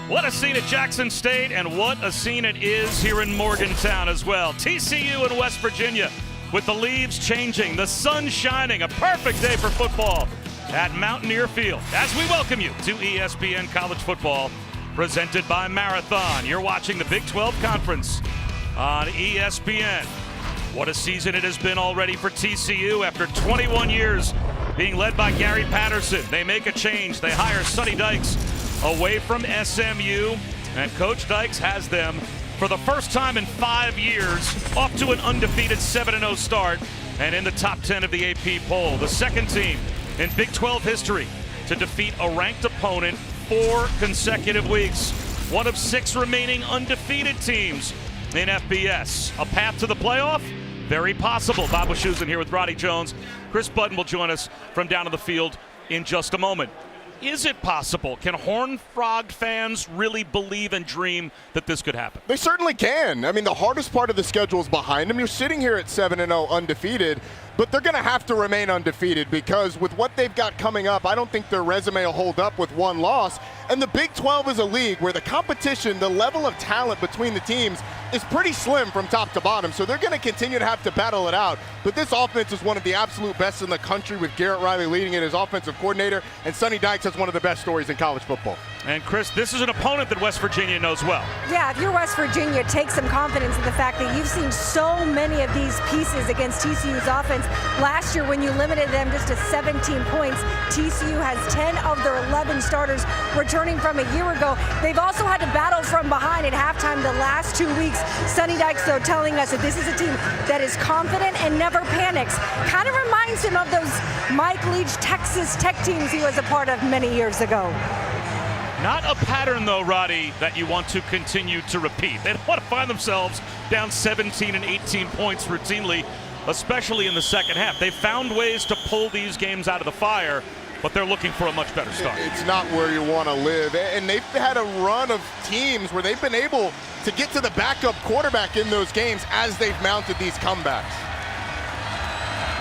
What a scene at Jackson State, and what a scene it is here in Morgantown as well. TCU in West Virginia with the leaves changing, the sun shining, a perfect day for football at Mountaineer Field. As we welcome you to ESPN College Football, presented by Marathon. You're watching the Big 12 Conference on ESPN. What a season it has been already for TCU after 21 years being led by Gary Patterson. They make a change. They hire Sonny Dykes away from SMU, and Coach Dykes has them for the first time in 5 years off to an undefeated 7-0 start and in the top 10 of the AP poll. The second team in Big 12 history to defeat a ranked opponent 4 consecutive weeks. One of 6 remaining undefeated teams in FBS. A path to the playoff? Very possible. Bob Wischusen here with Roddy Jones. Chris Budden will join us from down on the field in just a moment. Is it possible? Can Horned Frog fans really believe and dream that this could happen? They certainly can. I mean, the hardest part of the schedule is behind them. You're sitting here at 7-0 undefeated, but they're going to have to remain undefeated because with what they've got coming up, I don't think their resume will hold up with one loss. And the Big 12 is a league where the competition, the level of talent between the teams is pretty slim from top to bottom. So they're going to continue to have to battle it out. But this offense is one of the absolute best in the country with Garrett Riley leading it as offensive coordinator. And Sonny Dykes has one of the best stories in college football. And Chris, this is an opponent that West Virginia knows well. Yeah, if you're West Virginia, take some confidence in the fact that you've seen so many of these pieces against TCU's offense. Last year, when you limited them just to 17 points, TCU has 10 of their 11 starters returning from a year ago. They've also had to battle from behind at halftime the last 2 weeks. Sonny Dykes, though, telling us that this is a team that is confident and never panics. Kind of reminds him of those Mike Leach Texas Tech teams he was a part of many years ago. Not a pattern, though, Roddy, that you want to continue to repeat. They don't want to find themselves down 17 and 18 points routinely, especially in the second half. They've found ways to pull these games out of the fire, but they're looking for a much better start. It's not where you want to live. And they've had a run of teams where they've been able to get to the backup quarterback in those games as they've mounted these comebacks.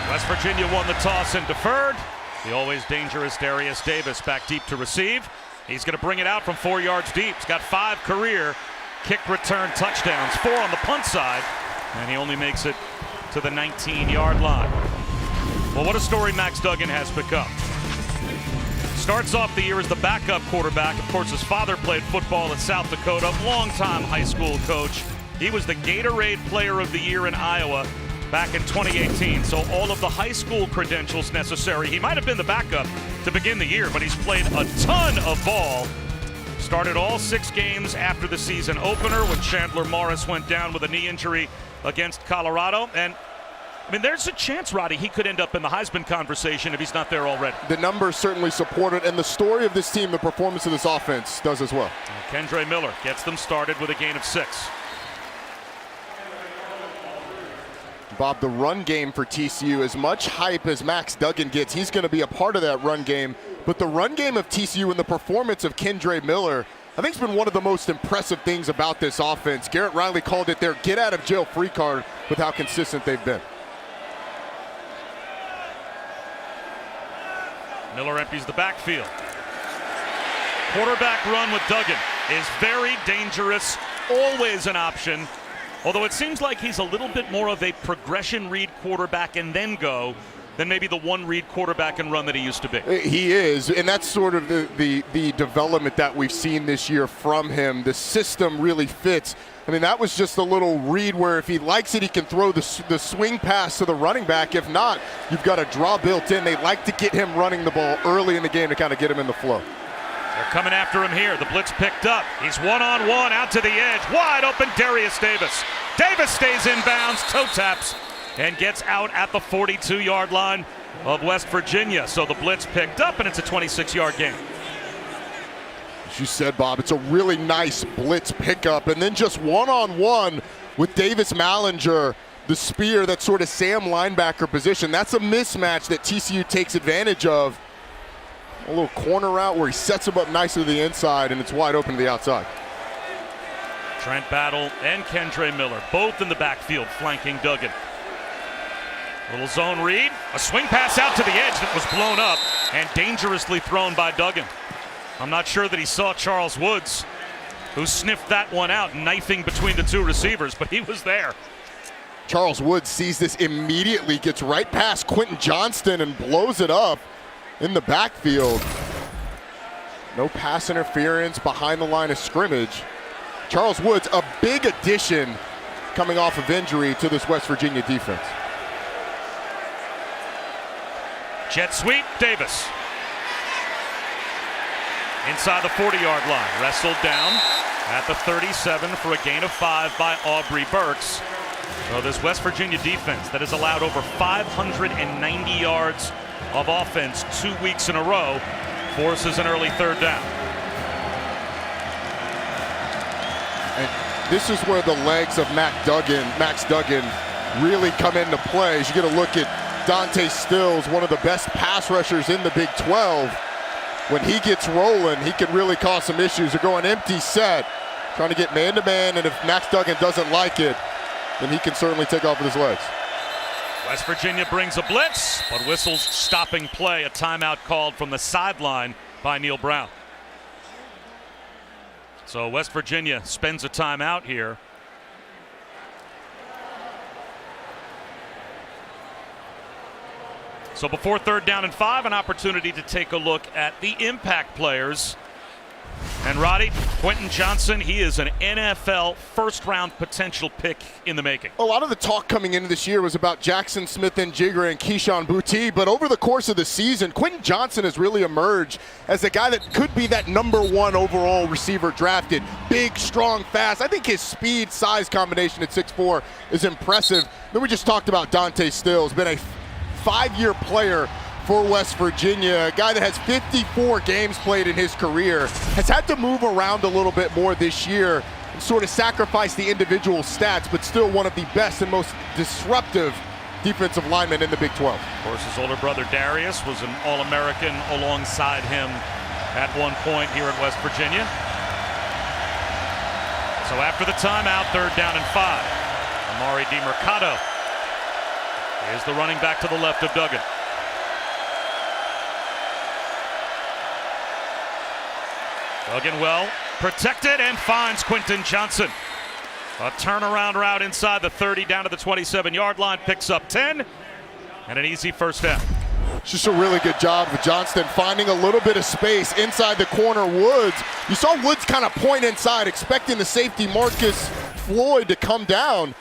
West Virginia won the toss and deferred. The always dangerous Darius Davis back deep to receive. He's going to bring it out from 4 yards deep. He's got 5 career kick return touchdowns, 4 on the punt side, and he only makes it to the 19-yard line. Well, what a story Max Duggan has become. Starts off the year as the backup quarterback. Of course, his father played football at South Dakota, longtime high school coach. He was the Gatorade Player of the Year in Iowa back in 2018. So all of the high school credentials necessary. He might have been the backup to begin the year, but he's played a ton of ball. Started all 6 games after the season opener when Chandler Morris went down with a knee injury against Colorado. And I mean, there's a chance, Roddy, he could end up in the Heisman conversation if he's not there already. The numbers certainly support it, and the story of this team, the performance of this offense does as well. Kendre Miller gets them started with a gain of 6. Bob, the run game for TCU, as much hype as Max Duggan gets, he's going to be a part of that run game. But the run game of TCU and the performance of Kendre Miller, I think it's been one of the most impressive things about this offense. Garrett Riley called it their get-out-of-jail-free card with how consistent they've been. Miller empties the backfield. Quarterback run with Duggan is very dangerous, always an option. Although it seems like he's a little bit more of a progression read quarterback and then go than maybe the one read quarterback and run that he used to be. He is, and that's sort of the development that we've seen this year from him. The system really fits. I mean, that was just a little read where if he likes it, he can throw the swing pass to the running back. If not, you've got a draw built in. They like to get him running the ball early in the game to kind of get him in the flow. They're coming after him here. The blitz picked up. He's one-on-one out to the edge. Wide open, Darius Davis. Davis stays inbounds, toe taps, and gets out at the 42-yard line of West Virginia. So the blitz picked up, and it's a 26-yard gain. As you said, Bob, it's a really nice blitz pickup. And then just one-on-one with Davis Mallinger, the spear, that sort of Sam linebacker position. That's a mismatch that TCU takes advantage of. A little corner route where he sets him up nicely to the inside, and it's wide open to the outside. Trent Battle and Kendre Miller, both in the backfield, flanking Duggan. Little zone read, a swing pass out to the edge that was blown up and dangerously thrown by Duggan. I'm not sure that he saw Charles Woods who sniffed that one out, knifing between the two receivers, but he was there. Charles Woods sees this immediately, gets right past Quentin Johnston and blows it up in the backfield. No pass interference behind the line of scrimmage. Charles Woods, a big addition coming off of injury to this West Virginia defense. Jet sweep, Davis. Inside the 40-yard line, wrestled down at the 37 for a gain of 5 by Aubrey Burks. So this West Virginia defense that has allowed over 590 yards of offense 2 weeks in a row forces an early third down. And this is where the legs of Max Duggan really come into play. As you get a look at Dante Stills, one of the best pass rushers in the Big 12. When he gets rolling, he can really cause some issues. They're going empty set, trying to get man-to-man, and if Max Duggan doesn't like it, then he can certainly take off with his legs. West Virginia brings a blitz, but whistles stopping play. A timeout called from the sideline by Neil Brown. So West Virginia spends a timeout here. So before third down and 5, an opportunity to take a look at the impact players. And Roddy, Quentin Johnston, he is an NFL first-round potential pick in the making. A lot of the talk coming into this year was about Jackson Smith-Njigba and Keyshawn Boutte, but over the course of the season, Quentin Johnston has really emerged as a guy that could be that #1 overall receiver drafted. Big, strong, fast. I think his speed-size combination at 6'4" is impressive. Then we just talked about Dante Stills, been a 5-year player for West Virginia, a guy that has 54 games played in his career, has had to move around a little bit more this year and sort of sacrifice the individual stats, but still one of the best and most disruptive defensive linemen in the Big 12. Of course, his older brother Darius was an All-American alongside him at one point here at West Virginia. So after the timeout, third down and 5. Amari DiMercato is the running back to the left of Duggan. Duggan well protected and finds Quentin Johnston. A turnaround route inside the 30 down to the 27-yard line, picks up 10 and an easy first down. It's just a really good job of Johnston finding a little bit of space inside the corner. Woods, you saw Woods kind of point inside, expecting the safety Marcus Floyd to come down.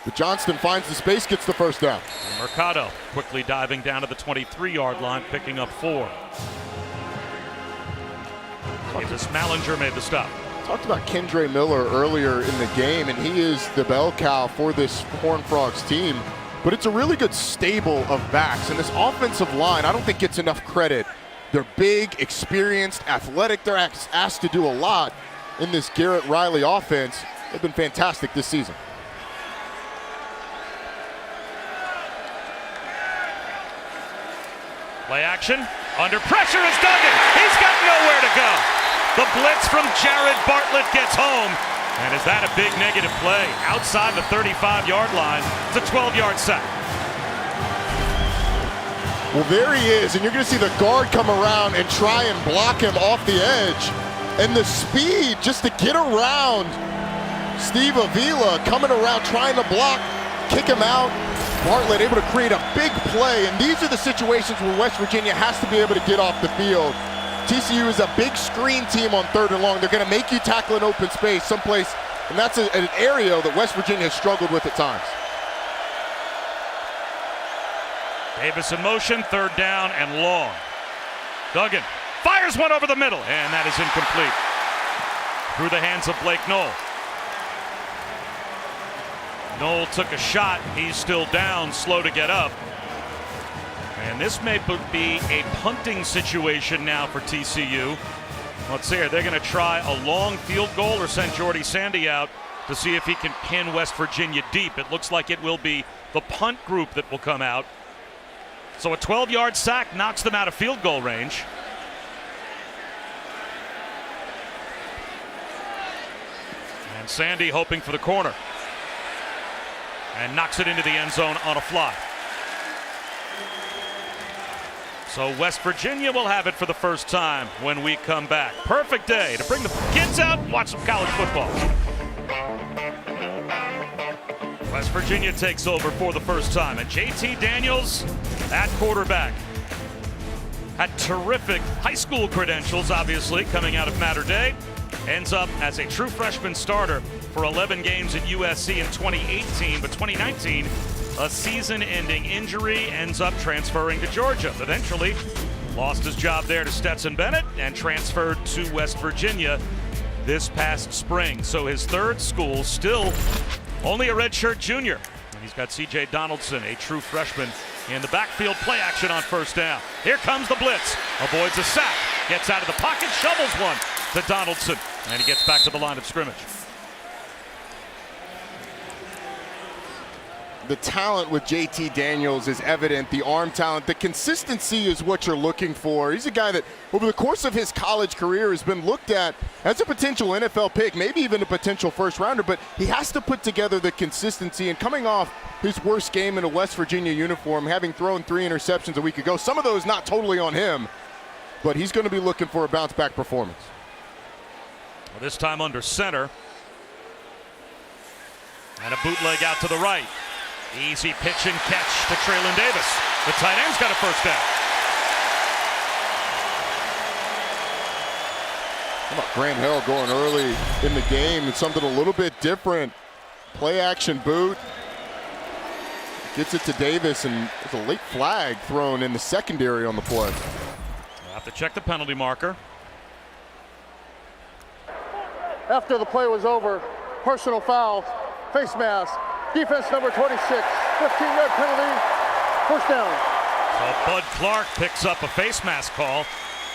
But Johnston finds the space, gets the first down. Mercado quickly diving down to the 23-yard line, picking up 4. Davis Mallinger made the stop. Talked about Kendre Miller earlier in the game, and he is the bell cow for this Horned Frogs team. But it's a really good stable of backs, and this offensive line I don't think gets enough credit. They're big, experienced, athletic. They're asked to do a lot in this Garrett Riley offense. They've been fantastic this season. Play action. Under pressure is Duggan. He's got nowhere to go. The blitz from Jared Bartlett gets home. And is that a big negative play? Outside the 35-yard line. It's a 12-yard sack. Well, there he is, and you're going to see the guard come around and try and block him off the edge. And the speed just to get around Steve Avila, coming around, trying to block, kick him out. Bartlett able to create a big play, and these are the situations where West Virginia has to be able to get off the field. TCU is a big screen team on 3rd and long. They're going to make you tackle an open space someplace, and that's an area that West Virginia has struggled with at times. Davis in motion, 3rd down and long. Duggan fires one over the middle, and that is incomplete. Through the hands of Blake Knoll. Knoll took a shot. He's still down, slow to get up. And this may be a punting situation now for TCU. Let's see here. They're going to try a long field goal or send Jordy Sandy out to see if he can pin West Virginia deep. It looks like it will be the punt group that will come out. So a 12-yard sack knocks them out of field goal range. And Sandy hoping for the corner. And knocks it into the end zone on a fly. So West Virginia will have it for the first time when we come back. Perfect day to bring the kids out and watch some college football. West Virginia takes over for the first time, and JT Daniels at quarterback. Had terrific high school credentials, obviously, coming out of Mater Dei. Ends up as a true freshman starter for 11 games at USC in 2018, but 2019, a season-ending injury, ends up transferring to Georgia. Eventually, lost his job there to Stetson Bennett and transferred to West Virginia this past spring. So his third school, still only a redshirt junior. And he's got C.J. Donaldson, a true freshman, in the backfield. Play action on first down. Here comes the blitz. Avoids a sack. Gets out of the pocket. Shovels one to Donaldson. And he gets back to the line of scrimmage. The talent with JT Daniels is evident. The arm talent, the consistency is what you're looking for. He's a guy that over the course of his college career has been looked at as a potential NFL pick, maybe even a potential first rounder, but he has to put together the consistency. And coming off his worst game in a West Virginia uniform, having thrown 3 interceptions a week ago, some of those not totally on him, but he's going to be looking for a bounce back performance. Well, this time under center. And a bootleg out to the right. Easy pitch and catch to Traylon Davis. The tight end's got a first down. How about Grant Hill going early in the game? It's something a little bit different. Play action boot. Gets it to Davis, and there's a late flag thrown in the secondary on the play. We'll have to check the penalty marker. After the play was over, personal foul, face mask, defense number 26, 15-yard penalty, first down. So Bud Clark picks up a face mask call.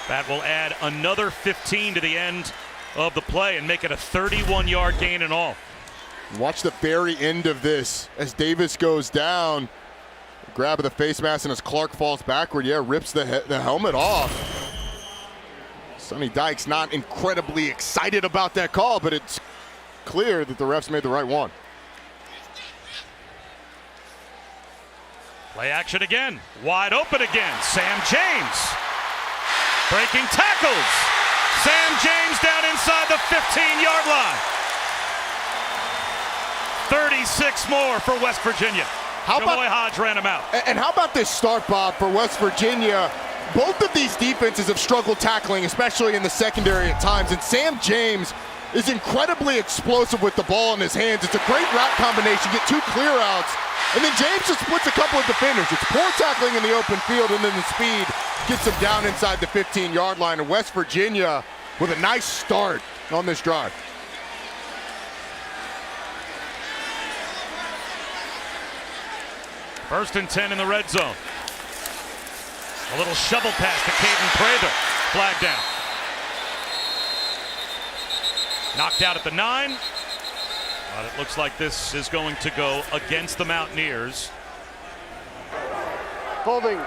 That will add another 15 to the end of the play and make it a 31-yard gain in all. Watch the very end of this as Davis goes down. Grab of the face mask, and as Clark falls backward, rips the helmet off. Sonny Dykes not incredibly excited about that call, but it's clear that the refs made the right one. Play action again. Wide open again. Sam James breaking tackles. Sam James down inside the 15-yard line. 36 more for West Virginia. Jamoy Hodge ran him out. And how about this start, Bob, for West Virginia? Both of these defenses have struggled tackling, especially in the secondary at times, and Sam James is incredibly explosive with the ball in his hands. It's a great route combination, get 2 clear outs, and then James just splits a couple of defenders. It's poor tackling in the open field, and then the speed gets him down inside the 15-yard line. And West Virginia with a nice start on this drive. First and 10 in the red zone. A little shovel pass to Caden Prather. Flag down. Knocked out at the 9. But it looks like this is going to go against the Mountaineers. Holding,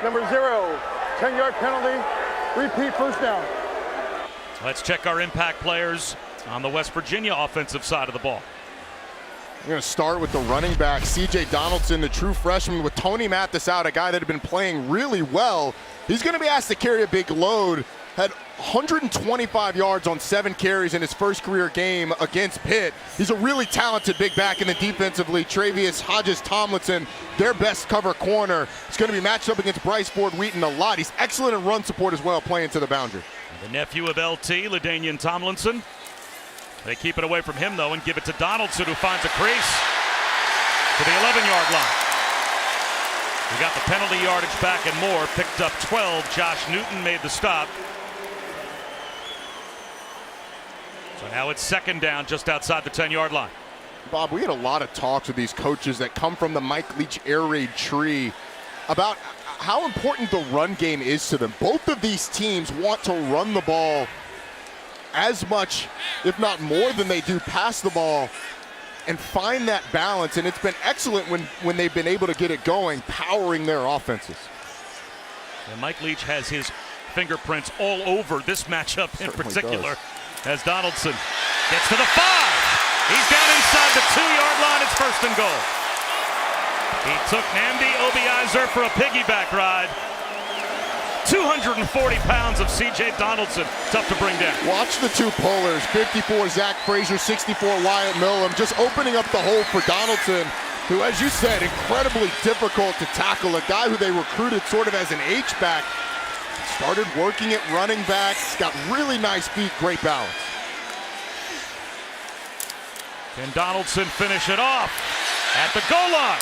number 0, 10-yard penalty, repeat first down. Let's check our impact players on the West Virginia offensive side of the ball. We're going to start with the running back, C.J. Donaldson, the true freshman, with Tony Mathis out, a guy that had been playing really well. He's going to be asked to carry a big load. Had 125 yards on 7 carries in his first career game against Pitt. He's a really talented big back, in the defensively, Travius Hodges-Tomlinson, their best cover corner. He's going to be matched up against Bryce Ford-Wheaton a lot. He's excellent in run support as well, playing to the boundary. The nephew of LT, LaDainian Tomlinson. They keep it away from him, though, and give it to Donaldson, who finds a crease to the 11-yard line. We got the penalty yardage back and more. Picked up 12. Josh Newton made the stop. So now it's second down just outside the 10-yard line. Bob, we had a lot of talks with these coaches that come from the Mike Leach air raid tree about how important the run game is to them. Both of these teams want to run the ball as much, if not more, than they do pass the ball and find that balance. And it's been excellent when they've been able to get it going, powering their offenses. And Mike Leach has his fingerprints all over this matchup in particular. As Donaldson gets to the 5. He's down inside the 2-yard line. It's first and goal. He took Nnamdi Obiazer for a piggyback ride. 240 pounds of C.J. Donaldson, tough to bring down. Watch the two pullers, 54 Zach Frazier, 64 Wyatt Millam, just opening up the hole for Donaldson, who, as you said, incredibly difficult to tackle. A guy who they recruited sort of as an H-back, started working at running back. He's got really nice feet, great balance. Can Donaldson finish it off at the goal line?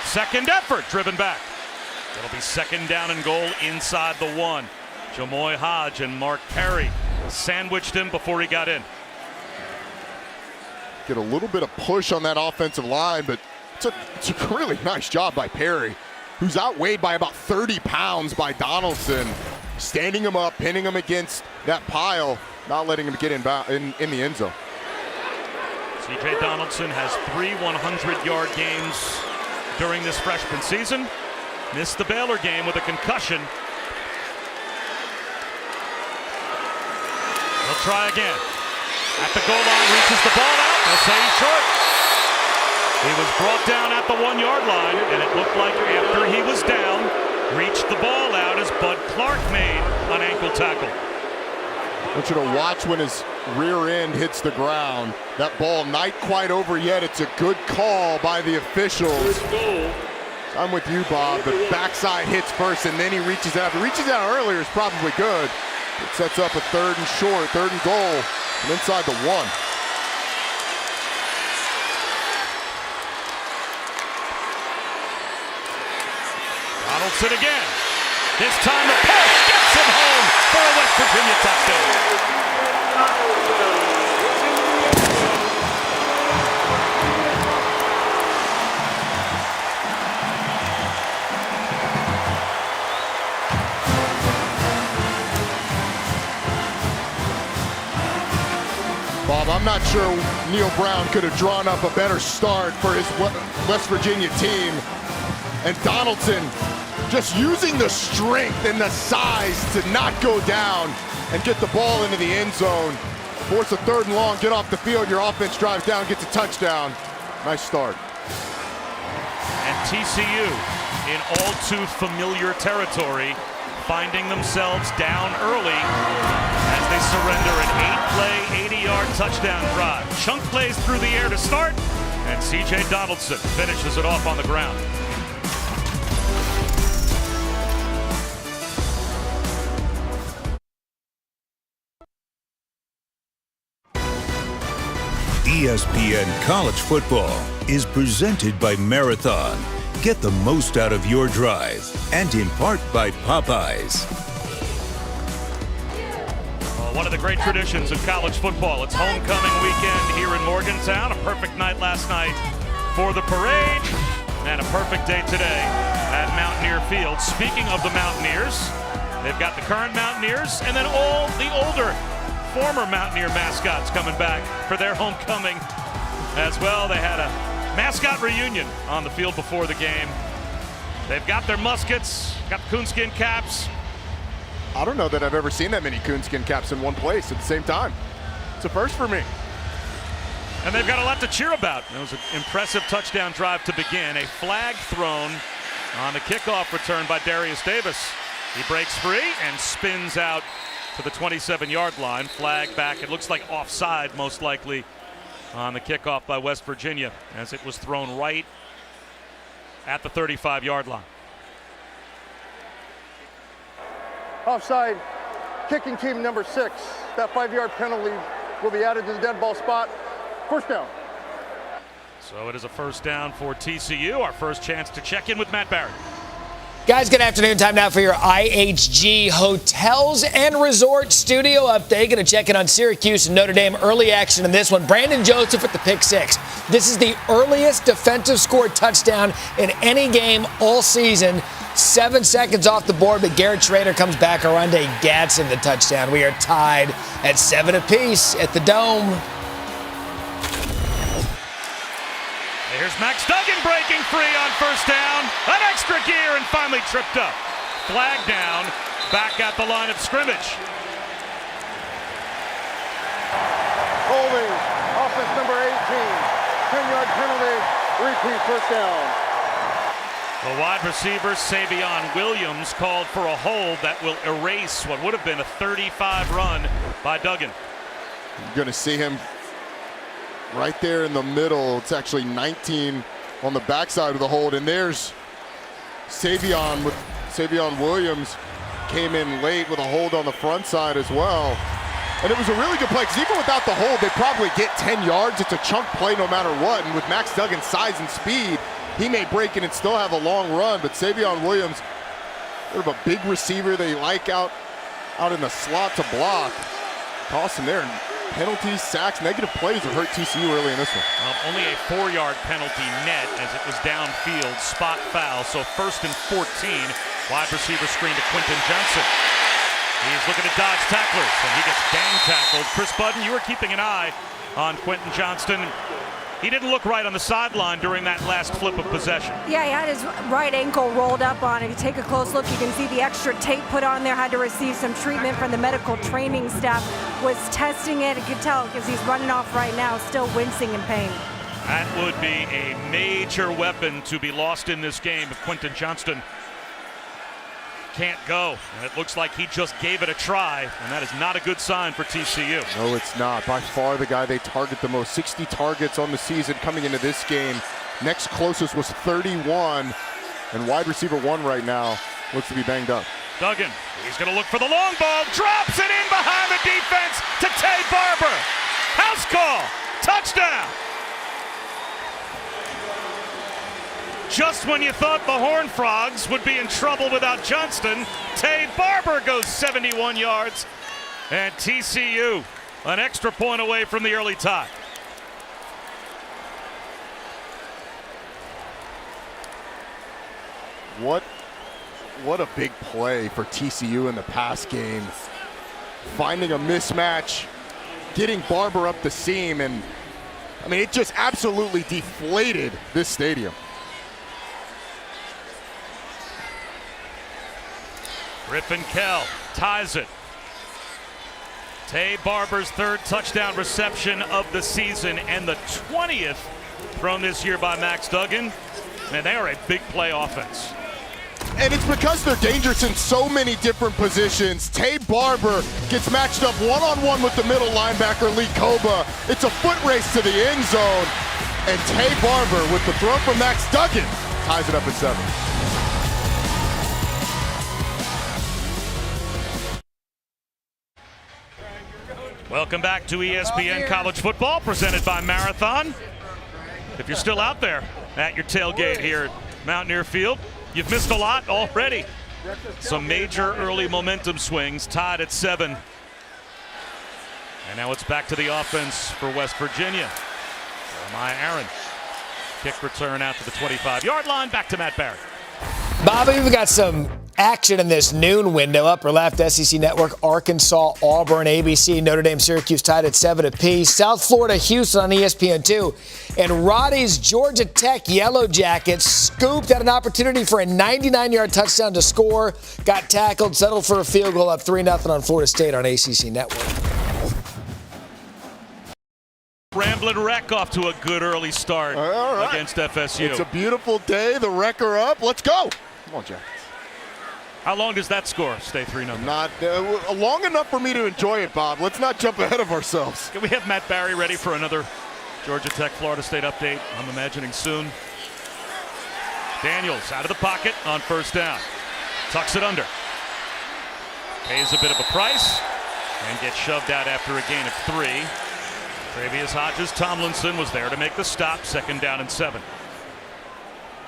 Second effort, driven back. It'll be second down and goal inside the 1. Jamoy Hodge and Mark Perry sandwiched him before he got in. Get a little bit of push on that offensive line, but it's a really nice job by Perry, who's outweighed by about 30 pounds by Donaldson, standing him up, pinning him against that pile, not letting him get in the end zone. C.J. Donaldson has 3 100-yard games during this freshman season. Missed the Baylor game with a concussion. He'll try again. At the goal line, reaches the ball out. They'll say he's short. He was brought down at the 1-yard line, and it looked like after he was down, reached the ball out as Bud Clark made an ankle tackle. I want you to watch when his rear end hits the ground. That ball not quite over yet. It's a good call by the officials. I'm with you, Bob. The backside hits first, and then he reaches out. If he reaches out earlier, it's probably good. It sets up a third and short, third and goal, and inside the 1. Donaldson again. This time the push gets him home for a West Virginia touchdown. Bob, I'm not sure Neil Brown could have drawn up a better start for his West Virginia team. And Donaldson just using the strength and the size to not go down and get the ball into the end zone. Force a third and long, get off the field, your offense drives down, gets a touchdown. Nice start. And TCU in all too familiar territory, finding themselves down early as they surrender an 8-play, 80-yard touchdown drive. Chunk plays through the air to start, and C.J. Donaldson finishes it off on the ground. ESPN College Football is presented by Marathon. Get the most out of your drive, and in part by Popeyes. Well, one of the great traditions of college football. It's homecoming weekend here in Morgantown. A perfect night last night for the parade, and a perfect day today at Mountaineer Field. Speaking of the Mountaineers, they've got the current Mountaineers and then all the older former Mountaineer mascots coming back for their homecoming as well. They had a mascot reunion on the field before the game. They've got their muskets, got coonskin caps. I don't know that I've ever seen that many coonskin caps in one place at the same time. It's a first for me. And they've got a lot to cheer about. It was an impressive touchdown drive to begin. A flag thrown on the kickoff return by Darius Davis. He breaks free and spins out to the 27-yard line. Flag back. It looks like offside, most likely, on the kickoff by West Virginia, as it was thrown right at the 35-yard line. Offside, kicking team number 6. That 5-yard penalty will be added to the dead ball spot. First down. So it is a first down for TCU. Our first chance to check in with Matt Barrett. Guys, good afternoon. Time now for your IHG Hotels and Resort Studio update. Going to check in on Syracuse and Notre Dame. Early action in this one. Brandon Joseph at the pick 6. This is the earliest defensive scored touchdown in any game all season. 7 seconds off the board, but Garrett Schrader comes back. Arundé Gadsden the touchdown. We are tied at 7 apiece at the Dome. Here's Max Duggan breaking free on first down. An extra gear and finally tripped up. Flag down, back at the line of scrimmage. Holding, offense number 18. 10-yard penalty, repeat first down. The wide receiver, Savion Williams, called for a hold that will erase what would have been a 35 run by Duggan. You're going to see him right there in the middle. It's actually 19 on the backside of the hold, and there's Savion Williams came in late with a hold on the front side as well. And it was a really good play, because even without the hold, they probably get 10 yards. It's a chunk play no matter what, and with Max Duggan's size and speed, he may break it and still have a long run. But Savion Williams, sort of a big receiver they like out in the slot to block. Toss him there. Penalties, sacks, negative plays have hurt TCU early in this one. Well, only a 4-yard penalty net as it was downfield, spot foul. So 1st and 14, wide receiver screen to Quentin Johnson. He's looking to dodge tacklers, and he gets gang tackled. Chris Budden, you were keeping an eye on Quentin Johnston. He didn't look right on the sideline during that last flip of possession. Yeah, he had his right ankle rolled up on it. If you take a close look, you can see the extra tape put on there. Had to receive some treatment from the medical training staff. Was testing it. You could tell because he's running off right now, still wincing in pain. That would be a major weapon to be lost in this game if Quentin Johnston can't go. And it looks like he just gave it a try, and that is not a good sign for TCU. No, it's not. By far the guy they target the most. 60 targets on the season coming into this game. Next closest was 31, and wide receiver 1 right now looks to be banged up. Duggan, he's going to look for the long ball, drops it in behind the defense to Tay Barber. House call, touchdown. Just when you thought the Horned Frogs would be in trouble without Johnston, Tay Barber goes 71 yards, and TCU an extra point away from the early tie. What a big play for TCU in the pass game. Finding a mismatch, getting Barber up the seam, and I mean, it just absolutely deflated this stadium. Griffin Kell ties it. Tay Barber's 3rd touchdown reception of the season and the 20th thrown this year by Max Duggan. Man, they are a big play offense. And it's because they're dangerous in so many different positions. Tay Barber gets matched up one-on-one with the middle linebacker, Lee Koba. It's a foot race to the end zone. And Tay Barber, with the throw from Max Duggan, ties it up at 7. Welcome back to ESPN College Football, presented by Marathon. If you're still out there at your tailgate here at Mountaineer Field, you've missed a lot already. Some major early momentum swings, tied at 7. And now it's back to the offense for West Virginia. Jeremiah Aaron. Kick return out to the 25-yard line, back to Matt Barry. Bobby, we've got some action in this noon window. Upper left, SEC Network, Arkansas, Auburn, ABC, Notre Dame, Syracuse tied at 7 apiece. South Florida, Houston on ESPN2. And Roddy's Georgia Tech Yellow Jackets scooped at an opportunity for a 99-yard touchdown to score. Got tackled, settled for a field goal, up 3-0 on Florida State on ACC Network. Ramblin' Wreck off to a good early start against FSU. It's a beautiful day. The Wrecker up. Let's go. Come on, Jack. How long does that score stay 3-0? Not long enough for me to enjoy it, Bob. Let's not jump ahead of ourselves. Can we have Matt Barry ready for another Georgia Tech Florida State update? I'm imagining soon. Daniels out of the pocket on 1st down. Tucks it under. Pays a bit of a price and gets shoved out after a gain of 3. Travius Hodges-Tomlinson was there to make the stop. 2nd down and 7.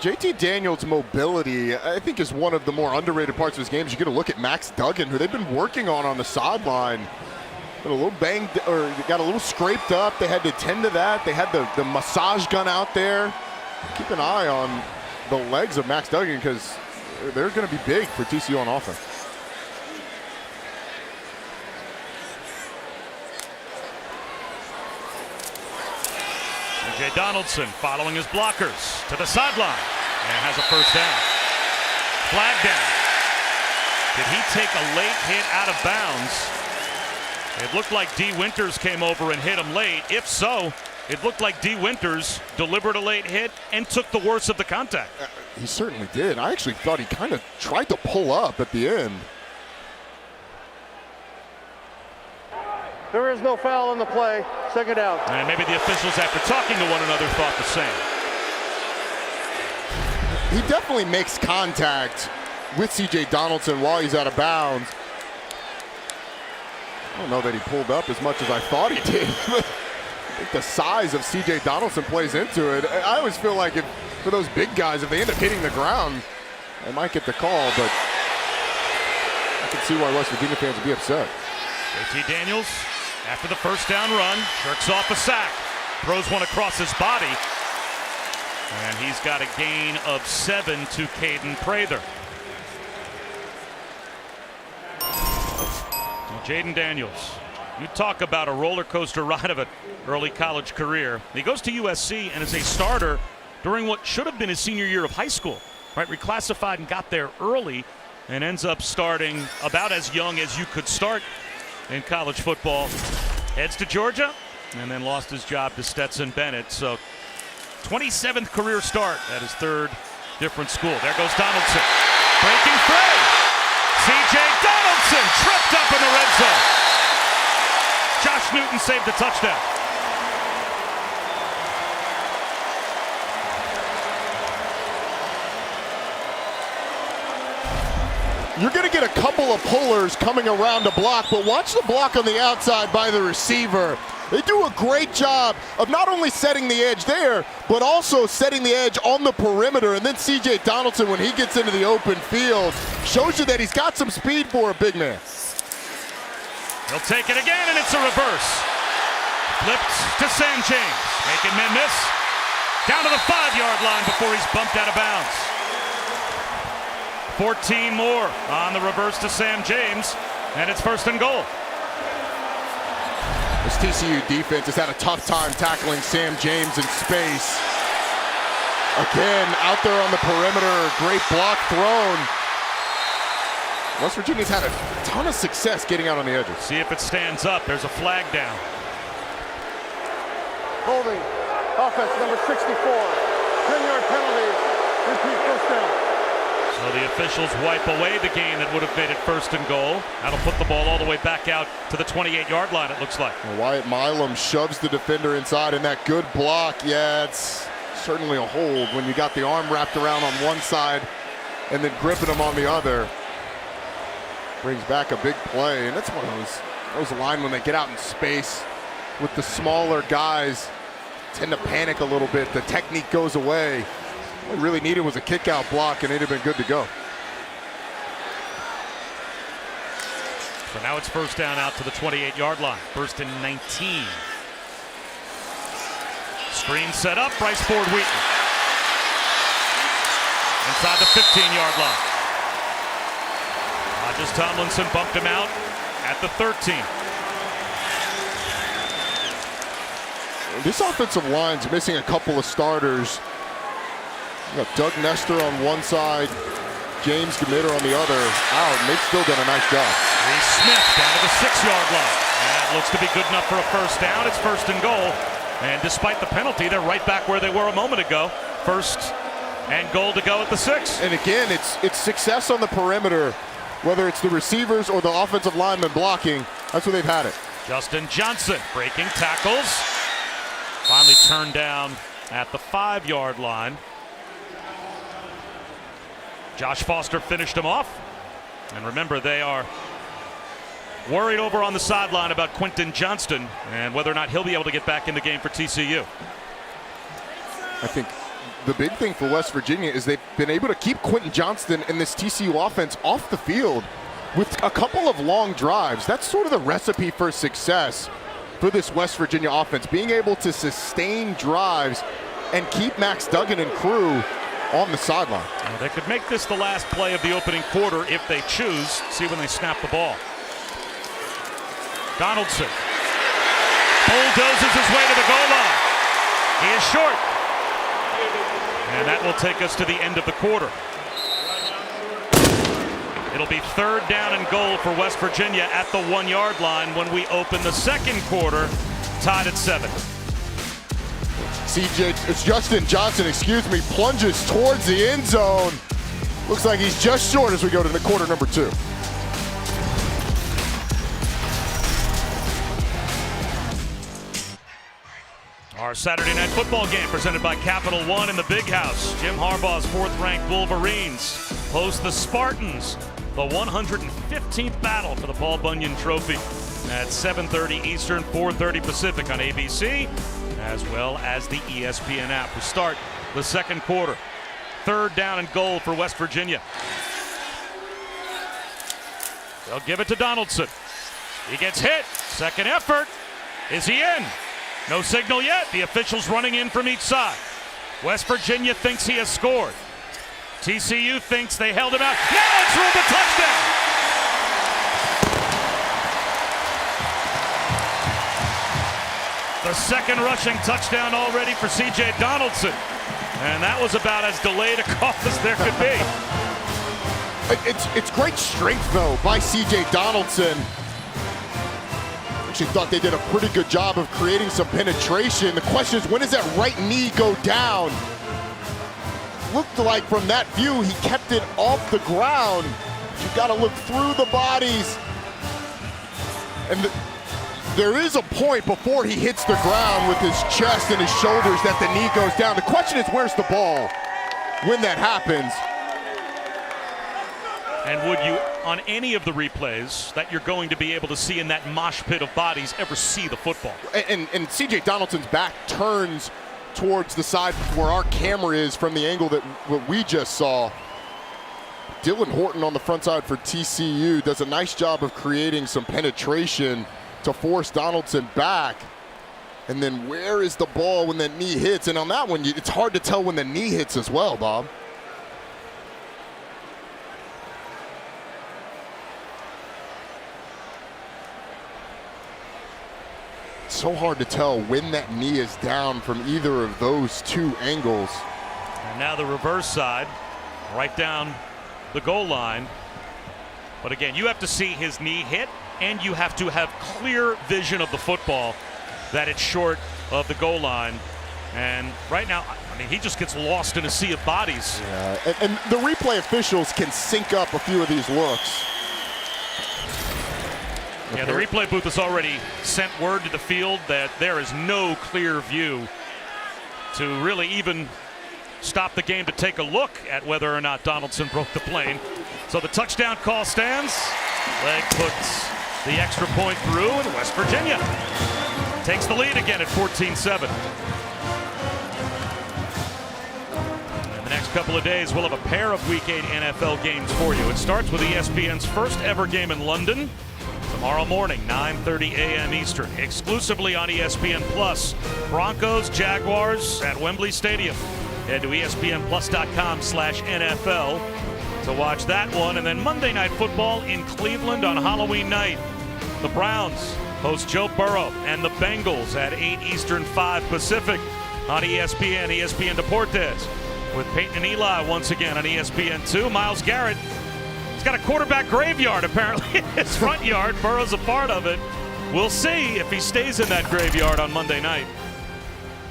JT Daniels' mobility, I think, is one of the more underrated parts of his game. You get a look at Max Duggan, who they've been working on the sideline. Got a little banged, or got a little scraped up. They had to tend to that. They had the massage gun out there. Keep an eye on the legs of Max Duggan, because they're going to be big for TCU on offense. Jay Donaldson following his blockers to the sideline and has a 1st down. Flag down. Did he take a late hit out of bounds? It looked like D. Winters came over and hit him late. If so, it looked like D. Winters delivered a late hit and took the worst of the contact. He certainly did. I actually thought he kind of tried to pull up at the end. There is no foul in the play. Second down. And maybe the officials, after talking to one another, thought the same. He definitely makes contact with C.J. Donaldson while he's out of bounds. I don't know that he pulled up as much as I thought he did. I think the size of C.J. Donaldson plays into it. I always feel like if for those big guys, if they end up hitting the ground, they might get the call, but I can see why West Virginia fans would be upset. JT Daniels, after the first down run, jerks off a sack, throws one across his body, and he's got a gain of 7 to Caden Prather. Jaden Daniels, you talk about a roller coaster ride of an early college career. He goes to USC and is a starter during what should have been his senior year of high school, right? Reclassified and got there early and ends up starting about as young as you could start in college football. Heads to Georgia and then lost his job to Stetson Bennett. So 27th career start at his third different school. There goes Donaldson, breaking free. C.J. Donaldson tripped up in the red zone. Josh Newton saved the touchdown. You're going to get a couple of pullers coming around the block, but watch the block on the outside by the receiver. They do a great job of not only setting the edge there, but also setting the edge on the perimeter. And then C.J. Donaldson, when he gets into the open field, shows you that he's got some speed for a big man. He'll take it again, and it's a reverse. Flipped to Sam James, making men miss. Down to the 5-yard line before he's bumped out of bounds. 14 more on the reverse to Sam James, and it's 1st and goal. This TCU defense has had a tough time tackling Sam James in space. Again, out there on the perimeter, great block thrown. West Virginia's had a ton of success getting out on the edges. See if it stands up. There's a flag down. Holding. Offense number 64. 10-yard penalty. Repeat first down. So the officials wipe away the gain that would have made it 1st and goal. That'll put the ball all the way back out to the 28-yard line, it looks like. Well, Wyatt Milam shoves the defender inside, and that good block, yeah, it's certainly a hold when you got the arm wrapped around on one side and then gripping him on the other. Brings back a big play, and that's one of those linemen that get out in space with the smaller guys tend to panic a little bit. The technique goes away. What we really needed was a kick-out block, and it'd have been good to go. So now it's 1st down out to the 28-yard line. 1st and 19. Screen set up. Bryce Ford Wheaton. Inside the 15-yard line. Hodges Tomlinson bumped him out at the 13. This offensive line's missing a couple of starters. You got Doug Nestor on one side, James Demitter on the other. Out, and they've still done a nice job. Reese Smith down to the 6-yard line. That looks to be good enough for a 1st down. It's 1st and goal. And despite the penalty, they're right back where they were a moment ago. 1st and goal to go at the 6. And again, it's success on the perimeter, whether it's the receivers or the offensive linemen blocking. That's where they've had it. Justin Johnson breaking tackles. Finally turned down at the 5-yard line. Josh Foster finished him off. And remember, they are worried over on the sideline about Quentin Johnston and whether or not he'll be able to get back in the game for TCU. I think the big thing for West Virginia is they've been able to keep Quentin Johnston and this TCU offense off the field with a couple of long drives. That's sort of the recipe for success for this West Virginia offense, being able to sustain drives and keep Max Duggan and crew on the sideline. Well, they could make this the last play of the opening quarter if they choose. See when they snap the ball. Donaldson bulldozes his way to the goal line. He is short. And that will take us to the end of the quarter. It'll be 3rd down and goal for West Virginia at the 1-yard line when we open the 2nd quarter, tied at 7. It's Justin Johnson, plunges towards the end zone. Looks like he's just short as we go to the quarter number 2. Our Saturday night football game presented by Capital One in the Big House. Jim Harbaugh's 4th-ranked Wolverines host the Spartans, the 115th battle for the Paul Bunyan Trophy at 7:30 Eastern, 4:30 Pacific on ABC, as well as the ESPN app. We start the second quarter. 3rd down and goal for West Virginia. They'll give it to Donaldson. He gets hit. Second effort. Is he in? No signal yet. The officials running in from each side. West Virginia thinks he has scored. TCU thinks they held him out. Now it's ruled a touchdown. The second rushing touchdown already for C.J. Donaldson. And that was about as delayed a call as there could be. It's great strength, though, by C.J. Donaldson. Actually thought they did a pretty good job of creating some penetration. The question is, when does that right knee go down? Looked like from that view, he kept it off the ground. You got to look through the bodies. And there is a point before he hits the ground with his chest and his shoulders that the knee goes down. The question is, where's the ball when that happens? And would you, on any of the replays that you're going to be able to see in that mosh pit of bodies, ever see the football? And C.J. Donaldson's back turns towards the side where our camera is from the angle that what we just saw. Dylan Horton on the front side for TCU does a nice job of creating some penetration to force Donaldson back. And then where is the ball when that knee hits? And on that one, it's hard to tell when the knee hits as well, Bob. So hard to tell when that knee is down from either of those two angles. And now the reverse side, right down the goal line. But again, you have to see his knee hit, and you have to have clear vision of the football that it's short of the goal line. And right now, I mean, he just gets lost in a sea of bodies. Yeah, and the replay officials can sync up a few of these looks. Yeah, the replay booth has already sent word to the field that there is no clear view to really even stop the game to take a look at whether or not Donaldson broke the plane. So the touchdown call stands. Leg puts the extra point through, and West Virginia takes the lead again at 14-7. In the next couple of days, we'll have a pair of Week 8 NFL games for you. It starts with ESPN's first ever game in London. Tomorrow morning, 9:30 a.m. Eastern, exclusively on ESPN Plus. Broncos, Jaguars at Wembley Stadium. Head to ESPNplus.com/NFL to watch that one. And then Monday Night Football in Cleveland on Halloween night. The Browns host Joe Burrow and the Bengals at 8 Eastern, 5 Pacific on ESPN, ESPN Deportes. With Peyton and Eli once again on ESPN2. Myles Garrett. Got a quarterback graveyard apparently in his front yard. Burrow's a part of it. We'll see if he stays in that graveyard on Monday night.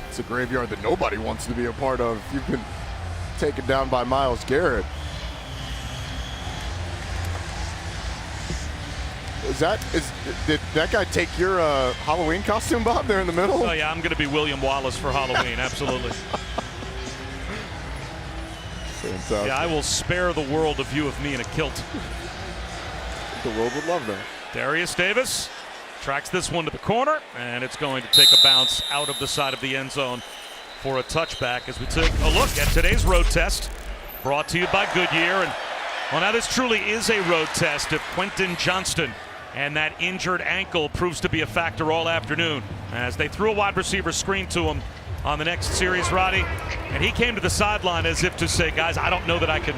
It's a graveyard that nobody wants to be a part of. You've been taken down by Myles Garrett. Did that guy take your Halloween costume, Bob, there in the middle? Oh yeah, I'm going to be William Wallace for Halloween, absolutely. Fantastic. Yeah, I will spare the world a view of me in a kilt. The world would love that. Darius Davis tracks this one to the corner, and it's going to take a bounce out of the side of the end zone for a touchback as we take a look at today's road test, brought to you by Goodyear. And well, now this truly is a road test if Quentin Johnston and that injured ankle proves to be a factor all afternoon, as they threw a wide receiver screen to him on the next series, Roddy, and he came to the sideline as if to say, guys, I don't know that I can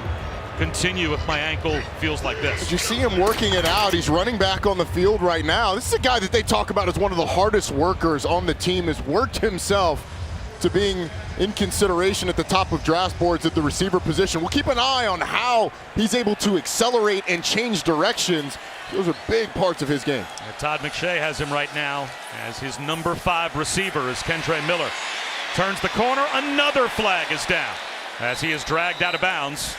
continue if my ankle feels like this. Did you see him working it out? He's running back on the field right now. This is a guy that they talk about as one of the hardest workers on the team, has worked himself to being in consideration at the top of draft boards at the receiver position. We'll keep an eye on how he's able to accelerate and change directions. Those are big parts of his game. Todd McShay has him right now as his number 5 receiver is Kendre Miller. turns the corner. Another flag is down as he is dragged out of bounds.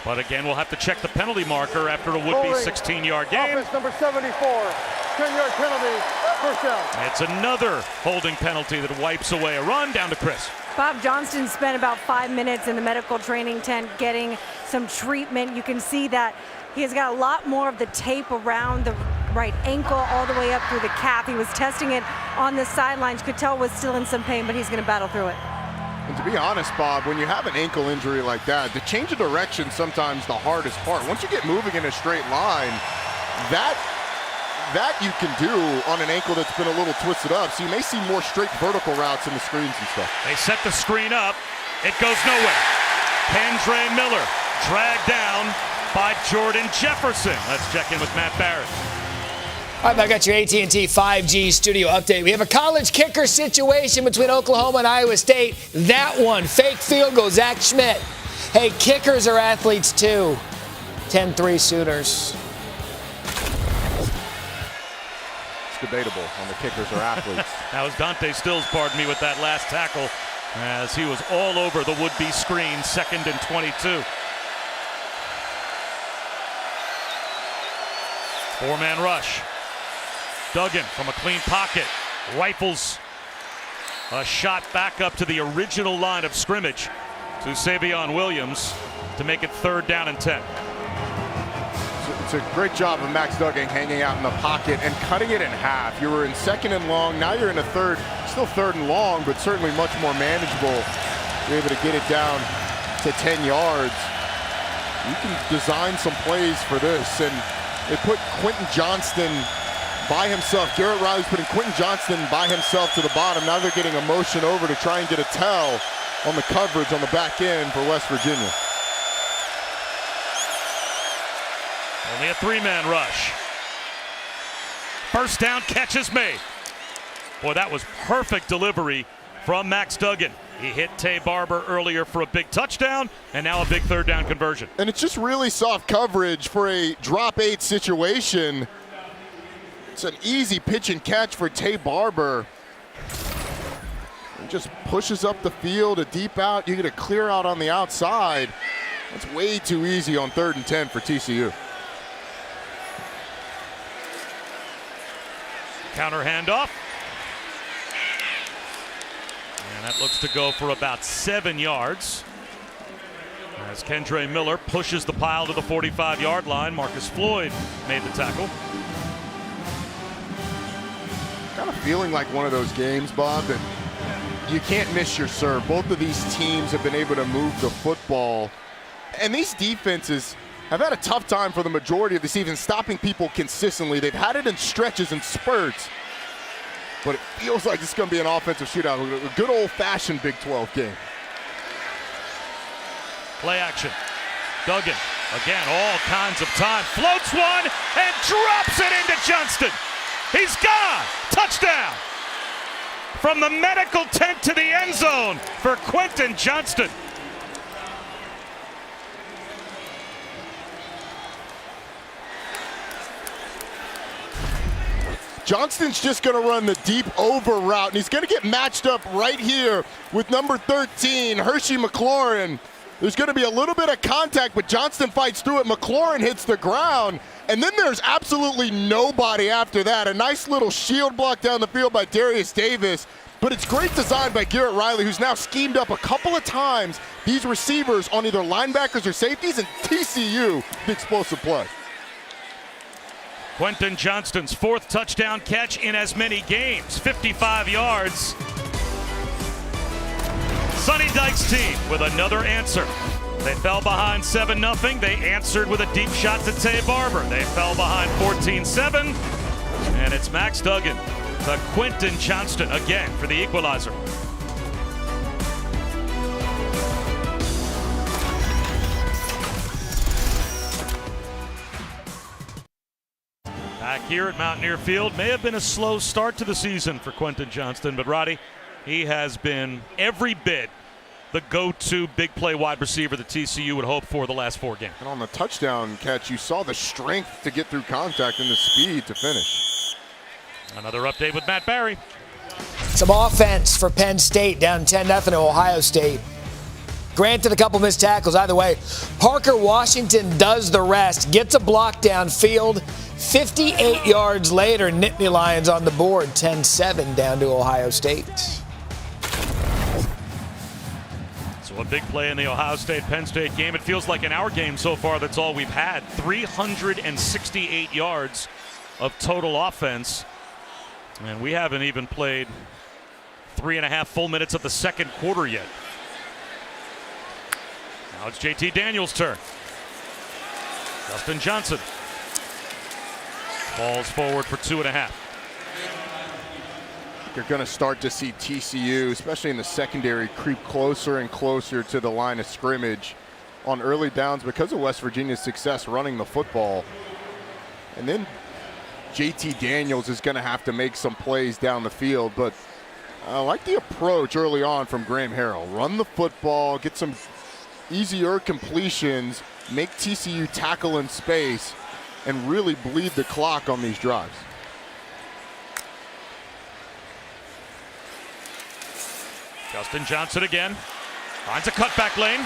But again, we'll have to check the penalty marker after a would-be 16-yard game. Offense number 74, 10-yard penalty, first down. It's another holding penalty that wipes away a run. Down to Chris. Bob Johnston spent about 5 minutes in the medical training tent getting some treatment. You can see that he has got a lot more of the tape around the right ankle all the way up through the calf. He was testing it on the sidelines. Could tell was still in some pain, but he's going to battle through it. And to be honest, Bob, when you have an ankle injury like that, the change of direction is sometimes the hardest part. Once you get moving in a straight line, that you can do on an ankle that's been a little twisted up. So you may see more straight vertical routes in the screens and stuff. They set the screen up. It goes nowhere. Kendre Miller dragged down by Jordan Jefferson. Let's check in with Matt Barrett. All right, I got your AT&T 5G studio update. We have a college kicker situation between Oklahoma and Iowa State. That one, fake field goal, Zach Schmidt. Hey, kickers are athletes too. 10-3 Sooners. It's debatable on the kickers are athletes. That was Dante Stills, pardon me, with that last tackle as he was all over the would-be screen, 2nd and 22. Four-man rush. Duggan from a clean pocket rifles a shot back up to the original line of scrimmage to Savion Williams to make it 3rd down and 10. It's a great job of Max Duggan hanging out in the pocket and cutting it in half. You were in 2nd and long, now you're in a 3rd, still 3rd and long, but certainly much more manageable. You're able to get it down to 10 yards. You can design some plays for this, and they put Quentin Johnston by himself. Garrett Riley's putting Quentin Johnston by himself to the bottom. Now they're getting a motion over to try and get a tell on the coverage on the back end for West Virginia. Only a 3-man rush. First down catch is made. Boy, that was perfect delivery from Max Duggan. He hit Tay Barber earlier for a big touchdown, and now a big 3rd down conversion. And it's just really soft coverage for a drop 8 situation. It's an easy pitch and catch for Tay Barber. He just pushes up the field, a deep out. You get a clear out on the outside. That's way too easy on 3rd and 10 for TCU. Counter handoff. And that looks to go for about 7 yards. As Kendre Miller pushes the pile to the 45-yard line. Marcus Floyd made the tackle. Kind of feeling like one of those games, Bob, that you can't miss your serve. Both of these teams have been able to move the football. And these defenses have had a tough time for the majority of the season stopping people consistently. They've had it in stretches and spurts. But it feels like it's going to be an offensive shootout. A good old-fashioned Big 12 game. Play action. Duggan, again, all kinds of time. Floats one and drops it into Johnston. He's gone. Touchdown. From the medical tent to the end zone for Quentin Johnston. Johnston's just going to run the deep over route, and he's going to get matched up right here with number 13, Hershey McLaurin. There's going to be a little bit of contact, but Johnston fights through it. McLaurin hits the ground, and then there's absolutely nobody after that. A nice little shield block down the field by Darius Davis, but it's great design by Garrett Riley, who's now schemed up a couple of times these receivers on either linebackers or safeties, and TCU, the explosive play. Quentin Johnston's 4th touchdown catch in as many games, 55 yards. Sonny Dykes' team with another answer. They fell behind 7-0. They answered with a deep shot to Tay Barber. They fell behind 14-7. And it's Max Duggan to Quentin Johnston again for the equalizer. Back here at Mountaineer Field, may have been a slow start to the season for Quentin Johnston, but Roddy, he has been every bit the go-to big play wide receiver that TCU would hope for the last 4 games. And on the touchdown catch, you saw the strength to get through contact and the speed to finish. Another update with Matt Barry. Some offense for Penn State, down 10-0 to Ohio State. Granted, a couple missed tackles. Either way, Parker Washington does the rest, gets a block downfield. 58 yards later, Nittany Lions on the board, 10-7 down to Ohio State. So a big play in the Ohio State-Penn State game. It feels like in our game so far, that's all we've had. 368 yards of total offense. And we haven't even played 3.5 full minutes of the second quarter yet. Now it's JT Daniels' turn. Justin Johnson falls forward for 2.5. You're going to start to see TCU, especially in the secondary, creep closer and closer to the line of scrimmage on early downs because of West Virginia's success running the football. And then JT Daniels is going to have to make some plays down the field, but I like the approach early on from Graham Harrell. Run the football, get some easier completions, make TCU tackle in space, and really bleed the clock on these drives. Justin Johnson again. Finds a cutback lane.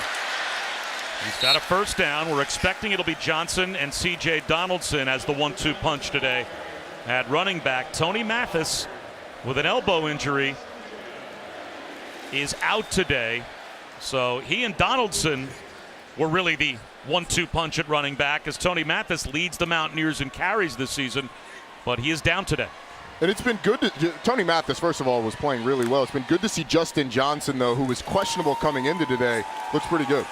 He's got a first down. We're expecting it'll be Johnson and C.J. Donaldson as the 1-2 punch today at running back. Tony Mathis with an elbow injury is out today. So he and Donaldson were really the 1-2 punch at running back as Tony Mathis leads the Mountaineers in carries this season, but he is down today. And it's been good to, Tony Mathis, first of all, was playing really well. It's been good to see Justin Johnson, though, who was questionable coming into today, looks pretty good.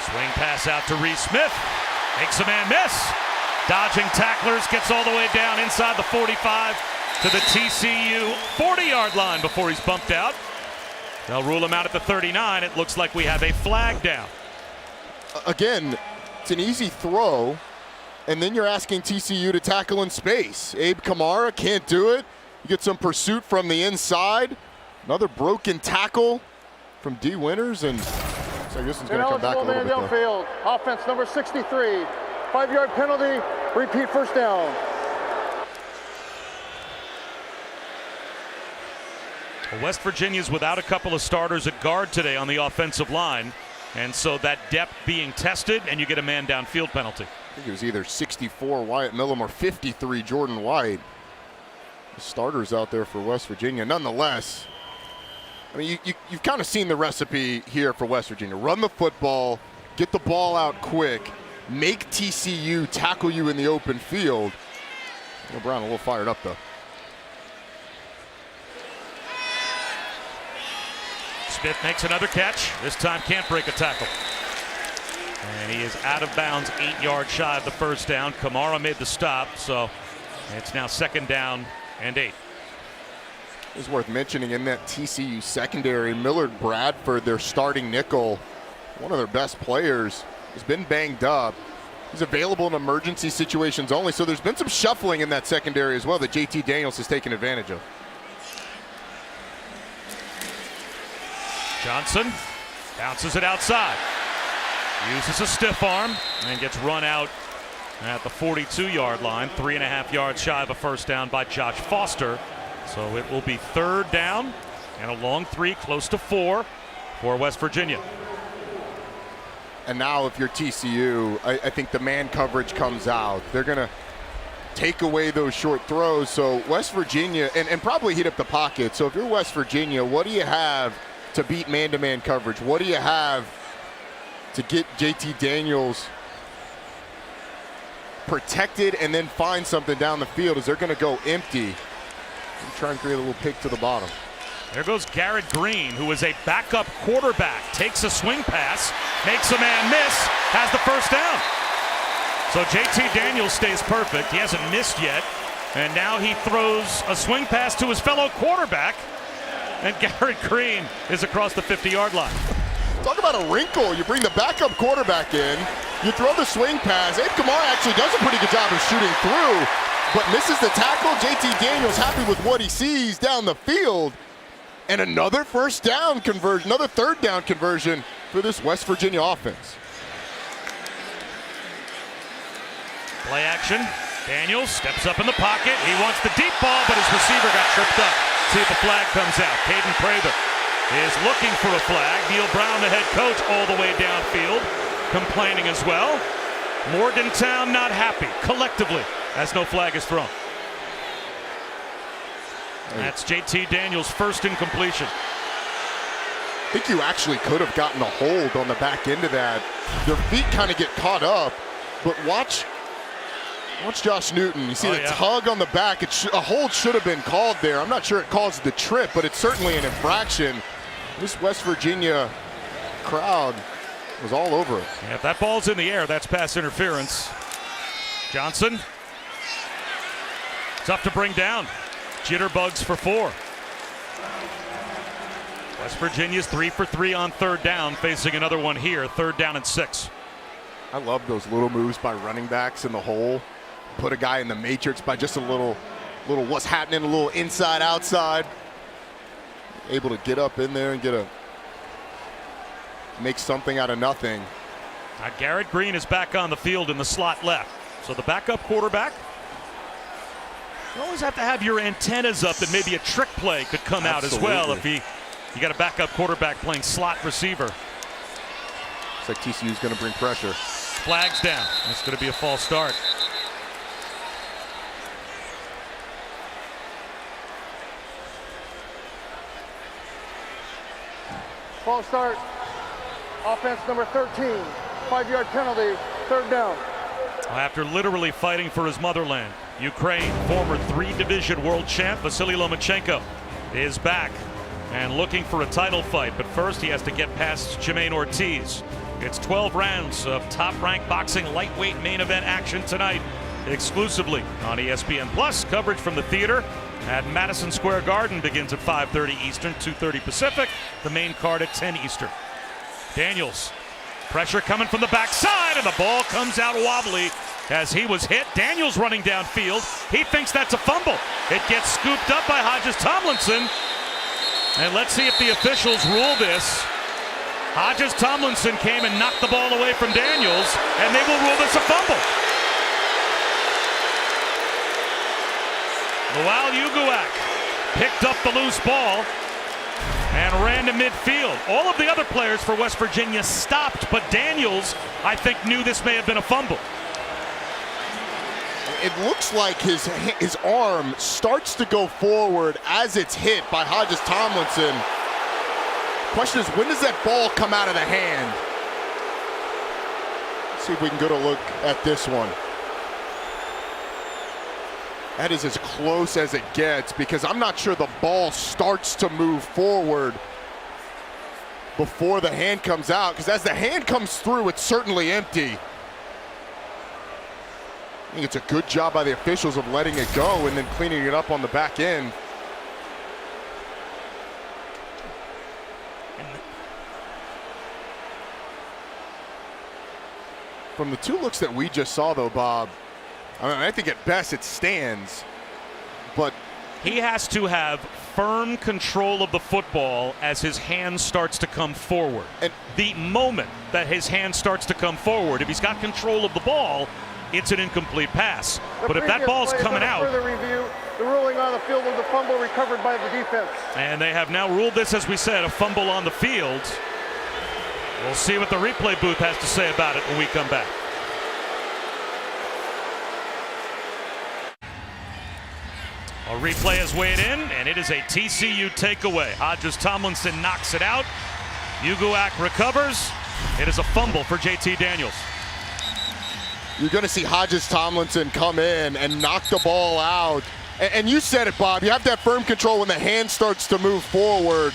Swing pass out to Reese Smith. Makes a man miss. Dodging tacklers, gets all the way down inside the 45 to the TCU 40-yard line before he's bumped out. They'll rule him out at the 39. It looks like we have a flag down. Again, it's an easy throw, and then you're asking TCU to tackle in space. Abe Kamara can't do it. You get some pursuit from the inside. Another broken tackle from D. Winters, and so I guess he's going to come back a little bit. Downfield. Offense number 63. 5-yard penalty. Repeat first down. Well, West Virginia's without a couple of starters at guard today on the offensive line, and so that depth being tested, and you get a man downfield penalty. I think it was either 64 Wyatt Millum or 53 Jordan White. The starters out there for West Virginia. Nonetheless, I mean, you've kind of seen the recipe here for West Virginia. Run the football, get the ball out quick, make TCU tackle you in the open field. Brown a little fired up, though. Smith makes another catch. This time can't break a tackle. And he is out of bounds, 8 yards shy of the first down. Kamara made the stop, so it's now 2nd down and 8. It's worth mentioning in that TCU secondary, Millard Bradford, their starting nickel, one of their best players, has been banged up. He's available in emergency situations only, so there's been some shuffling in that secondary as well that JT Daniels has taken advantage of. Johnson bounces it outside. Uses a stiff arm and gets run out at the 42-yard line. 3.5 yards shy of a first down by Josh Foster. So it will be 3rd down and a long 3, close to 4 for West Virginia. And now if you're TCU, I think the man coverage comes out. They're going to take away those short throws. So West Virginia, and probably heat up the pocket. So if you're West Virginia, what do you have to beat man-to-man coverage? What do you have to get JT Daniels protected and then find something down the field as they're going to go empty and try and create a little pick to the bottom? There goes Garrett Green, who is a backup quarterback. Takes a swing pass, makes a man miss, has the first down. So JT Daniels stays perfect. He hasn't missed yet. And now he throws a swing pass to his fellow quarterback. And Garrett Green is across the 50-yard line. Talk about a wrinkle. You bring the backup quarterback in, you throw the swing pass. Abe Kamara actually does a pretty good job of shooting through, but misses the tackle. JT Daniels happy with what he sees down the field. And another first down conversion, another 3rd down conversion for this West Virginia offense. Play action. Daniels steps up in the pocket. He wants the deep ball, but his receiver got tripped up. See if a flag comes out. Caden Prather is looking for a flag. Neil Brown, the head coach, all the way downfield, complaining as well. Morgantown not happy collectively as no flag is thrown. That's JT Daniels' first incompletion. I think you actually could have gotten a hold on the back end of that. Their feet kind of get caught up, but watch Josh Newton. You see the tug on the back. A hold should have been called there. I'm not sure it caused the trip, but it's certainly an infraction. This West Virginia crowd was all over it. Yeah, if that ball's in the air, that's pass interference. Johnson. Tough to bring down. Jitterbugs for 4. West Virginia's 3 for 3 on third down, facing another one here, 3rd down and 6. I love those little moves by running backs in the hole. Put a guy in the matrix by just a little what's happening, a little inside, outside. Able to get up in there and make something out of nothing. Garrett Green is back on the field in the slot left. So the backup quarterback. You always have to have your antennas up that maybe a trick play could come out as well if you got a backup quarterback playing slot receiver. Looks like TCU's going to bring pressure. Flags down. It's going to be a false start. False start. Offense number 13. 5-yard penalty. 3rd down. After literally fighting for his motherland, Ukraine, former 3-division world champ Vasily Lomachenko is back and looking for a title fight. But first he has to get past Jermaine Ortiz. It's 12 rounds of top-ranked boxing lightweight main event action tonight, exclusively on ESPN Plus. Coverage from the theater at Madison Square Garden begins at 5:30 Eastern, 2:30 Pacific. The main card at 10 Eastern. Daniels, pressure coming from the backside, and the ball comes out wobbly as he was hit. Daniels running downfield. He thinks that's a fumble. It gets scooped up by Hodges Tomlinson. And let's see if the officials rule this. Hodges Tomlinson came and knocked the ball away from Daniels, and they will rule this a fumble. Noel Uguak picked up the loose ball and ran to midfield. All of the other players for West Virginia stopped, but Daniels, I think, knew this may have been a fumble. It looks like his arm starts to go forward as it's hit by Hodges Tomlinson. Question is, when does that ball come out of the hand? Let's see if we can get a look at this one. That is as close as it gets, because I'm not sure the ball starts to move forward before the hand comes out, because as the hand comes through, it's certainly empty. I think it's a good job by the officials of letting it go and then cleaning it up on the back end. From the 2 looks that we just saw, though, Bob, I think at best it stands, but he has to have firm control of the football as his hand starts to come forward. And the moment that his hand starts to come forward, if he's got control of the ball, it's an incomplete pass. But if that ball's coming out, further review, the ruling on the field was a fumble recovered by the defense. And they have now ruled this, as we said, a fumble on the field. We'll see what the replay booth has to say about it when we come back. A replay is weighed in, and it is a TCU takeaway. Hodges Tomlinson knocks it out. Uguak recovers. It is a fumble for JT Daniels. You're going to see Hodges Tomlinson come in and knock the ball out. And you said it, Bob. You have to have firm control when the hand starts to move forward.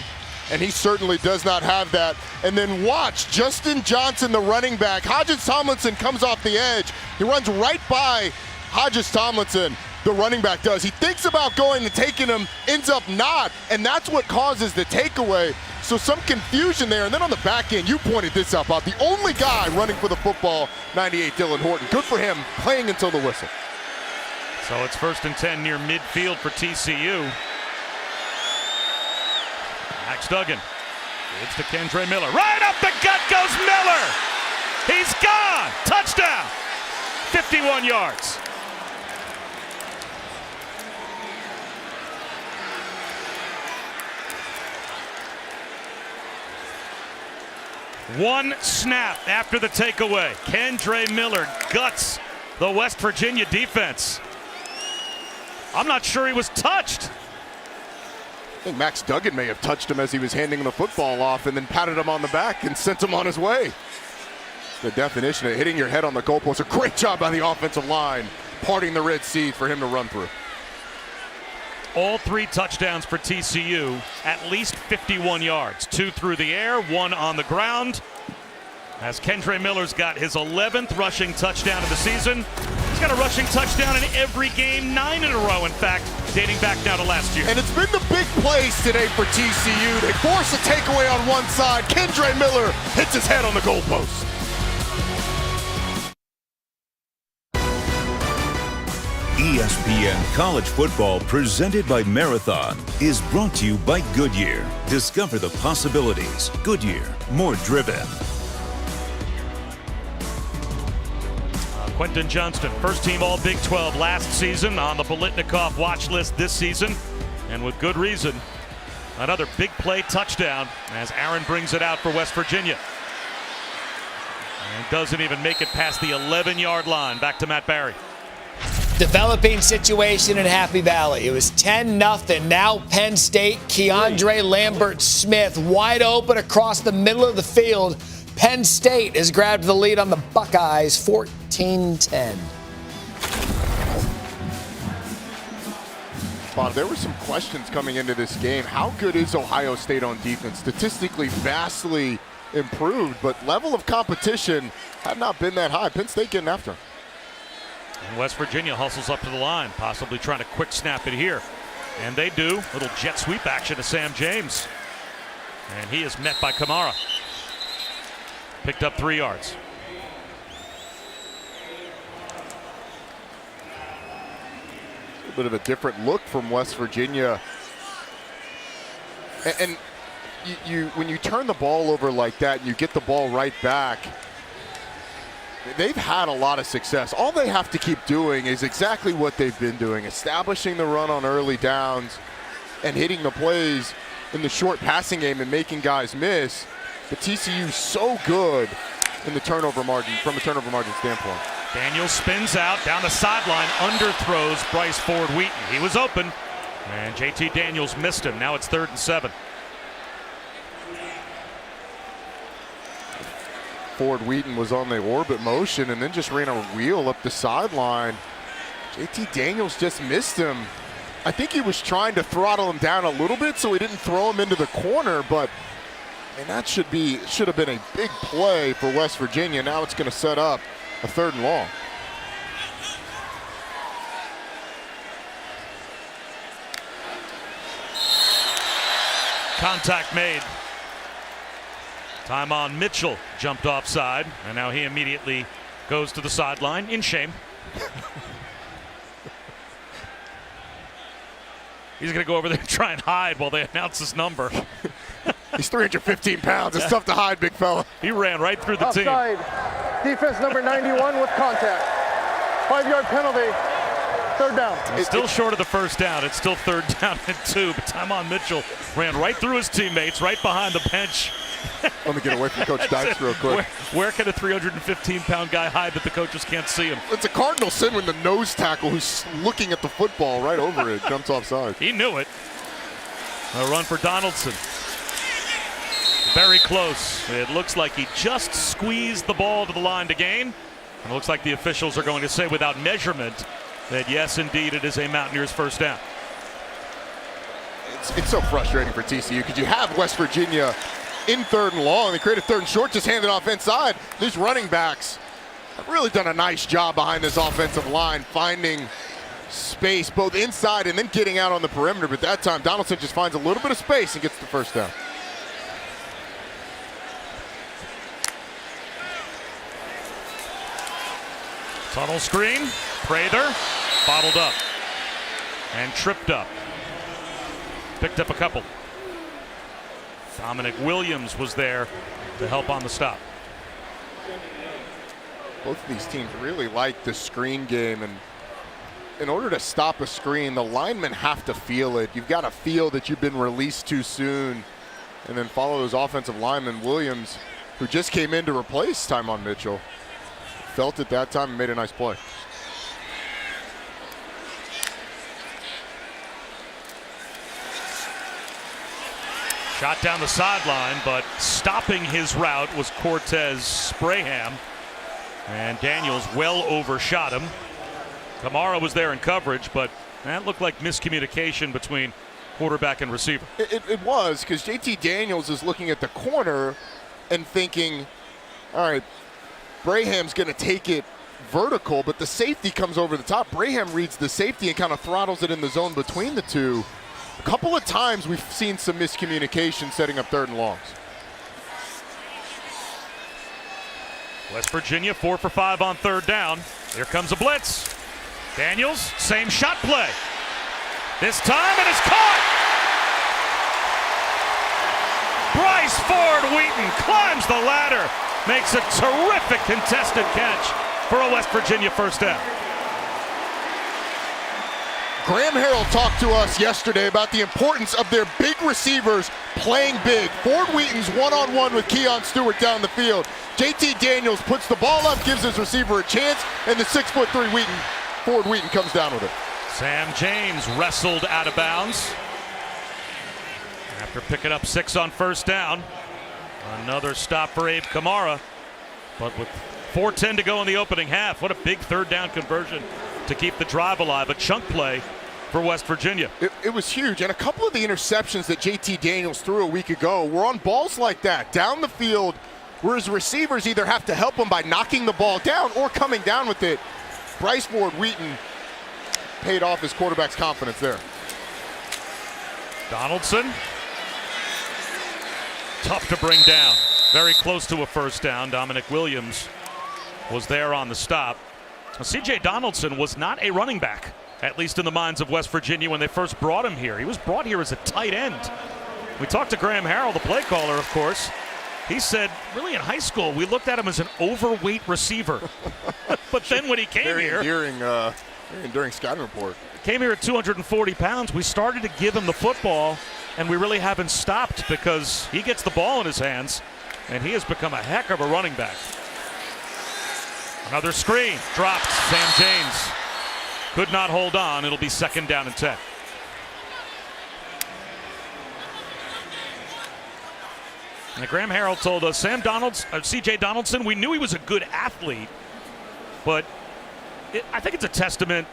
And he certainly does not have that. And then watch Justin Johnson, the running back. Hodges Tomlinson comes off the edge. He runs right by Hodges Tomlinson. The running back does. He thinks about going and taking him, ends up not, and that's what causes the takeaway. So some confusion there, and then on the back end, you pointed this out, Bob. The only guy running for the football, 98, Dylan Horton. Good for him, playing until the whistle. So it's 1st and 10 near midfield for TCU. Max Duggan gives to Kendre Miller. Right up the gut goes Miller. He's gone. Touchdown. 51 yards. One snap after the takeaway. Kendre Miller guts the West Virginia defense. I'm not sure he was touched. I think Max Duggan may have touched him as he was handing the football off and then patted him on the back and sent him on his way. The definition of hitting your head on the goalpost. A great job by the offensive line, parting the Red Sea for him to run through. All 3 touchdowns for TCU, at least 51 yards. 2 through the air, 1 on the ground. As Kendre Miller's got his 11th rushing touchdown of the season. He's got a rushing touchdown in every game, 9 in a row, in fact, dating back now to last year. And it's been the big plays today for TCU. They force a takeaway on one side. Kendre Miller hits his head on the goalpost. ESPN College Football, presented by Marathon, is brought to you by Goodyear. Discover the possibilities. Goodyear, more driven. Quentin Johnston, first team All Big 12 last season, on the Biletnikoff watch list this season, and with good reason. Another big play touchdown as Aaron brings it out for West Virginia. And doesn't even make it past the 11-yard line. Back to Matt Barry. Developing situation in Happy Valley. It was 10-0. Now Penn State, Keandre Lambert-Smith wide open across the middle of the field. Penn State has grabbed the lead on the Buckeyes, 14-10. Bob, there were some questions coming into this game. How good is Ohio State on defense? Statistically vastly improved, but level of competition had not been that high. Penn State getting after him. And West Virginia hustles up to the line, possibly trying to quick snap it here. And they do. Little jet sweep action to Sam James. And he is met by Kamara. Picked up 3 yards. A bit of a different look from West Virginia. And you when you turn the ball over like that and you get the ball right back, they've had a lot of success. All they have to keep doing is exactly what they've been doing, establishing the run on early downs and hitting the plays in the short passing game and making guys miss. But TCU's so good in the turnover margin, from a turnover margin standpoint. Daniels spins out down the sideline, underthrows Bryce Ford Wheaton. He was open, and JT Daniels missed him. Now it's 3rd and 7. Ford Wheaton was on the orbit motion and then just ran a wheel up the sideline. JT Daniels just missed him. I think he was trying to throttle him down a little bit so he didn't throw him into the corner, but and that should have been a big play for West Virginia. Now it's going to set up a 3rd and long. Contact made. Time on Mitchell jumped offside, and now he immediately goes to the sideline in shame. He's going to go over there and try and hide while they announce his number. He's 315 pounds. It's tough to hide, big fella. He ran right through the team. Offside. Defense number 91 with contact. 5-yard penalty. 3rd down. He's still short of the 1st down. It's still 3rd down and 2. But Tymon Mitchell ran right through his teammates, right behind the bench. Let me get away from Coach Dykes real quick. Where can a 315-pound guy hide that the coaches can't see him? It's a cardinal sin when the nose tackle who's looking at the football right over it jumps offside. He knew it. A run for Donaldson. Very close. It looks like he just squeezed the ball to the line to gain. And it looks like the officials are going to say without measurement that yes, indeed, it is a Mountaineers 1st down. It's so frustrating for TCU because you have West Virginia in 3rd and long. They created 3rd and short, just hand it off inside. These running backs have really done a nice job behind this offensive line, finding space both inside and then getting out on the perimeter. But that time, Donaldson just finds a little bit of space and gets the 1st down. Tunnel screen. Prather bottled up and tripped up. Picked up a couple. Dominic Williams was there to help on the stop. Both of these teams really like the screen game, and in order to stop a screen, the linemen have to feel it. You've got to feel that you've been released too soon and then follow those offensive linemen. Williams who just came in to replace Tymon Mitchell, felt it that time and made a nice play. Shot down the sideline, but stopping his route was Cortez Sprayham. And Daniels well overshot him. Kamara was there in coverage, but that looked like miscommunication between quarterback and receiver. It was, because JT Daniels is looking at the corner and thinking, all right, Braham's going to take it vertical, but the safety comes over the top. Braham reads the safety and kind of throttles it in the zone between the two. A couple of times we've seen some miscommunication setting up 3rd and longs. West Virginia 4 for 5 on 3rd down. Here comes a blitz. Daniels, same shot play. This time it is caught. Bryce Ford Wheaton climbs the ladder, makes a terrific contested catch for a West Virginia 1st down. Graham Harrell talked to us yesterday about the importance of their big receivers playing big. Ford Wheaton's one-on-one with Keon Stewart down the field. JT Daniels puts the ball up, gives his receiver a chance, and the 6'3" Ford Wheaton comes down with it. Sam James wrestled out of bounds after picking up 6 on 1st down. Another stop for Abe Kamara, but with 4:10 to go in the opening half, what a big 3rd down conversion to keep the drive alive. A chunk play for West Virginia. It was huge, and a couple of the interceptions that JT Daniels threw a week ago were on balls like that, down the field, where his receivers either have to help him by knocking the ball down or coming down with it. Bryce Ford Wheaton paid off his quarterback's confidence there. Donaldson, tough to bring down. Very close to a 1st down. Dominic Williams was there on the stop. C.J. Donaldson was not a running back, at least in the minds of West Virginia when they first brought him here. He was brought here as a tight end. We talked to Graham Harrell, the play caller, of course. He said, really in high school, we looked at him as an overweight receiver. But then when he came here, enduring scouting report. Came here at 240 pounds, we started to give him the football, and we really haven't stopped because he gets the ball in his hands, and he has become a heck of a running back. Another screen, dropped. Sam James could not hold on. It'll be 2nd down and 10. And Graham Harrell told us, C.J. Donaldson, we knew he was a good athlete, but I think it's a testament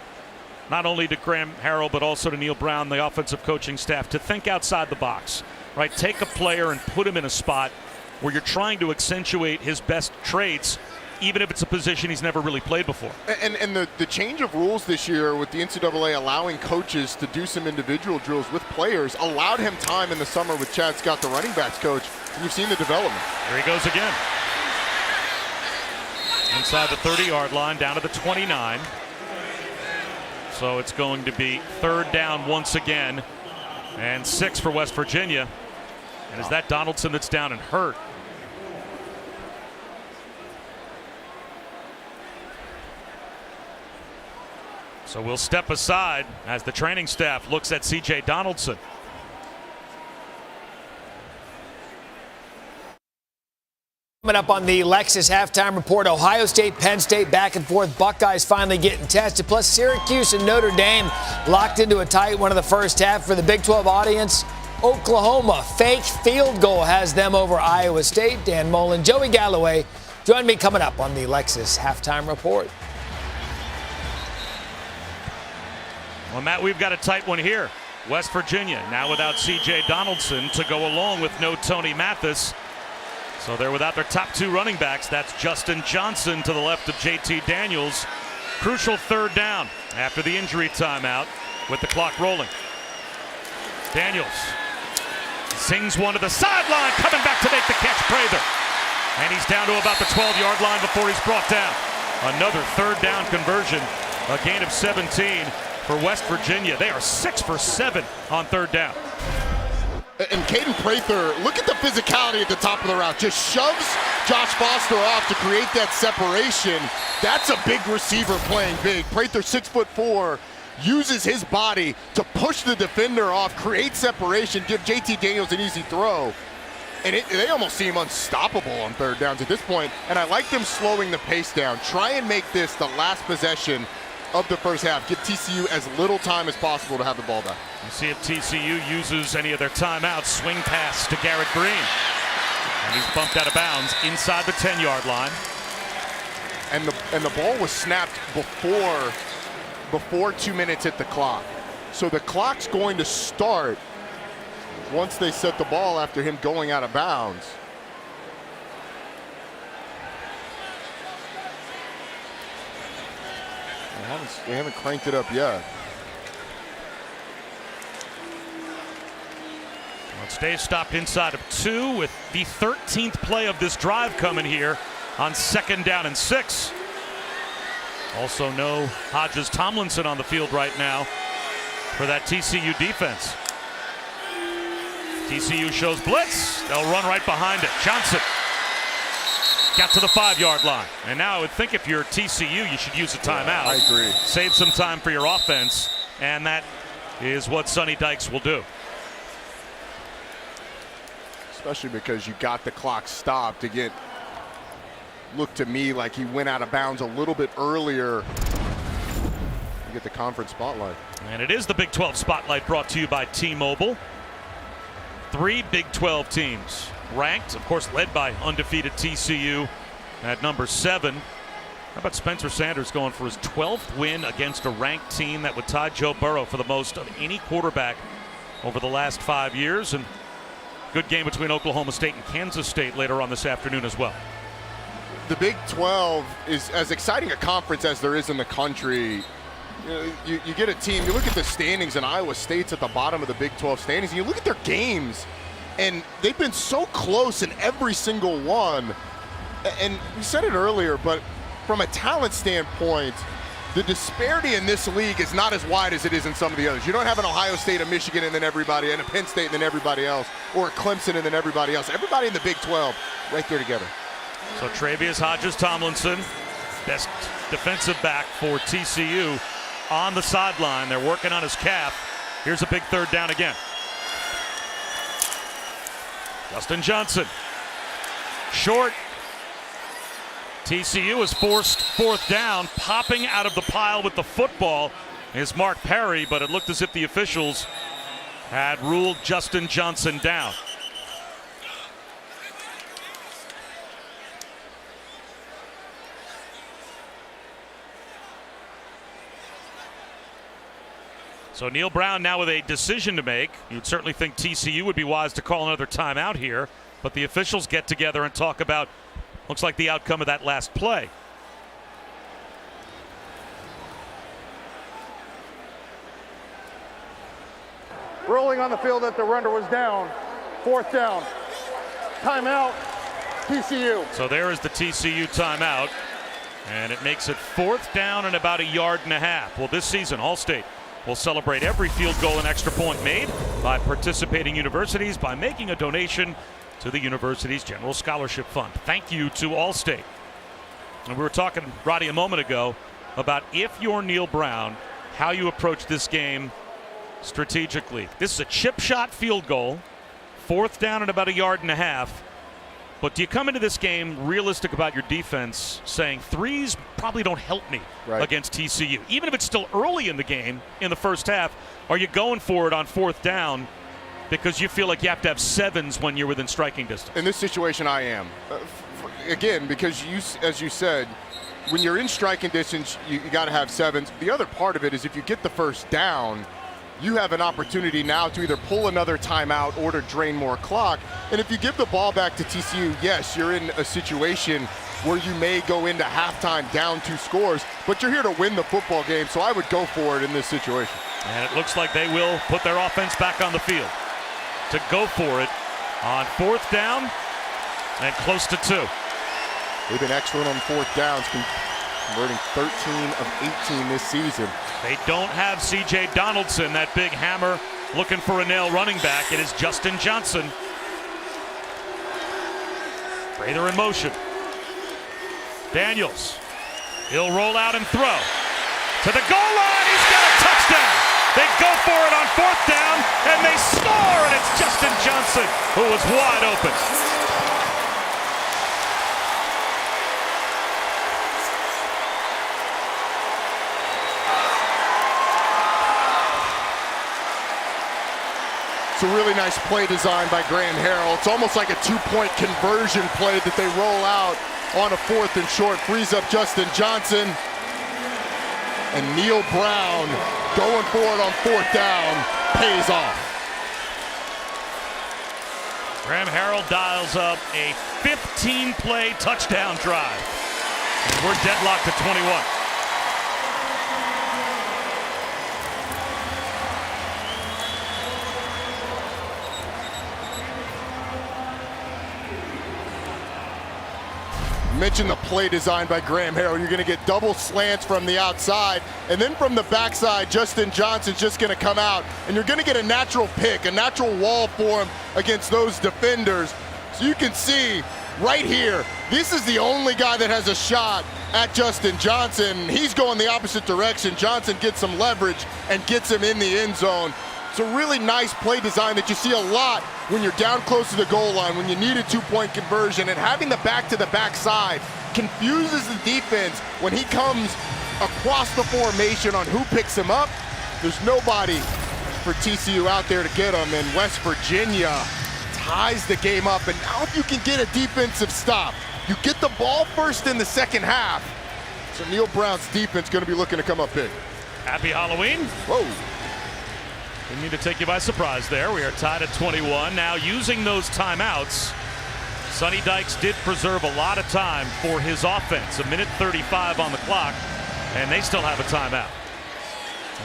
not only to Graham Harrell but also to Neil Brown, the offensive coaching staff, to think outside the box, right? Take a player and put him in a spot where you're trying to accentuate his best traits, even if it's a position he's never really played before. And the change of rules this year with the NCAA allowing coaches to do some individual drills with players allowed him time in the summer with Chad Scott, the running backs coach, and you've seen the development. Here he goes again. Inside the 30-yard line, down to the 29. So it's going to be 3rd down once again, and 6 for West Virginia. And is that Donaldson that's down and hurt? So we'll step aside as the training staff looks at C.J. Donaldson. Coming up on the Lexus halftime report, Ohio State, Penn State, back and forth. Buckeyes finally getting tested. Plus Syracuse and Notre Dame locked into a tight one in the first half. For the Big 12 audience, Oklahoma, fake field goal has them over Iowa State. Dan Mullen, Joey Galloway, join me coming up on the Lexus halftime report. Well, Matt, we've got a tight one here. West Virginia now without C.J. Donaldson to go along with no Tony Mathis. So they're without their top 2 running backs. That's Justin Johnson to the left of JT Daniels. Crucial 3rd down after the injury timeout with the clock rolling. Daniels sings one to the sideline, coming back to make the catch, Prather. And he's down to about the 12-yard line before he's brought down. Another 3rd down conversion, a gain of 17 for West Virginia. They are 6 for 7 on 3rd down. And Caden Prather, look at the physicality at the top of the route. Just shoves Josh Foster off to create that separation. That's a big receiver playing big. Prather, 6'4", uses his body to push the defender off, create separation, give JT Daniels an easy throw. And they almost seem unstoppable on third downs at this point. And I like them slowing the pace down. Try and make this the last possession of the first half. Give TCU as little time as possible to have the ball back. We'll see if TCU uses any of their timeouts. Swing pass to Garrett Green. And he's bumped out of bounds inside the 10-yard line. And the ball was snapped before 2 minutes hit the clock. So the clock's going to start once they set the ball after him going out of bounds. They haven't cranked it up yet. Well, it stays stopped inside of 2 with the 13th play of this drive coming here on 2nd down and 6. Also no Hodges Tomlinson on the field right now for that TCU defense. TCU shows blitz. They'll run right behind it. Johnson got to the 5-yard line. And now I would think if you're TCU, you should use a timeout. Yeah, I agree. Save some time for your offense. And that is what Sonny Dykes will do. Especially because you got the clock stopped. Again, looked to me like he went out of bounds a little bit earlier to get the conference spotlight. And it is the Big 12 Spotlight brought to you by T-Mobile. 3 Big 12 teams ranked, of course, led by undefeated TCU at number 7. How about Spencer Sanders going for his 12th win against a ranked team that would tie Joe Burrow for the most of any quarterback over the last 5 years? And good game between Oklahoma State and Kansas State later on this afternoon as well. The Big 12 is as exciting a conference as there is in the country. You get a team, you look at the standings, and Iowa State's at the bottom of the Big 12 standings, and you look at their games, and they've been so close in every single one. And we said it earlier, but from a talent standpoint, the disparity in this league is not as wide as it is in some of the others. You don't have an Ohio State, a Michigan, and then everybody, and a Penn State, and then everybody else, or a Clemson, and then everybody else. Everybody in the Big 12 right there together. So Travius Hodges Tomlinson, best defensive back for TCU, on the sideline. They're working on his calf. Here's a big 3rd down again. Justin Johnson. Short. TCU is forced 4th down. Popping out of the pile with the football is Mark Perry, but it looked as if the officials had ruled Justin Johnson down. So Neil Brown now with a decision to make. You'd certainly think TCU would be wise to call another timeout here, but the officials get together and talk about, looks like, the outcome of that last play. Rolling on the field that the runner was down. 4th down. Timeout, TCU. So there is the TCU timeout, and it makes it 4th down and about 1.5 yards. Well, this season, All-State will celebrate every field goal and extra point made by participating universities by making a donation to the university's General Scholarship Fund. Thank you to All-State. And we were talking, Roddy, a moment ago about if you're Neil Brown, how you approach this game strategically. This is a chip shot field goal, 4th down and about 1.5 yards. But do you come into this game realistic about your defense, saying threes probably don't help me against TCU? Even if it's still early in the game, in the first half, are you going for it on 4th down because you feel like you have to have 7s when you're within striking distance? In this situation, I am. Again, because as you said, when you're in striking distance, you got to have 7s. The other part of it is if you get the first down, you have an opportunity now to either pull another timeout or to drain more clock. And if you give the ball back to TCU, yes, you're in a situation where you may go into halftime down 2 scores, but you're here to win the football game, so I would go for it in this situation. And it looks like they will put their offense back on the field to go for it on 4th down and close to 2. They've been excellent on 4th downs, converting 13 of 18 this season. They don't have C.J. Donaldson, that big hammer looking for a nail running back. It is Justin Johnson. Raider in motion. Daniels. He'll roll out and throw. To the goal line, he's got a touchdown. They go for it on 4th down, and they score, and it's Justin Johnson who was wide open. It's a really nice play design by Graham Harrell. It's almost like a two-point conversion play that they roll out on a 4th and short. Frees up Justin Johnson. And Neil Brown going for it on 4th down pays off. Graham Harrell dials up a 15-play touchdown drive. And we're deadlocked at 21. Mentioned the play design by Graham Harrell. You're going to get double slants from the outside, and then from the backside, Justin Johnson's just going to come out, and you're going to get a natural pick, a natural wall for him against those defenders. So you can see right here, this is the only guy that has a shot at Justin Johnson. He's going the opposite direction. Johnson gets some leverage and gets him in the end zone. It's a really nice play design that you see a lot when you're down close to the goal line, when you need a two-point conversion, and having the back-to-the-back side confuses the defense when he comes across the formation on who picks him up. There's nobody for TCU out there to get him, and West Virginia ties the game up. And now if you can get a defensive stop, you get the ball first in the second half. So Neil Brown's defense going to be looking to come up big. Happy Halloween. Whoa. Didn't mean to take you by surprise there. We are tied at 21. Now using those timeouts, Sonny Dykes did preserve a lot of time for his offense. 1:35 on the clock, and they still have a timeout.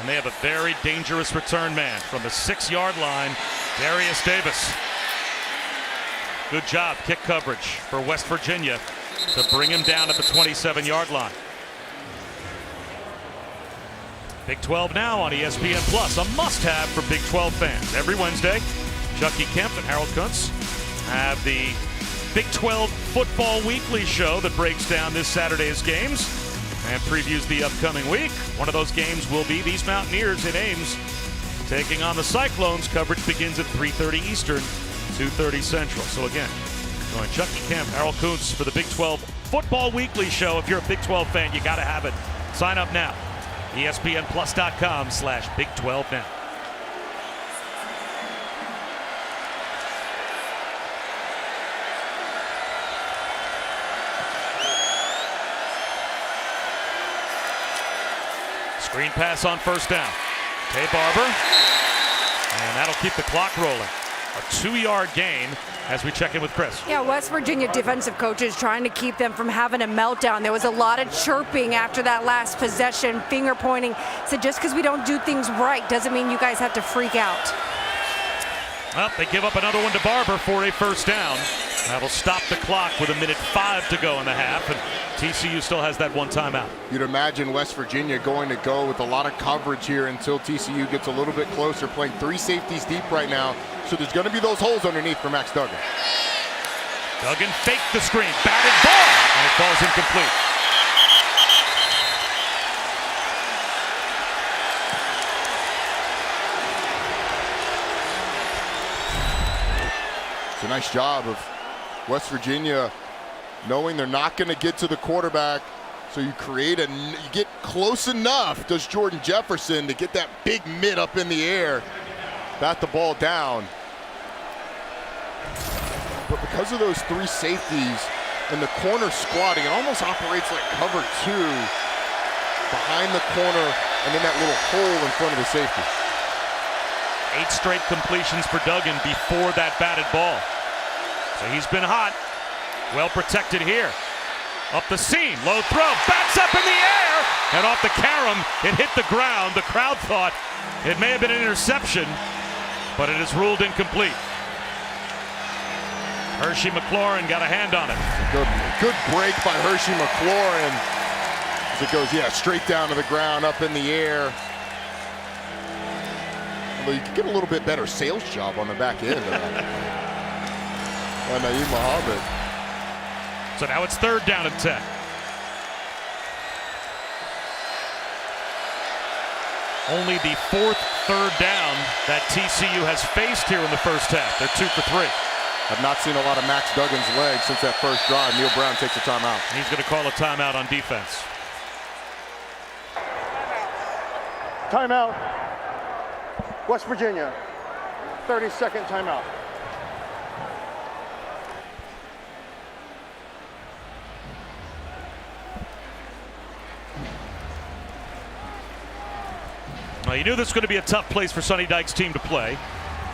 And they have a very dangerous return man from the 6-yard line, Darius Davis. Good job, kick coverage for West Virginia to bring him down at the 27-yard line. Big 12 now on ESPN Plus, a must-have for Big 12 fans. Every Wednesday, Chucky Kemp and Harold Kuntz have the Big 12 Football Weekly show that breaks down this Saturday's games and previews the upcoming week. One of those games will be these Mountaineers in Ames taking on the Cyclones. Coverage begins at 3:30 Eastern, 2:30 Central. So again, join Chucky Kemp, Harold Kuntz for the Big 12 Football Weekly show. If you're a Big 12 fan, you got to have it. Sign up now. ESPNplus.com/Big 12 now. Screen pass on 1st down. Tay Barber. And that'll keep the clock rolling. A 2-yard gain as we check in with Chris. Yeah, West Virginia defensive coaches trying to keep them from having a meltdown. There was a lot of chirping after that last possession, finger pointing. So just because we don't do things right doesn't mean you guys have to freak out. Well, they give up another one to Barber for a 1st down. That'll stop the clock with 1:05 to go in the half, and TCU still has that one timeout. You'd imagine West Virginia going to go with a lot of coverage here until TCU gets a little bit closer, playing 3 safeties deep right now. So there's going to be those holes underneath for Max Duggan. Duggan faked the screen, batted ball, and it falls incomplete. It's a nice job of West Virginia knowing they're not going to get to the quarterback. So you get close enough, does Jordan Jefferson, to get that big mid up in the air, bat the ball down. But because of those 3 safeties and the corner squatting, it almost operates like cover 2 behind the corner and in that little hole in front of the safety. 8 straight completions for Duggan before that batted ball. So he's been hot. Well protected here. Up the seam, low throw, bats up in the air, and off the carom, it hit the ground. The crowd thought it may have been an interception, but it is ruled incomplete. Hershey McLaurin got a hand on it. Good break by Hershey McLaurin. As it goes, straight down to the ground, up in the air. Although you could get a little bit better sales job on the back end of that. Naeem Muhammad. So now it's 3rd down and 10. Only the 4th 3rd down that TCU has faced here in the first half. They're 2 for 3. I've not seen a lot of Max Duggan's legs since that first drive. Neil Brown takes a timeout. He's going to call a timeout on defense. Timeout. West Virginia. 30-second timeout. Well, you knew this was going to be a tough place for Sonny Dykes' team to play.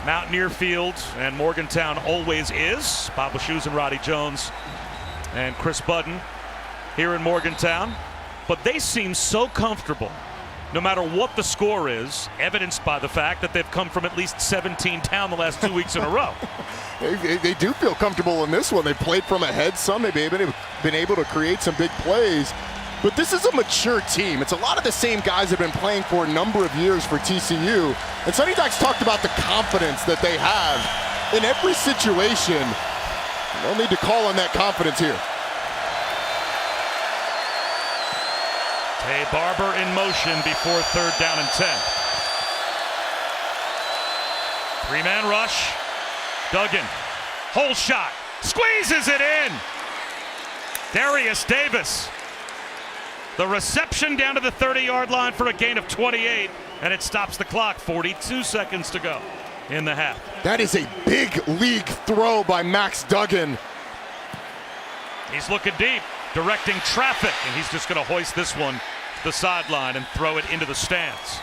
Mountaineer Field, and Morgantown always is. Bob Lachuse and Roddy Jones and Chris Budden here in Morgantown. But they seem so comfortable, no matter what the score is, evidenced by the fact that they've come from at least 17 down the last 2 weeks in a row. They do feel comfortable in this one. They played from ahead some. They've been able to create some big plays. But this is a mature team. It's a lot of the same guys that have been playing for a number of years for TCU. And Sonny Dykes talked about the confidence that they have in every situation. No need to call on that confidence here. Tay Barber in motion before 3rd down and 10. 3-man rush. Duggan, hole shot, squeezes it in. Darius Davis. The reception down to the 30-yard line for a gain of 28, and it stops the clock. 42 seconds to go in the half. That is a big league throw by Max Duggan. He's looking deep, directing traffic, and he's just going to hoist this one to the sideline and throw it into the stands.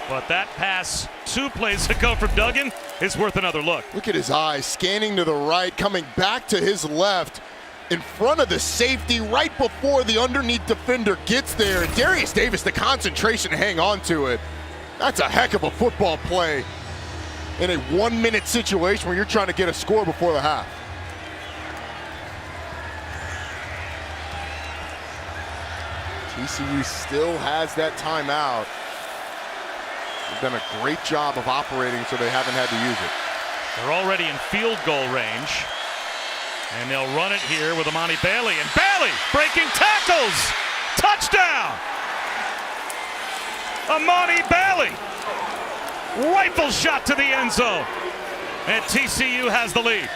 But that pass 2 plays ago from Duggan is worth another look. Look at his eyes, scanning to the right, coming back to his left, in front of the safety right before the underneath defender gets there. And Darius Davis, the concentration to hang on to it. That's a heck of a football play in a 1-minute situation where you're trying to get a score before the half. TCU still has that timeout. They've done a great job of operating, so they haven't had to use it. They're already in field goal range. And they'll run it here with Amani Bailey. And Bailey breaking tackles. Touchdown. Amani Bailey. Rifle shot to the end zone. And TCU has the lead.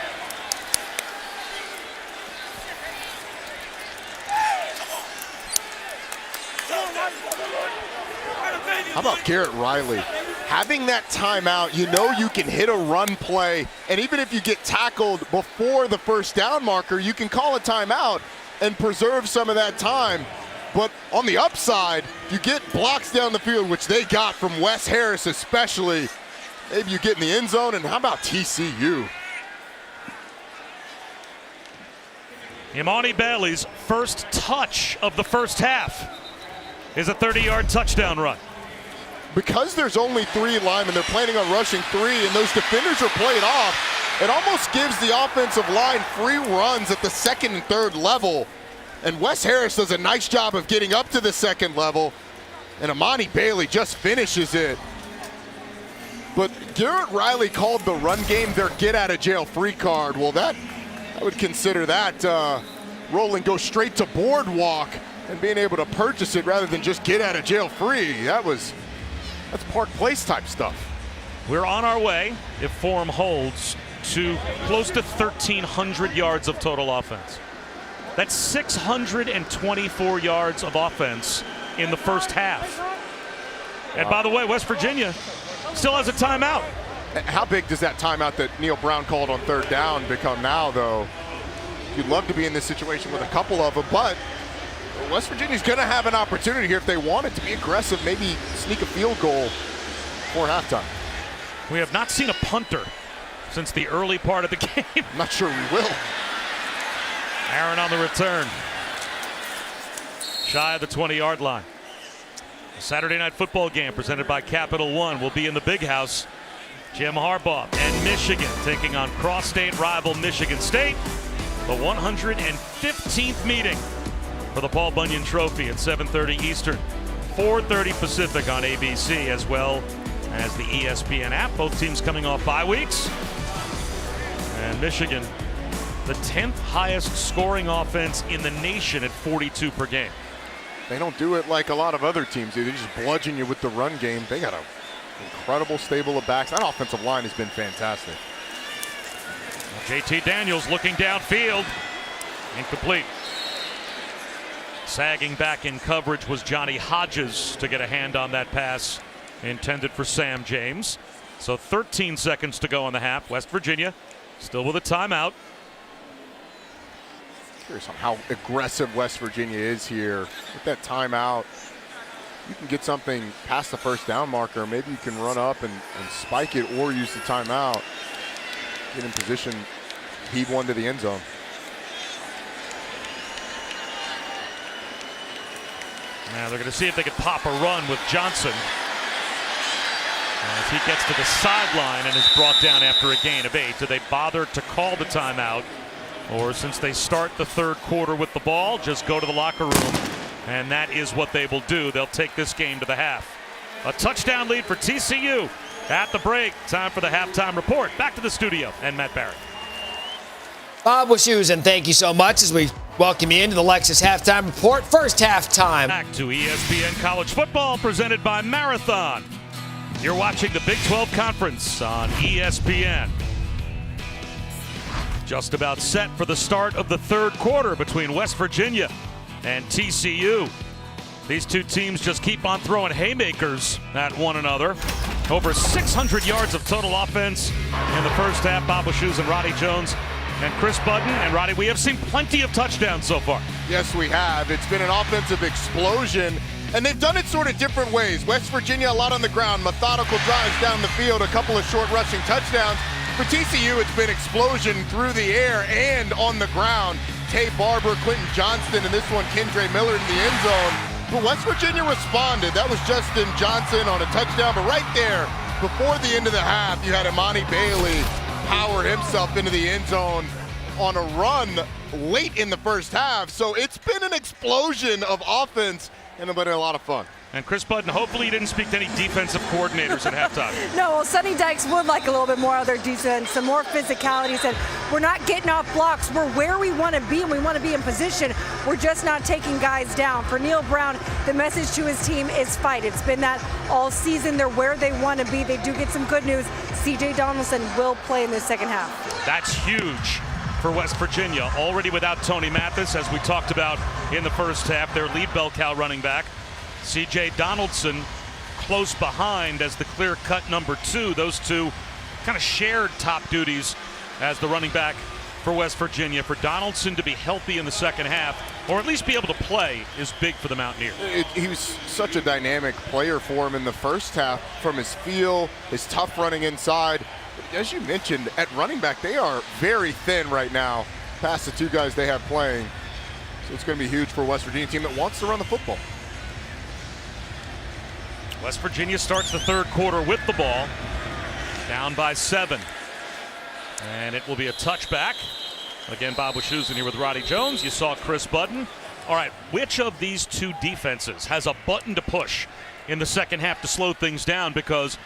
How about Garrett Riley? Having that timeout, you know you can hit a run play, and even if you get tackled before the 1st down marker, you can call a timeout and preserve some of that time. But on the upside, you get blocks down the field, which they got from Wes Harris especially. Maybe you get in the end zone, and how about TCU? Imani Bailey's first touch of the first half is a 30-yard touchdown run. Because there's only 3 linemen, they're planning on rushing 3, and those defenders are played off, it almost gives the offensive line free runs at the 2nd and 3rd level. And Wes Harris does a nice job of getting up to the 2nd level, and Imani Bailey just finishes it. But Garrett Riley called the run game their get-out-of-jail-free card. Well, I would consider that rolling go straight to boardwalk and being able to purchase it rather than just get-out-of-jail-free. That's Park Place type stuff. We're on our way, if form holds, to close to 1,300 yards of total offense. That's 624 yards of offense in the first half. And by the way, West Virginia still has a timeout. How big does that timeout that Neil Brown called on 3rd down become now, though? You'd love to be in this situation with a couple of them, but West Virginia's going to have an opportunity here if they want it to be aggressive, maybe sneak a field goal before halftime. We have not seen a punter since the early part of the game. I'm not sure we will. Aaron on the return. Shy of the 20-yard line. The Saturday night football game presented by Capital One will be in the Big House. Jim Harbaugh and Michigan taking on cross-state rival Michigan State. The 115th meeting for the Paul Bunyan Trophy at 7:30 Eastern, 4:30 Pacific on ABC, as well as the ESPN app. Both teams coming off bye weeks. And Michigan, the 10th highest scoring offense in the nation at 42 per game. They don't do it like a lot of other teams do. They just bludgeon you with the run game. They got an incredible stable of backs. That offensive line has been fantastic. JT Daniels looking downfield. Incomplete. Sagging back in coverage was Johnny Hodges to get a hand on that pass intended for Sam James. So 13 seconds to go in the half. West Virginia still with a timeout. Curious on how aggressive West Virginia is here. With that timeout, you can get something past the first down marker. Maybe you can run up and spike it or use the timeout. Get in position, heave one to the end zone. Now they're going to see if they can pop a run with Johnson. As he gets to the sideline and is brought down after a gain of 8. Do they bother to call the timeout? Or since they start the third quarter with the ball, just go to the locker room. And that is what they will do. They'll take this game to the half. A touchdown lead for TCU at the break. Time for the halftime report. Back to the studio and Matt Barrett. Bob Wischusen, thank you so much as we welcome you into the Lexus Halftime Report. First halftime. Back to ESPN College Football presented by Marathon. You're watching the Big 12 Conference on ESPN. Just about set for the start of the third quarter between West Virginia and TCU. These two teams just keep on throwing haymakers at one another. Over 600 yards of total offense in the first half. Bob Wischusen, Roddy Jones, and Chris Budden. And Roddy, we have seen plenty of touchdowns so far. Yes, we have. It's been an offensive explosion, and they've done it sort of different ways. West Virginia, a lot on the ground, methodical drives down the field, a couple of short rushing touchdowns. For TCU, it's been explosion through the air and on the ground. Tay Barber, Quentin Johnston, and this one, Kendre Miller in the end zone. But West Virginia responded. That was Justin Johnson on a touchdown. But right there, before the end of the half, you had Imani Bailey power himself into the end zone on a run late in the first half. So it's been an explosion of offense, and it's been a lot of fun. And Chris Budden, hopefully you didn't speak to any defensive coordinators at halftime. No, well, Sonny Dykes would like a little bit more of their defense, some more physicality. He said, we're not getting off blocks. We're where we want to be, and we want to be in position. We're just not taking guys down. For Neil Brown, the message to his team is fight. It's been that all season. They're where they want to be. They do get some good news. C.J. Donaldson will play in the second half. That's huge for West Virginia. Already without Tony Mathis, as we talked about in the first half, their lead bell cow running back. C.J. Donaldson close behind as the clear-cut number 2. Those two kind of shared top duties as the running back for West Virginia. For Donaldson to be healthy in the second half, or at least be able to play, is big for the Mountaineers. He was such a dynamic player for him in the first half, from his feel, his tough running inside. As you mentioned, at running back, they are very thin right now past the two guys they have playing. So it's going to be huge for a West Virginia team that wants to run the football. West Virginia starts the third quarter with the ball, down by 7. And it will be a touchback. Again, Bob Wischusen here with Roddy Jones. You saw Chris Budden. All right, which of these two defenses has a button to push in the second half to slow things down? Because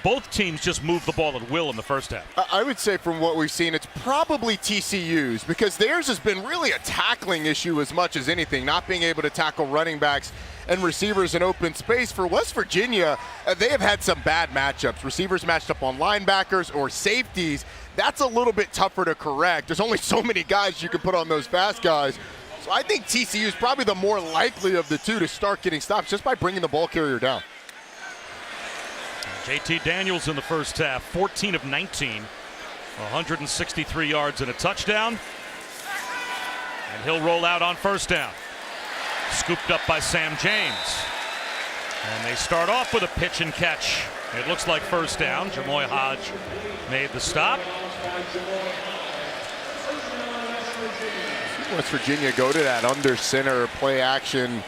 both teams just moved the ball at will in the first half. I would say from what we've seen, it's probably TCU's, because theirs has been really a tackling issue as much as anything, not being able to tackle running backs and receivers in open space. For West Virginia, they have had some bad matchups. Receivers matched up on linebackers or safeties. That's a little bit tougher to correct. There's only so many guys you can put on those fast guys. So I think TCU is probably the more likely of the two to start getting stops just by bringing the ball carrier down. JT Daniels in the first half, 14 of 19, 163 yards and a touchdown. And he'll roll out on first down. Scooped up by Sam James. And they start off with a pitch and catch. It looks like first down. Jamoy Hodge made the stop. West Virginia go to that under center play action.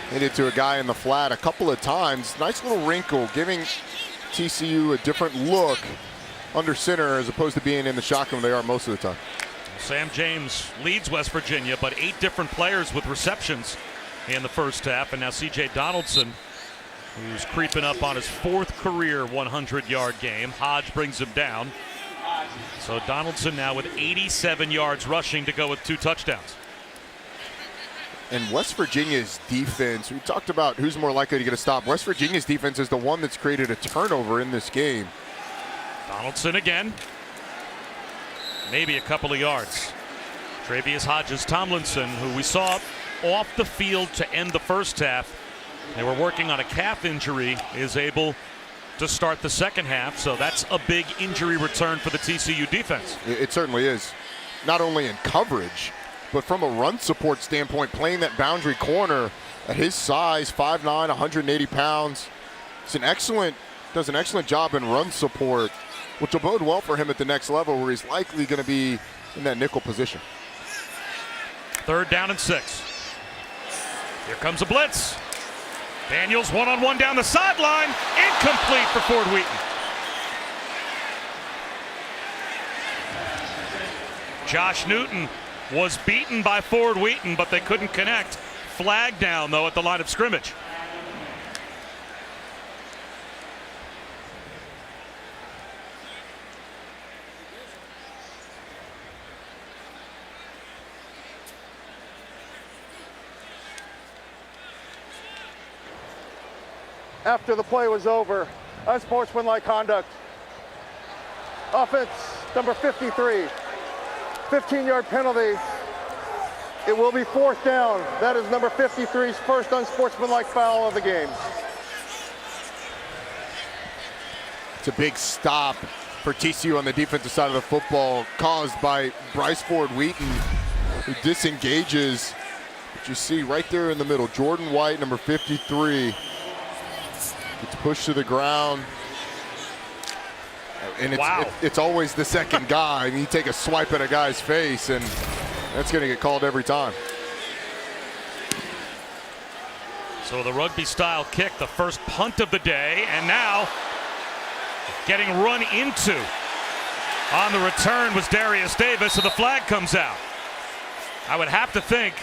Hit it to a guy in the flat a couple of times. Nice little wrinkle, giving TCU a different look under center as opposed to being in the shotgun they are most of the time. Sam James leads West Virginia, but 8 different players with receptions in the first half. And now C.J. Donaldson, who's creeping up on his 4th career 100-yard game. Hodge brings him down. So Donaldson now with 87 yards rushing to go with 2 touchdowns. And West Virginia's defense, we talked about who's more likely to get a stop. West Virginia's defense is the one that's created a turnover in this game. Donaldson again. maybe a couple of yards. Travius Hodges-Tomlinson, who we saw off the field to end the first half, they were working on a calf injury, is able to start the second half. So that's a big injury return for the TCU defense. It certainly is. Not only in coverage, but from a run support standpoint, playing that boundary corner at his size, 5'9", 180 pounds. Does an excellent job in run support, which will bode well for him at the next level, where he's likely going to be in that nickel position. 3rd down and 6. Here comes a blitz. Daniels one-on-one down the sideline. Incomplete for Ford Wheaton. Josh Newton was beaten by Ford Wheaton, but they couldn't connect. Flag down, though, at the line of scrimmage. After the play was over, unsportsmanlike conduct. Offense number 53, 15-yard penalty. It will be 4th down. That is number 53's first unsportsmanlike foul of the game. It's a big stop for TCU on the defensive side of the football, caused by Bryce Ford Wheaton, who disengages. But you see right there in the middle, Jordan White, number 53. Gets pushed to the ground. And it's always the second guy. I mean, you take a swipe at a guy's face, and that's going to get called every time. So the rugby-style kick, the first punt of the day, and now getting run into on the return was Darius Davis, so the flag comes out. I would have to think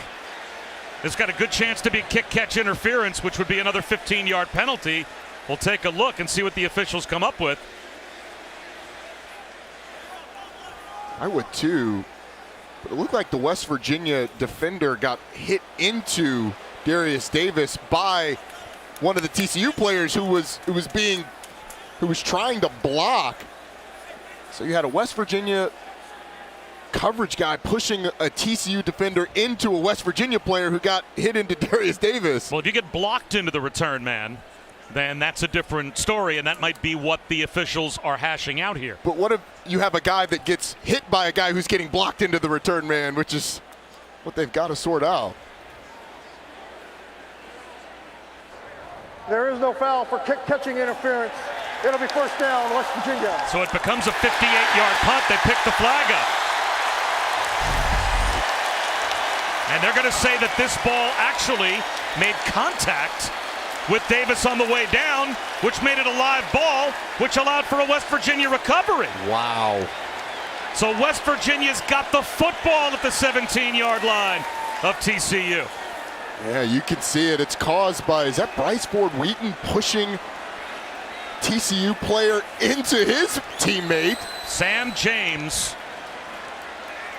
it's got a good chance to be kick-catch interference, which would be another 15-yard penalty. We'll take a look and see what the officials come up with. I would too, but it looked like the West Virginia defender got hit into Darius Davis by one of the TCU players who was trying to block. So you had a West Virginia coverage guy pushing a TCU defender into a West Virginia player who got hit into Darius Davis. Well, if you get blocked into the return man, then that's a different story, and that might be what the officials are hashing out here. But what if you have a guy that gets hit by a guy who's getting blocked into the return man, which is what they've got to sort out. There is no foul for catching interference. It'll be 1st down, West Virginia. So it becomes a 58-yard punt. They pick the flag up. And they're going to say that this ball actually made contact with Davis on the way down, which made it a live ball, which allowed for a West Virginia recovery. Wow. So West Virginia's got the football at the 17-yard line of TCU. Yeah, you can see it. It's caused by, is that Bryce Ford Wheaton pushing TCU player into his teammate? Sam James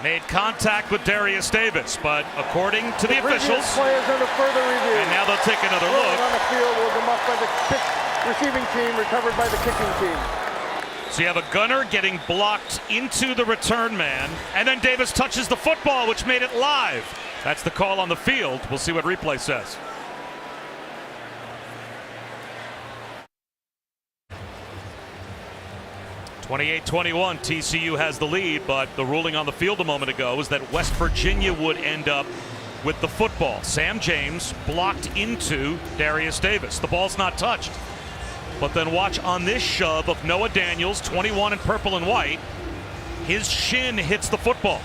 made contact with Darius Davis, but according to the officials, play is under further review. And now they'll take another look. On the field was muffed by the receiving team, recovered by the kicking team. So you have a gunner getting blocked into the return man, and then Davis touches the football, which made it live. That's the call on the field. We'll see what replay says. (28-21), TCU has the lead, but the ruling on the field a moment ago was that West Virginia would end up with the football. Sam James blocked into Darius Davis. The ball's not touched. But then watch on this shove of Noah Daniels, 21 in purple and white. His shin hits the football.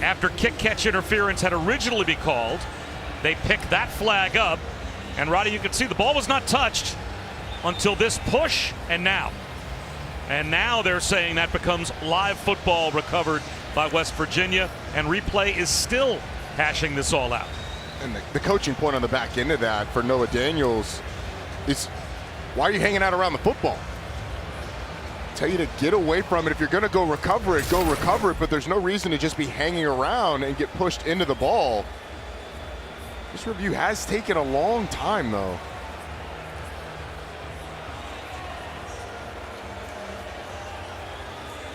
After kick-catch interference had originally been called, they picked that flag up. And Roddy, you can see the ball was not touched until this push and now. And now they're saying that becomes live football recovered by West Virginia, and replay is still hashing this all out. And the coaching point on the back end of that for Noah Daniels is, why are you hanging out around the football? Tell you to get away from it. If you're going to go recover it, but there's no reason to just be hanging around and get pushed into the ball. This review has taken a long time, though.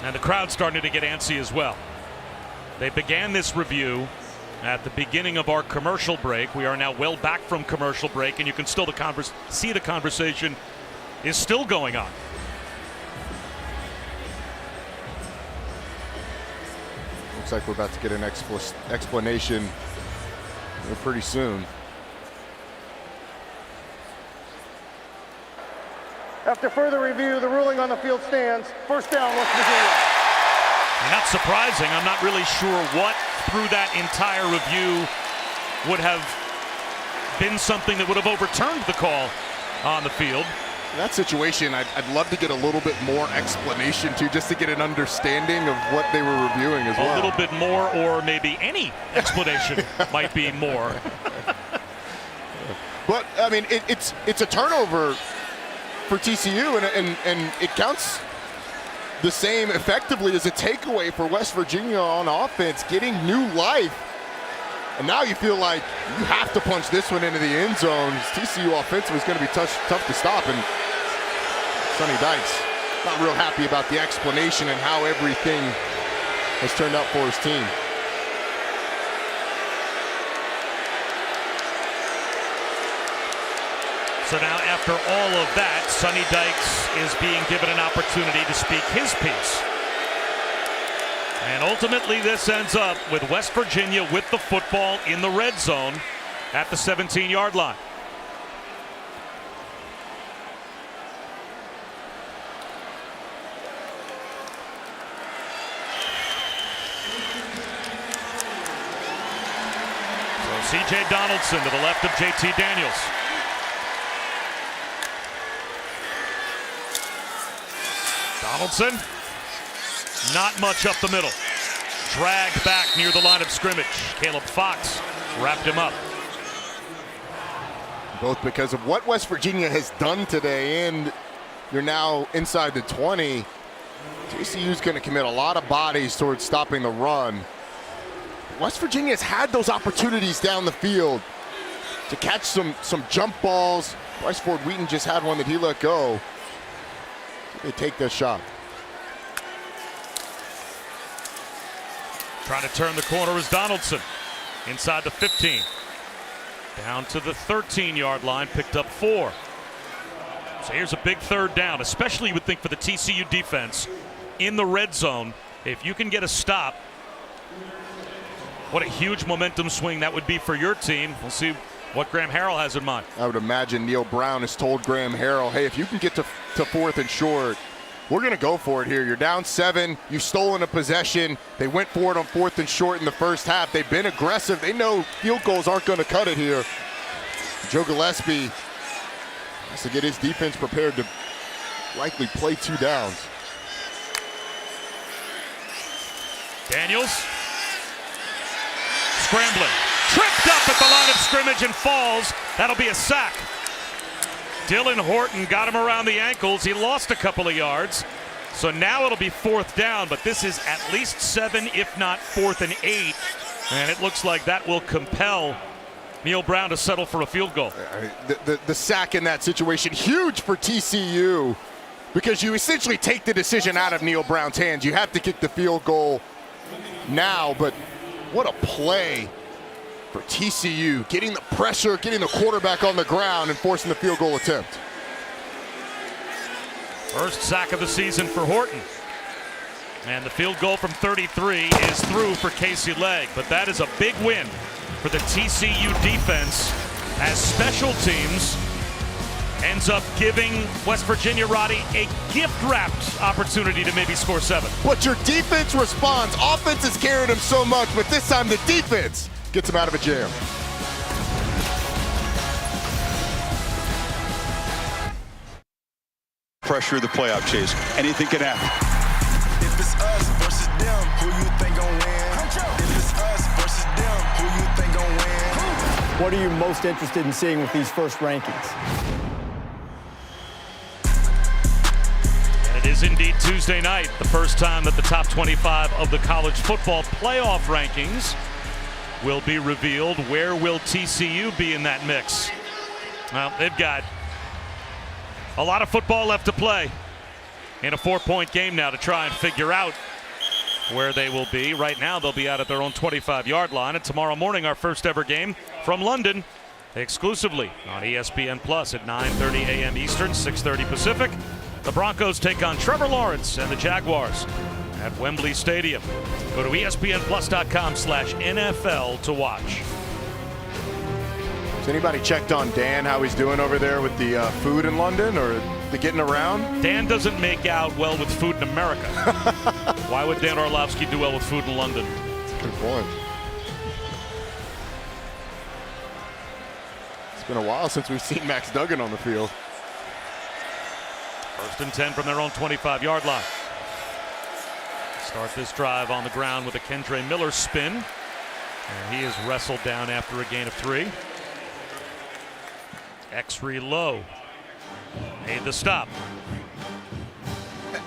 And the crowd's starting to get antsy as well. They began this review at the beginning of our commercial break. We are now well back from commercial break, and you can still see the conversation is still going on. Looks like we're about to get an explanation pretty soon. After further review, the ruling on the field stands. First down, West Virginia. And not surprising. I'm not really sure what through that entire review would have been something that would have overturned the call on the field. In that situation, I'd love to get a little bit more explanation too, just to get an understanding of what they were reviewing as well. A little bit more, or maybe any explanation might be more. But I mean, it's a turnover for TCU, and it counts the same effectively as a takeaway for West Virginia on offense, getting new life. And now you feel like you have to punch this one into the end zone. TCU offensive is going to be tough to stop. And Sonny Dykes not real happy about the explanation and how everything has turned out for his team. So now after all of that, Sonny Dykes is being given an opportunity to speak his piece. And ultimately this ends up with West Virginia with the football in the red zone at the 17-yard line. So C.J. Donaldson to the left of J.T. Daniels. Donaldson, not much up the middle. Dragged back near the line of scrimmage. Caleb Fox wrapped him up. Both because of what West Virginia has done today, and you're now inside the 20. TCU's going to commit a lot of bodies towards stopping the run. West Virginia's had those opportunities down the field to catch some jump balls. Bryce Ford Wheaton just had one that he let go. They take that shot. Trying to turn the corner is Donaldson. Inside the 15. Down to the 13-yard line, picked up 4. So here's a big third down, especially you would think for the TCU defense in the red zone. If you can get a stop, what a huge momentum swing that would be for your team. We'll see what Graham Harrell has in mind. I would imagine Neil Brown has told Graham Harrell, hey, if you can get to fourth and short, we're going to go for it here. You're down 7. You've stolen a possession. They went for it on 4th and short in the first half. They've been aggressive. They know field goals aren't going to cut it here. Joe Gillespie has to get his defense prepared to likely play 2 downs. Daniels. Scrambling. Tripped up at the line of scrimmage and falls. That'll be a sack. Dylan Horton got him around the ankles. He lost a couple of yards. So now it'll be 4th down, but this is at least 7, if not 4th and 8. And it looks like that will compel Neil Brown to settle for a field goal. The sack in that situation, huge for TCU, because you essentially take the decision out of Neil Brown's hands. You have to kick the field goal now, but what a play for TCU, getting the pressure, getting the quarterback on the ground, and forcing the field goal attempt. First sack of the season for Horton. And the field goal from 33 is through for Casey Legg. But that is a big win for the TCU defense as special teams ends up giving West Virginia, Roddy, a gift-wrapped opportunity to maybe score 7. But your defense responds. Offense has carried them so much, but this time the defense gets him out of a jam. Pressure of the playoff chase. Anything can happen. If it's us versus them, who you think gon' win? If it's us versus them, who you think gon' win? What are you most interested in seeing with these first rankings? And it is indeed Tuesday night, the first time that the top 25 of the college football playoff rankings will be revealed. Where will TCU be in that mix? Well, they've got a lot of football left to play. in a 4-point game now to try and figure out where they will be. Right now they'll be out at their own 25-yard line. And tomorrow morning, our first ever game from London, exclusively on ESPN Plus at 9:30 a.m. Eastern, 6:30 Pacific. The Broncos take on Trevor Lawrence and the Jaguars at Wembley Stadium. Go to ESPNplus.com/NFL to watch. Has anybody checked on Dan, how he's doing over there with the food in London or the getting around? Dan doesn't make out well with food in America. Why would Dan Orlovsky do well with food in London? Good point. It's been a while since we've seen Max Duggan on the field. 1st and 10 from their own 25-yard line. Start this drive on the ground with a Kendre Miller spin. And he is wrestled down after a gain of 3. X-Ray low. Made the stop.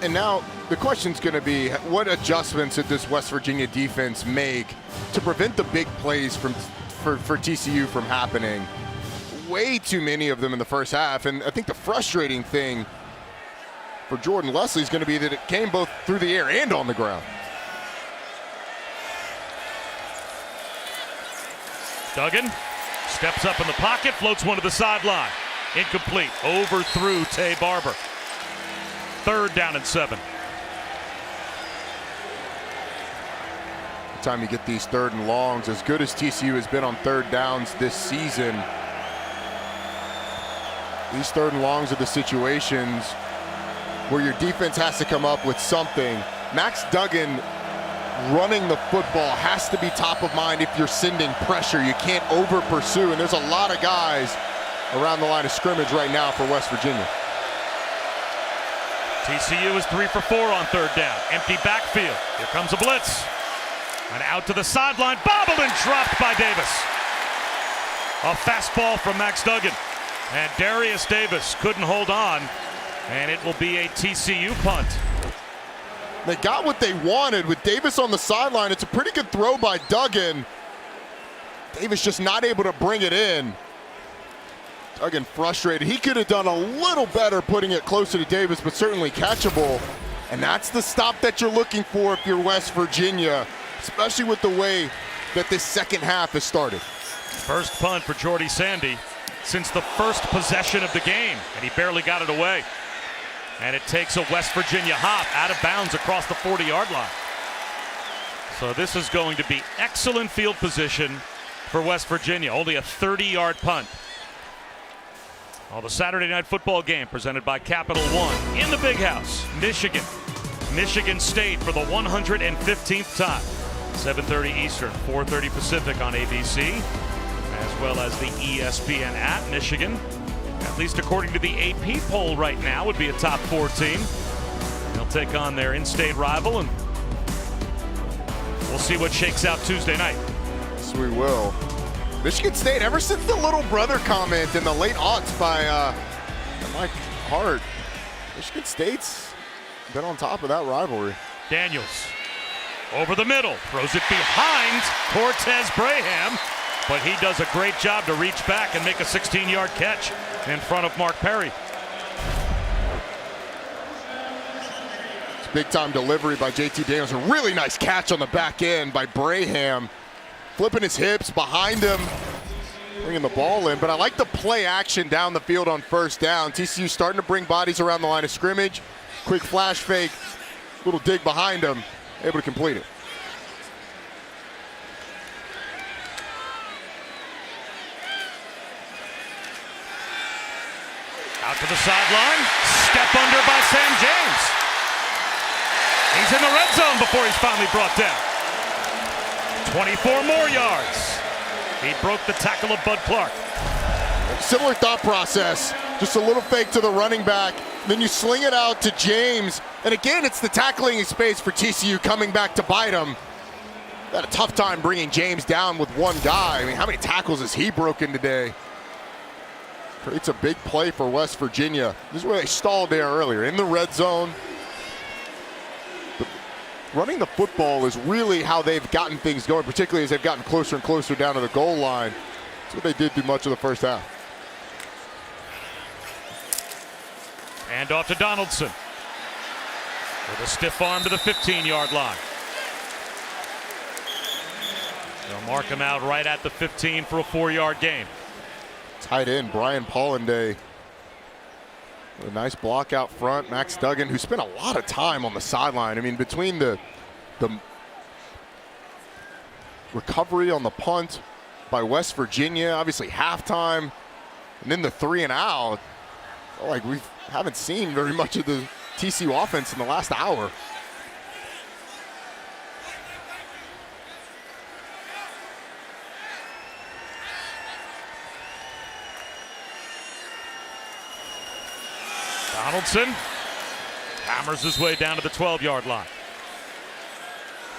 And now the question's going to be, what adjustments did this West Virginia defense make to prevent the big plays for TCU from happening? Way too many of them in the first half. And I think the frustrating thing for Jordan Leslie is going to be that it came both through the air and on the ground. Duggan steps up in the pocket, floats one to the sideline. Incomplete. Overthrew Tay Barber. 3rd down and 7. The time you get these 3rd and longs, as good as TCU has been on 3rd downs this season, these 3rd and longs are the situations where your defense has to come up with something. Max Duggan running the football has to be top of mind if you're sending pressure. You can't over pursue, and there's a lot of guys around the line of scrimmage right now for West Virginia. TCU is 3 for 4 on 3rd down. Empty backfield. Here comes a blitz. And out to the sideline. Bobbled and dropped by Davis. A fastball from Max Duggan. And Darius Davis couldn't hold on. And it will be a TCU punt. They got what they wanted with Davis on the sideline. It's a pretty good throw by Duggan. Davis just not able to bring it in. Duggan frustrated. He could have done a little better putting it closer to Davis, but certainly catchable. And that's the stop that you're looking for if you're West Virginia, especially with the way that this second half has started. First punt for Jordy Sandy since the first possession of the game, and he barely got it away. And it takes a West Virginia hop out of bounds across the 40-yard line. So this is going to be excellent field position for West Virginia. Only a 30-yard punt. Well, the Saturday night football game presented by Capital One in the Big House, Michigan. Michigan State for the 115th time. 7:30 Eastern, 4:30 Pacific on ABC, as well as the ESPN app. Michigan, at least according to the AP poll right now, would be a top 4 team. They'll take on their in-state rival, and we'll see what shakes out Tuesday night. Yes, we will. Michigan State, ever since the little brother comment in the late aughts by Mike Hart, Michigan State's been on top of that rivalry. Daniels over the middle, throws it behind Cortez Braham, but he does a great job to reach back and make a 16-yard catch in front of Mark Perry. It's a big-time delivery by JT Daniels. A really nice catch on the back end by Braham. Flipping his hips behind him, bringing the ball in. But I like the play action down the field on 1st down. TCU starting to bring bodies around the line of scrimmage. Quick flash fake, little dig behind him, able to complete it. Out to the sideline, step under by Sam James. He's in the red zone before he's finally brought down. 24 more yards. He broke the tackle of Bud Clark. Similar thought process, just a little fake to the running back, then you sling it out to James, and again, it's the tackling space for TCU coming back to bite him. Had a tough time bringing James down with one guy. I mean, how many tackles has he broken today? Creates a big play for West Virginia. This is where they stalled there earlier, in the red zone. Running the football is really how they've gotten things going, particularly as they've gotten closer and closer down to the goal line. That's what they did through much of the first half. And off to Donaldson. with a stiff arm to the 15-yard line. They'll mark him out right at the 15 for a 4-yard gain. Tight end Brian Pollanday. A nice block out front. Max Duggan, who spent a lot of time on the sideline. I mean, between the recovery on the punt by West Virginia, obviously halftime, and then the 3 and out. Like, we haven't seen very much of the TCU offense in the last hour. Donaldson hammers his way down to the 12-yard line.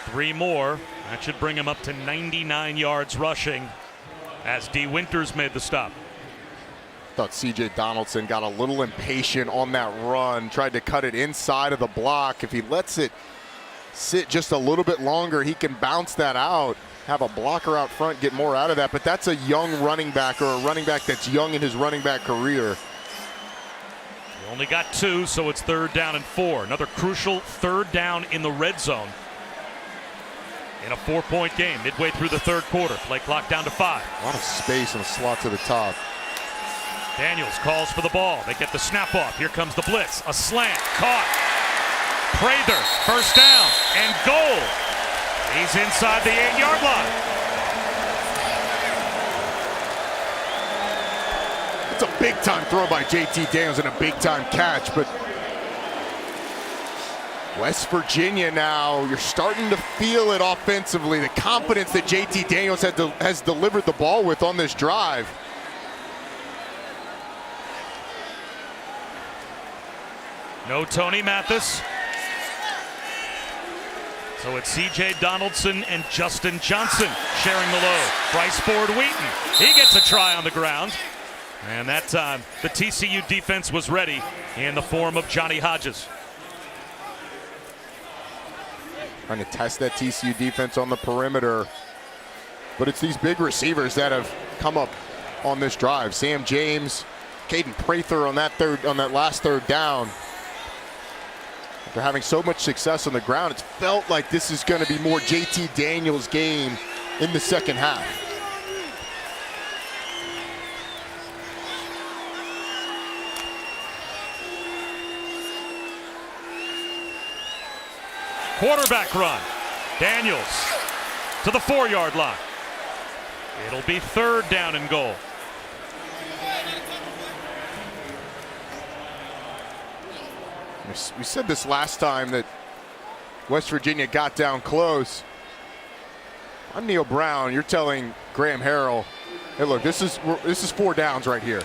3 more. That should bring him up to 99 yards rushing as D. Winters made the stop. Thought C.J. Donaldson got a little impatient on that run, tried to cut it inside of the block. If he lets it sit just a little bit longer, he can bounce that out, have a blocker out front, get more out of that. But that's a young running back, or a running back that's young in his running back career. He only got 2, so it's 3rd down and 4. Another crucial 3rd down in the red zone in a 4-point game midway through the 3rd quarter. Play clock down to 5. A lot of space and a slot to the top. Daniels calls for the ball. They get the snap off. Here comes the blitz. A slant. Caught. Prather. First down and goal. He's inside the 8-yard line. It's a big-time throw by J.T. Daniels and a big-time catch, but West Virginia now, you're starting to feel it offensively, the confidence that J.T. Daniels has delivered the ball with on this drive. No Tony Mathis. So it's C.J. Donaldson and Justin Johnson sharing the load. Bryce Ford Wheaton, he gets a try on the ground. And that time, the TCU defense was ready in the form of Johnny Hodges. Trying to test that TCU defense on the perimeter. But it's these big receivers that have come up on this drive. Sam James, Caden Prather on that last 3rd down. After having so much success on the ground, it's felt like this is going to be more J.T. Daniels' game in the second half. Quarterback run. Daniels to the 4-yard line. It'll be 3rd down and goal. We said this last time that West Virginia got down close. I'm Neil Brown. You're telling Graham Harrell, hey, look, this is 4 downs right here.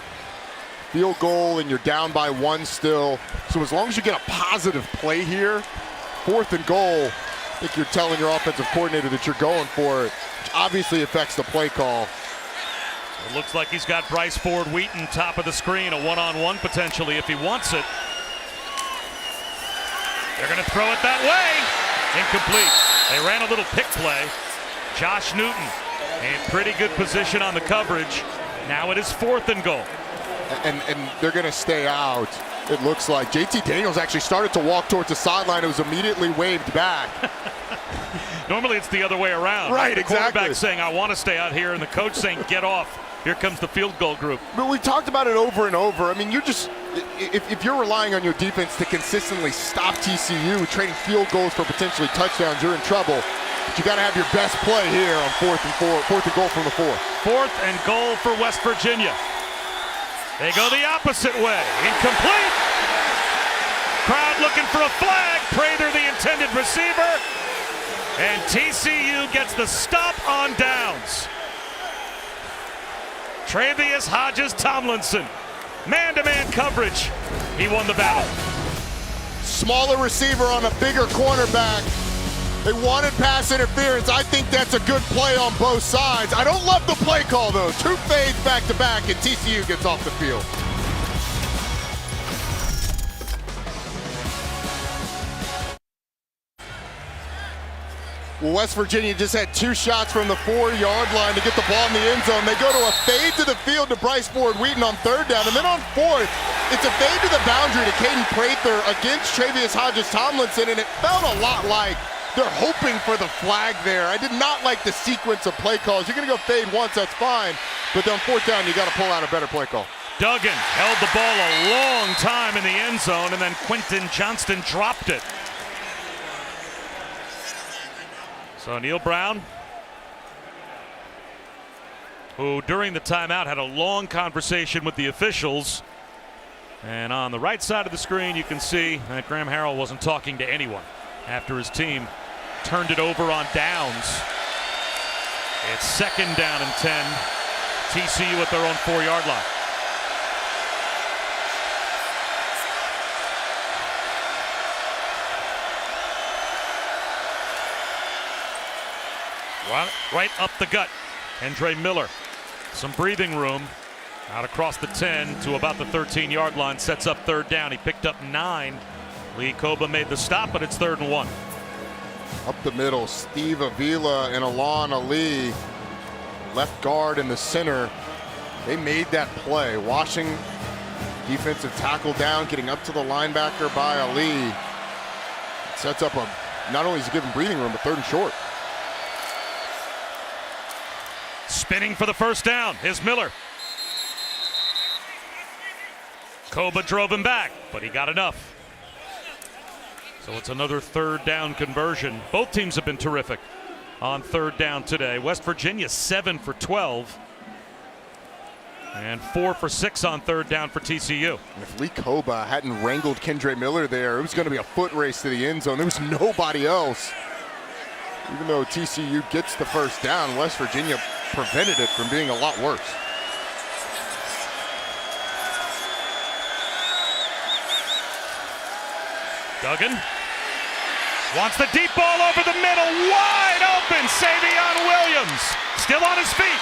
Field goal, and you're down by 1 still. So as long as you get a positive play here, 4th and goal, I think you're telling your offensive coordinator that you're going for it, which obviously affects the play call. It looks like he's got Bryce Ford Wheaton top of the screen, a one-on-one potentially if he wants it. They're going to throw it that way. Incomplete. They ran a little pick play. Josh Newton in pretty good position on the coverage. Now it is 4th and goal. And they're going to stay out. It looks like J.T. Daniels actually started to walk towards the sideline. It was immediately waved back. Normally it's the other way around. Right, the exactly. quarterback saying, I want to stay out here, and the coach saying, get off. Here comes the field goal group. But we talked about it over and over. I mean, if you're relying on your defense to consistently stop TCU, trading field goals for potentially touchdowns, you're in trouble. But you got to have your best play here on 4th and goal from the 4. 4th and goal for West Virginia. They go the opposite way. Incomplete. Crowd looking for a flag. Prather, the intended receiver. And TCU gets the stop on downs. Travius Hodges Tomlinson. Man-to-man coverage. He won the battle. Smaller receiver on a bigger cornerback. They wanted pass interference. I think that's a good play on both sides. I don't love the play call, though. 2 fades back-to-back, and TCU gets off the field. Well, West Virginia just had 2 shots from the 4-yard line to get the ball in the end zone. They go to a fade to the field to Bryce Ford Wheaton on 3rd down, and then on 4th, It's a fade to the boundary to Caden Prather against Travius Hodges-Tomlinson, and it felt a lot like they're hoping for the flag there. I did not like the sequence of play calls. You're going to go fade once, that's fine. But then 4th down, you got to pull out a better play call. Duggan held the ball a long time in the end zone, and then Quentin Johnston dropped it. So Neil Brown, who during the timeout had a long conversation with the officials. And on the right side of the screen, you can see that Graham Harrell wasn't talking to anyone after his team turned it over on downs. It's 2nd down and 10. TCU at their own 4-yard line. Right up the gut. Andre Miller. Some breathing room. Out across the 10 to about the 13-yard line. Sets up 3rd down. He picked up 9. Lee Koba made the stop, but it's 3rd and 1. Up the middle, Steve Avila and Alon Ali, left guard in the center. They made that play. Washing defensive tackle down, getting up to the linebacker by Ali. It sets up not only is he given breathing room, but 3rd and short. Spinning for the 1st down. Here's Miller. Koba drove him back, but he got enough. So it's another 3rd down conversion. Both teams have been terrific on 3rd down today. West Virginia 7 for 12 and 4 for 6 on 3rd down for TCU. And if Lee Koba hadn't wrangled Kendre Miller there, it was going to be a foot race to the end zone. There was nobody else. Even though TCU gets the 1st down, West Virginia prevented it from being a lot worse. Duggan wants the deep ball over the middle, wide open. Savion Williams still on his feet.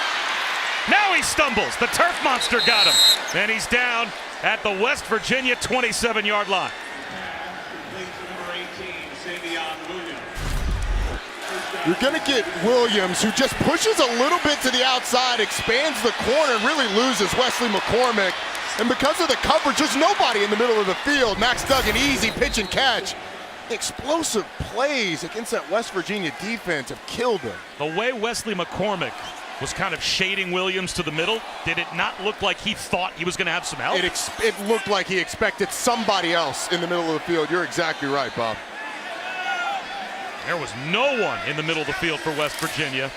Now he stumbles. The turf monster got him. And he's down at the West Virginia 27-yard line. You're going to get Williams, who just pushes a little bit to the outside, expands the corner, and really loses Wesley McCormick. And because of the coverage, there's nobody in the middle of the field. Max Duggan, easy pitch and catch. Explosive plays against that West Virginia defense have killed him. The way Wesley McCormick was kind of shading Williams to the middle, did it not look like he thought he was going to have some help? It looked like he expected somebody else in the middle of the field. You're exactly right, Bob. There was no one in the middle of the field for West Virginia.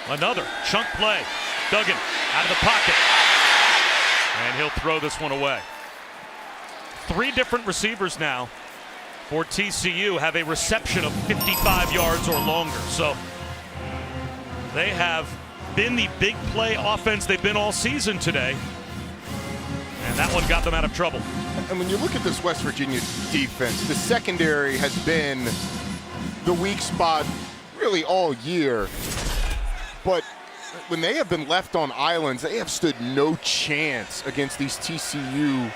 Another chunk play. Duggan out of the pocket. And he'll throw this one away. 3 different receivers now for TCU have a reception of 55 yards or longer. So they have been the big play offense they've been all season today. And that one got them out of trouble. And when you look at this West Virginia defense, the secondary has been the weak spot really all year. But when they have been left on islands, they have stood no chance against these TCU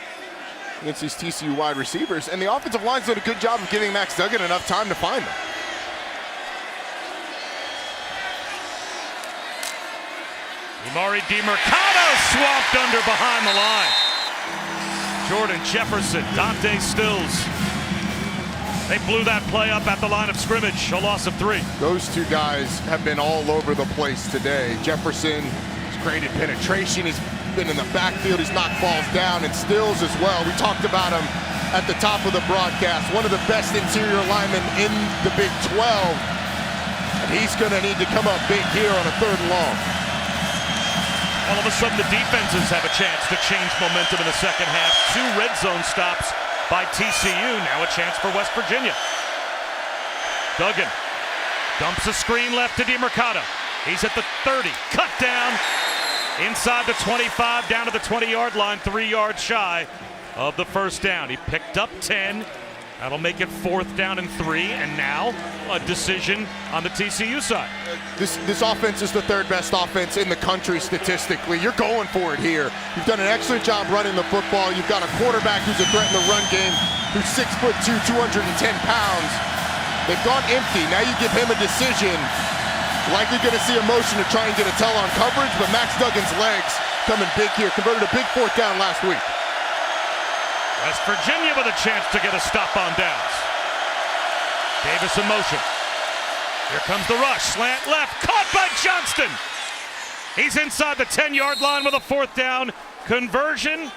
wide receivers. And the offensive line's done a good job of giving Max Duggan enough time to find them. Imari DiMercado swamped under behind the line. Jordan Jefferson, Dante Stills. They blew that play up at the line of scrimmage, a loss of 3. Those 2 guys have been all over the place today. Jefferson has created penetration. He's been in the backfield. He's knocked balls down, and Stills as well. We talked about him at the top of the broadcast. One of the best interior linemen in the Big 12. And he's going to need to come up big here on a 3rd and long. All of a sudden, the defenses have a chance to change momentum in the second half. 2 red zone stops by TCU. Now a chance for West Virginia. Duggan dumps a screen left to DiMercado. He's at the 30. Cut down inside the 25, down to the 20-yard line, 3 yards shy of the 1st down. He picked up 10. That'll make it 4th down and 3, and now a decision on the TCU side. This offense is the 3rd best offense in the country statistically. You're going for it here. You've done an excellent job running the football. You've got a quarterback who's a threat in the run game, who's 6'2", 210 pounds. They've gone empty. Now you give him a decision. Likely going to see a motion to try and get a tell on coverage, but Max Duggan's legs coming big here. Converted a big 4th down last week. West Virginia with a chance to get a stop on downs. Davis in motion. Here comes the rush. Slant left. Caught by Johnston. He's inside the 10-yard line with a 4th down conversion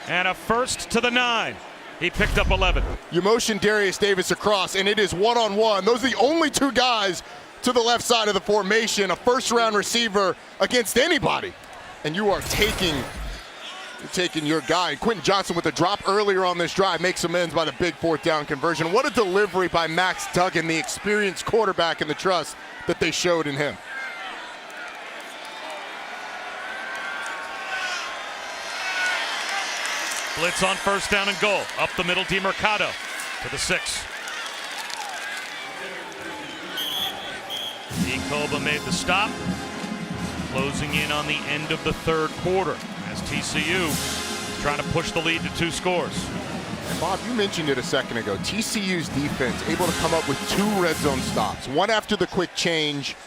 and a first to the 9. He picked up 11. You motion Darius Davis across, and it is one-on-one. Those are the only 2 guys to the left side of the formation. A first-round receiver against anybody. And you are taking your guy. Quentin Johnston with a drop earlier on this drive makes amends by the big 4th down conversion. What a delivery by Max Duggan, the experienced quarterback, and the trust that they showed in him. Blitz on 1st down and goal. Up the middle, DiMercato to the 6. Koba made the stop. Closing in on the end of the 3rd quarter as TCU is trying to push the lead to 2 scores. And Bob, you mentioned it a second ago. TCU's defense able to come up with 2 red zone stops. One after the quick change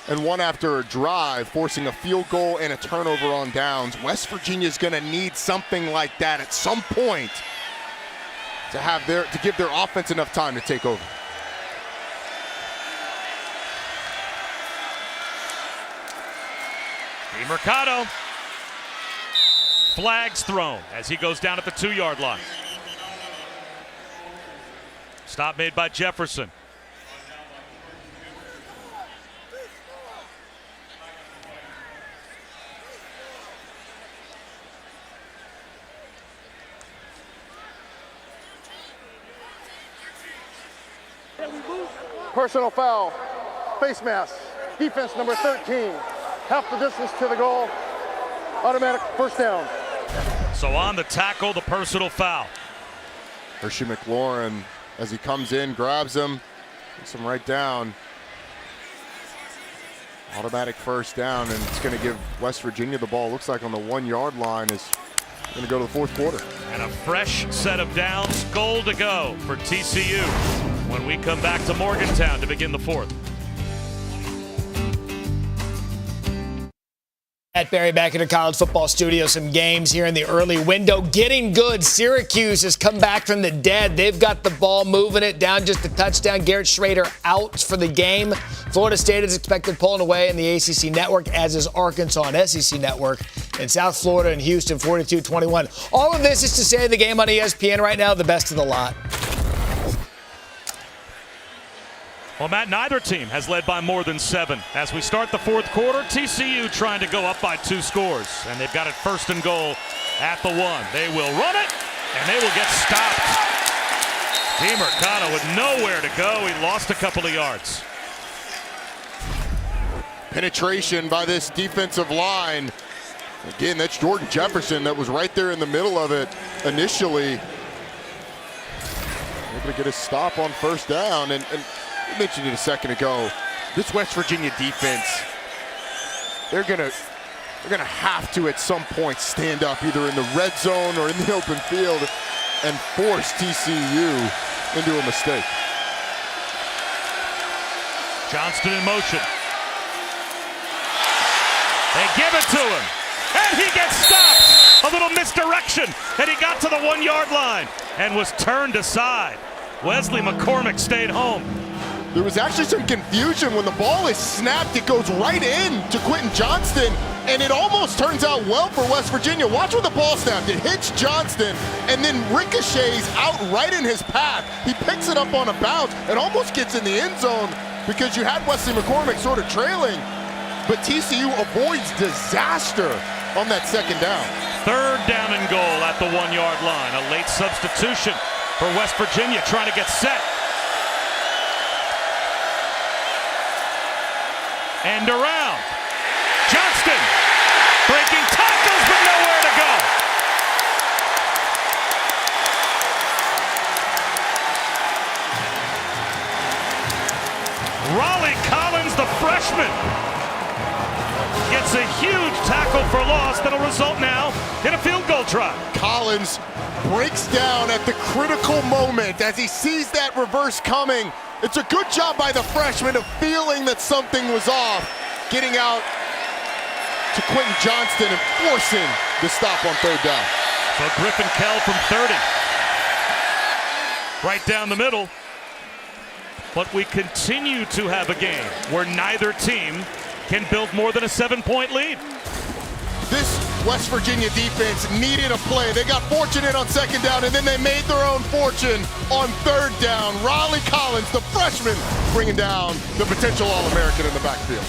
and one after a drive, forcing a field goal and a turnover on downs. West Virginia's going to need something like that at some point to give their offense enough time to take over. DiMercato. Flags thrown as he goes down at the 2-yard line. Stop made by Jefferson. Personal foul, face mask, defense number 13. Half the distance to the goal, automatic 1st down. So on the tackle, the personal foul. Hershey McLaurin, as he comes in, grabs him, puts him right down. Automatic 1st down, and it's going to give West Virginia the ball. Looks like on the 1-yard line is going to go to the 4th quarter. And a fresh set of downs, goal to go for TCU when we come back to Morgantown to begin the 4th. Matt Berry back in the college football studio. Some games here in the early window. Getting good. Syracuse has come back from the dead. They've got the ball moving it down just a touchdown. Garrett Schrader out for the game. Florida State is expected pulling away in the ACC network, as is Arkansas on SEC network. In South Florida and Houston, 42-21. All of this is to say the game on ESPN right now, the best of the lot. Well, Matt, neither team has led by more than 7. As we start the 4th quarter, TCU trying to go up by 2 scores. And they've got it 1st and goal at the 1. They will run it, and they will get stopped. DiMercato with nowhere to go. He lost a couple of yards. Penetration by this defensive line. Again, that's Jordan Jefferson that was right there in the middle of it initially. Able to get a stop on 1st down. And I mentioned it a second ago, this West Virginia defense, they're gonna have to at some point stand up either in the red zone or in the open field and force TCU into a mistake. Johnston in motion. They give it to him, and he gets stopped. A little misdirection, and he got to the 1-yard line and was turned aside. Wesley McCormick stayed home. There was actually some confusion when the ball is snapped. It goes right in to Quentin Johnston, and it almost turns out well for West Virginia. Watch when the ball snapped. It hits Johnston and then ricochets out right in his path. He picks it up on a bounce and almost gets in the end zone because you had Wesley McCormick sort of trailing, but TCU avoids disaster on that 2nd down. 3rd down and goal at the 1-yard line. A late substitution for West Virginia trying to get set. And around. Johnston breaking tackles, but nowhere to go. Raleigh Collins, the freshman, gets a huge tackle for loss that'll result now in a field goal try. Collins breaks down at the critical moment as he sees that reverse coming. It's a good job by the freshman of feeling that something was off, getting out to Quentin Johnston and forcing the stop on 3rd down. So Griffin Kell from 30. Right down the middle. But we continue to have a game where neither team can build more than a 7-point lead. This West Virginia defense needed a play. They got fortunate on second down, and then they made their own fortune on third down. Raleigh Collins, the freshman, bringing down the potential All-American in the backfield.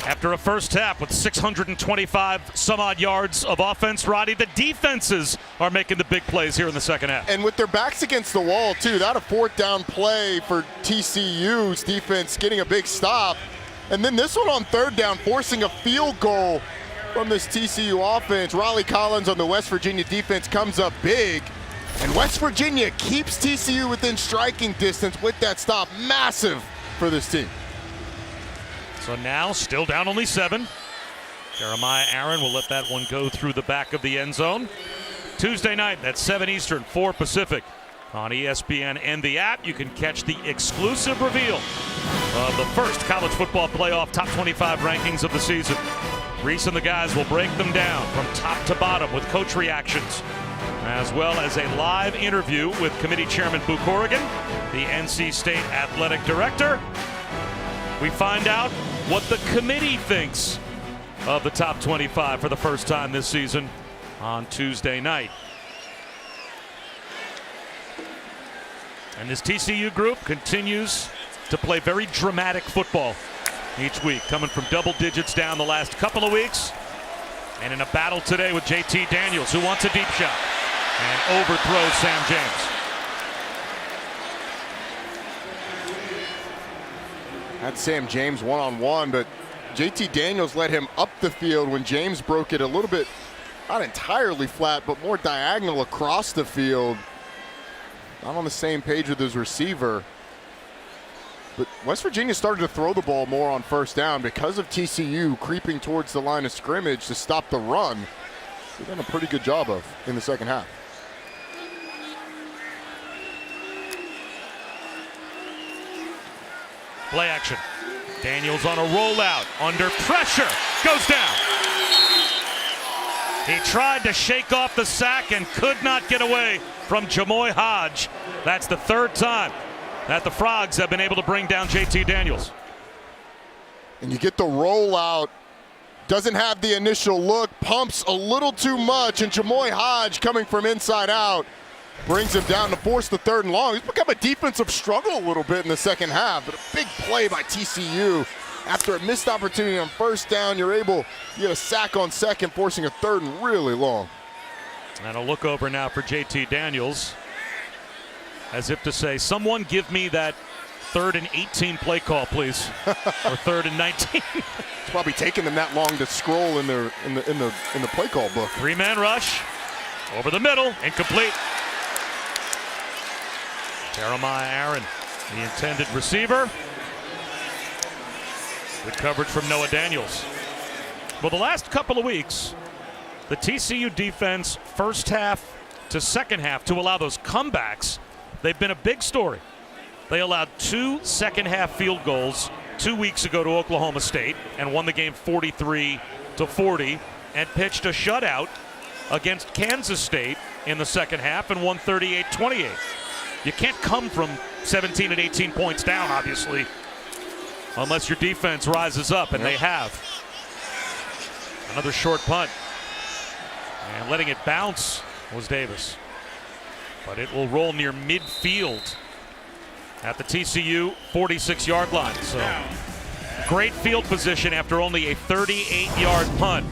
After a first half with 625 some odd yards of offense, Roddy, the defenses are making the big plays here in the second half. And with their backs against the wall, too, that a fourth down play for TCU's defense getting a big stop. And then this one on third down, forcing a field goal from this TCU offense. Raleigh Collins on the West Virginia defense comes up big. And West Virginia keeps TCU within striking distance with that stop. Massive for this team. So now still down only 7. Jeremiah Aaron will let that one go through the back of the end zone. Tuesday night at 7 Eastern, 4 Pacific on ESPN and the app. You can catch the exclusive reveal of the first college football playoff top 25 rankings of the season. Reese and the guys will break them down from top to bottom with coach reactions, as well as a live interview with committee chairman Boo Corrigan, the NC State athletic director. We find out what the committee thinks of the top 25 for the first time this season on Tuesday night. And this TCU group continues to play very dramatic football each week, coming from double digits down the last couple of weeks, and in a battle today with JT Daniels, who wants a deep shot and overthrows Sam James. Had Sam James one-on-one, but JT Daniels led him up the field when James broke it a little bit, not entirely flat, but more diagonal across the field. Not on the same page with his receiver. But West Virginia started to throw the ball more on first down because of TCU creeping towards the line of scrimmage to stop the run. They've done a pretty good job of in the second half. Play action. Daniels on a rollout, under pressure, goes down. He tried to shake off the sack and could not get away from Jamoy Hodge. That's the third time that the Frogs have been able to bring down JT Daniels. And you get the rollout, doesn't have the initial look, pumps a little too much, and Jamoy Hodge coming from inside out brings him down to force the 3rd and long. He's become a defensive struggle a little bit in the second half, but a big play by TCU. After a missed opportunity on first down, you get a sack on second, forcing a 3rd and really long. And a look over now for JT Daniels, as if to say, someone give me that 3rd and 18 play call, please, or 3rd and 19. It's probably taking them that long to scroll in the play call book. 3-man rush over the middle, incomplete. Jeremiah Aaron, the intended receiver. Good coverage from Noah Daniels. Well, the last couple of weeks, the TCU defense, first half to second half, to allow those comebacks, they've been a big story. They allowed 2 second-half field goals 2 weeks ago to Oklahoma State and won the game 43-40, and pitched a shutout against Kansas State in the second half and won 38-28. You can't come from 17 and 18 points down, obviously, unless your defense rises up, and they have. Another short punt. And letting it bounce was Davis. But it will roll near midfield at the TCU 46-yard line. So great field position after only a 38-yard punt.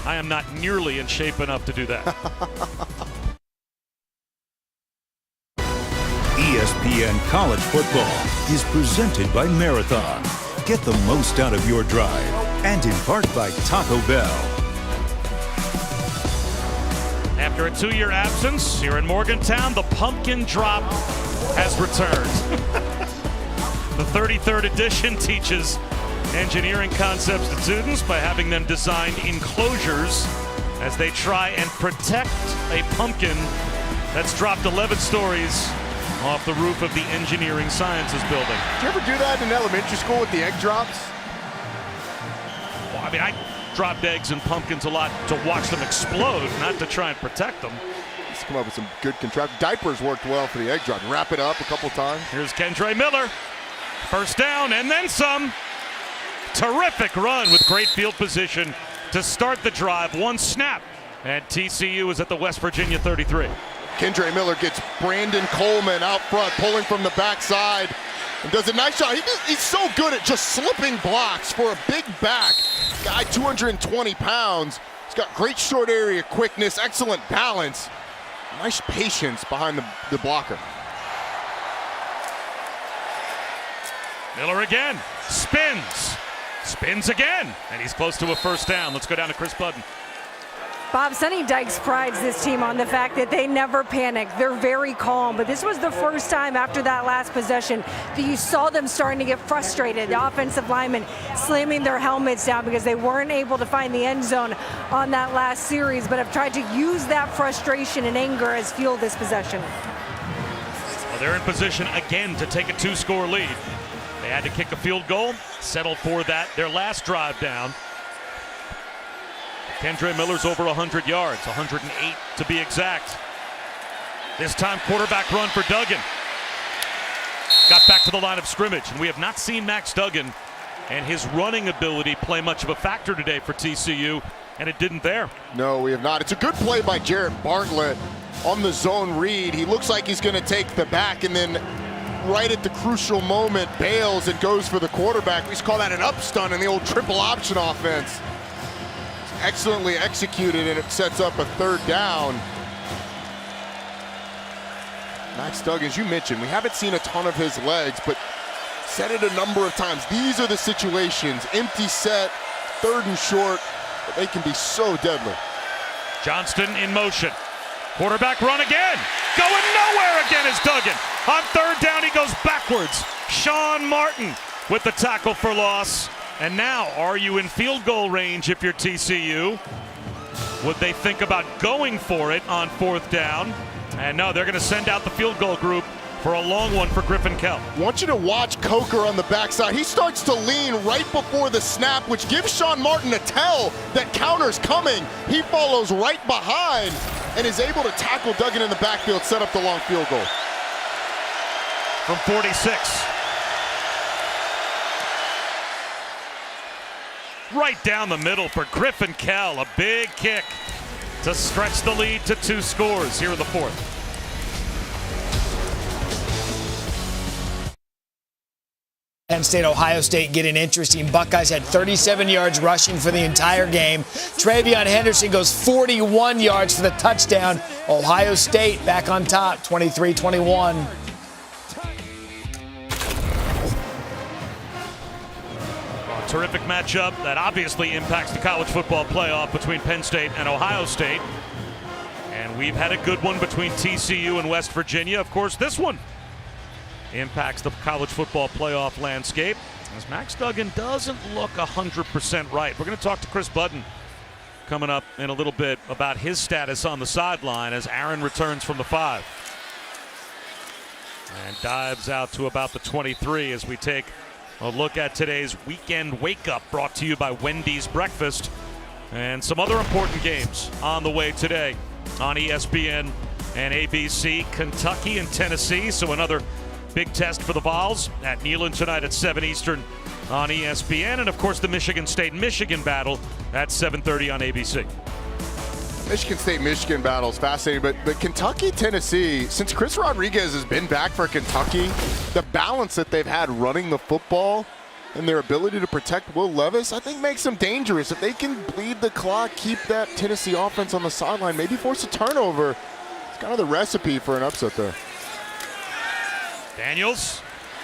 I am not nearly in shape enough to do that. ESPN College Football is presented by Marathon. Get the most out of your drive, and in part by Taco Bell. After a 2-year absence here in Morgantown, the pumpkin drop has returned. The 33rd edition teaches engineering concepts to students by having them design enclosures as they try and protect a pumpkin that's dropped 11 stories off the roof of the Engineering Sciences building. Did you ever do that in elementary school with the egg drops? Well, I mean, I dropped eggs and pumpkins a lot to watch them explode, not to try and protect them. Let's come up with some good contract. Diapers worked well for the egg drop. Wrap it up a couple times. Here's Kendre Miller. First down and then some. Terrific run with great field position to start the drive. One snap, and TCU is at the West Virginia 33. Kendre Miller gets Brandon Coleman out front, pulling from the backside, and does a nice job. He's so good at just slipping blocks for a big back. Guy 220 pounds. He's got great short area quickness, excellent balance, nice patience behind the blocker. Miller again, spins again, and he's close to a first down. Let's go down to Chris Budden. Bob, Sonny Dykes prides this team on the fact that they never panic. They're very calm, but this was the first time after that last possession that you saw them starting to get frustrated. The offensive linemen slamming their helmets down because they weren't able to find the end zone on that last series, but have tried to use that frustration and anger as fuel this possession. Well, they're in position again to take a 2-score lead. They had to kick a field goal, settled for that their last drive down. Kendre Miller's over 100 yards, 108 to be exact. This time quarterback run for Duggan. Got back to the line of scrimmage, and we have not seen Max Duggan and his running ability play much of a factor today for TCU, and it didn't there. No, we have not. It's a good play by Jarrett Bartlett on the zone read. He looks like he's going to take the back, and then right at the crucial moment bails and goes for the quarterback. We used to call that an up stun in the old triple option offense. Excellently executed, and it sets up a third down. Max Duggan, as you mentioned, we haven't seen a ton of his legs, but said it a number of times. These are the situations, empty set, third and short, but they can be so deadly. Johnston in motion. Quarterback run again. Going nowhere again is Duggan. On third down, he goes backwards. Sean Martin with the tackle for loss. And now, are you in field goal range if you're TCU? Would they think about going for it on 4th down? And no, they're going to send out the field goal group for a long one for Griffin Kell. I want you to watch Coker on the backside. He starts to lean right before the snap, which gives Sean Martin a tell that counter's coming. He follows right behind and is able to tackle Duggan in the backfield, set up the long field goal. From 46. Right down the middle for Griffin Kell. A big kick to stretch the lead to 2 scores here in the 4th. Penn State, Ohio State getting interesting. Buckeyes had 37 yards rushing for the entire game. Travion Henderson goes 41 yards for the touchdown. Ohio State back on top, 23-21. Terrific matchup that obviously impacts the college football playoff between Penn State and Ohio State. And we've had a good one between TCU and West Virginia. Of course, this one impacts the college football playoff landscape as Max Duggan doesn't look 100% right. We're going to talk to Chris Budden coming up in a little bit about his status on the sideline as Aaron returns from the 5. And dives out to about the 23 as we take a look at today's weekend wake-up brought to you by Wendy's Breakfast and some other important games on the way today on ESPN and ABC. Kentucky and Tennessee, so another big test for the Vols at Neyland tonight at 7 Eastern on ESPN. And, of course, the Michigan State-Michigan battle at 7:30 on ABC. Michigan State-Michigan battle is fascinating, but Kentucky-Tennessee, since Chris Rodriguez has been back for Kentucky, the balance that they've had running the football and their ability to protect Will Levis, I think makes them dangerous. If they can bleed the clock, keep that Tennessee offense on the sideline, maybe force a turnover, it's kind of the recipe for an upset there. Daniels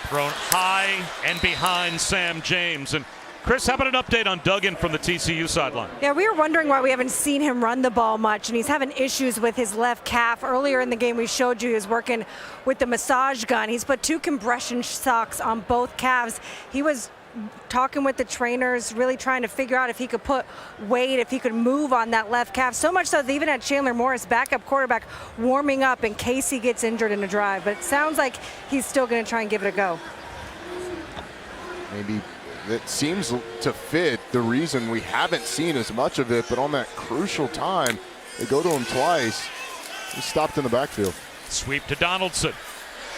thrown high and behind Sam James. And Chris, how about an update on Duggan from the TCU sideline? Yeah, we were wondering why we haven't seen him run the ball much, and he's having issues with his left calf. Earlier in the game, we showed you he was working with the massage gun. He's put 2 compression socks on both calves. He was talking with the trainers, really trying to figure out if he could put weight, if he could move on that left calf. So much so they even had Chandler Morris, backup quarterback, warming up in case he gets injured in a drive. But it sounds like he's still going to try and give it a go. Maybe that seems to fit the reason we haven't seen as much of it, but on that crucial time, they go to him twice. He stopped in the backfield. Sweep to Donaldson.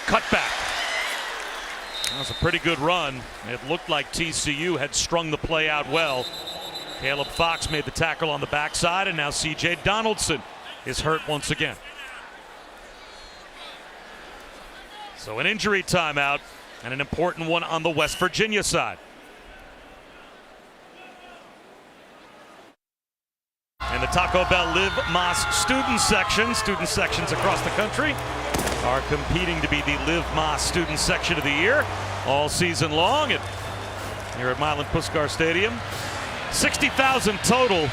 Cut back. That was a pretty good run. It looked like TCU had strung the play out well. Caleb Fox made the tackle on the backside, and now C.J. Donaldson is hurt once again. So an injury timeout and an important one on the West Virginia side. And the Taco Bell Live Mas student sections across the country are competing to be the Live Mas student section of the year all season long. And here at Milan Puskar Stadium, 60,000 total,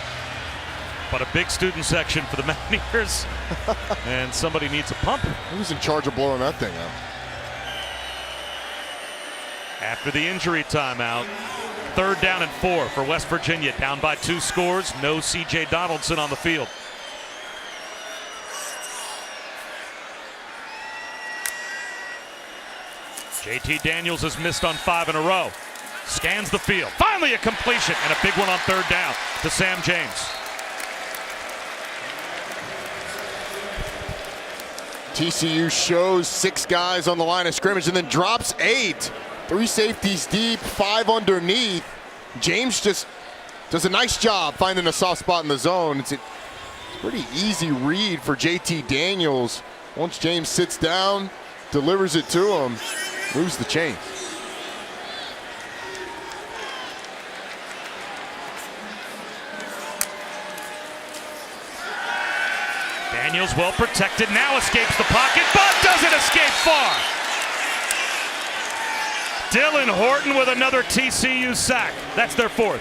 but a big student section for the Mountaineers. And somebody needs a pump. Who's in charge of blowing that thing out? After the injury timeout, 3rd down and 4 for West Virginia, down by 2 scores. No C.J. Donaldson on the field. J.T. Daniels has missed on 5 in a row. Scans the field. Finally a completion and a big one on 3rd down to Sam James. TCU shows 6 guys on the line of scrimmage and then drops 8. 3 safeties deep, 5 underneath. James just does a nice job finding a soft spot in the zone. It's a pretty easy read for JT Daniels. Once James sits down, delivers it to him, moves the chain. Daniels well protected, now escapes the pocket, but doesn't escape far. Dylan Horton with another TCU sack. That's their 4th.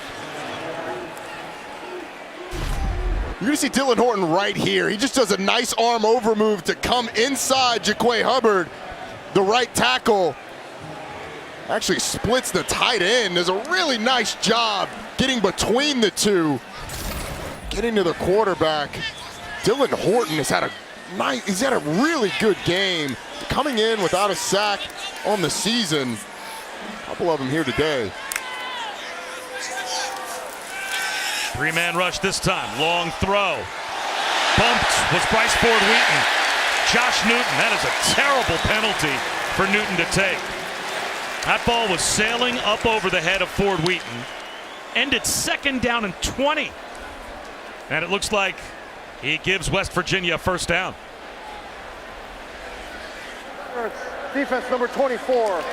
You're going to see Dylan Horton right here. He just does a nice arm over move to come inside Jaquay Hubbard, the right tackle. Actually splits the tight end. Does a really nice job getting between the two. Getting to the quarterback. Dylan Horton has had a really good game. Coming in without a sack on the season. A couple of them here today. Three-man rush this time. Long throw. Bumped was Bryce Ford Wheaton. Josh Newton, that is a terrible penalty for Newton to take. That ball was sailing up over the head of Ford Wheaton. Ended second down and 20. And it looks like he gives West Virginia a first down. Defense number 24.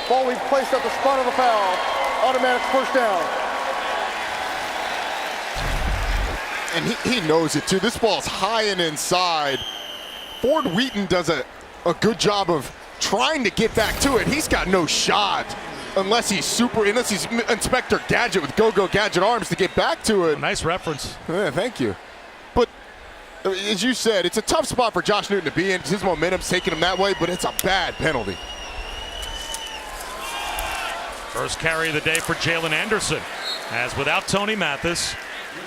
Ball we placed at the spot of the foul. Automatic first down. And he knows it too. This ball's high and inside. Ford Wheaton does a good job of trying to get back to it. He's got no shot unless he's Inspector Gadget with Go-Go Gadget arms to get back to it. Nice reference. Yeah, thank you. But as you said, it's a tough spot for Josh Newton to be in. His momentum's taking him that way, but it's a bad penalty. First carry of the day for Jalen Anderson, as without Tony Mathis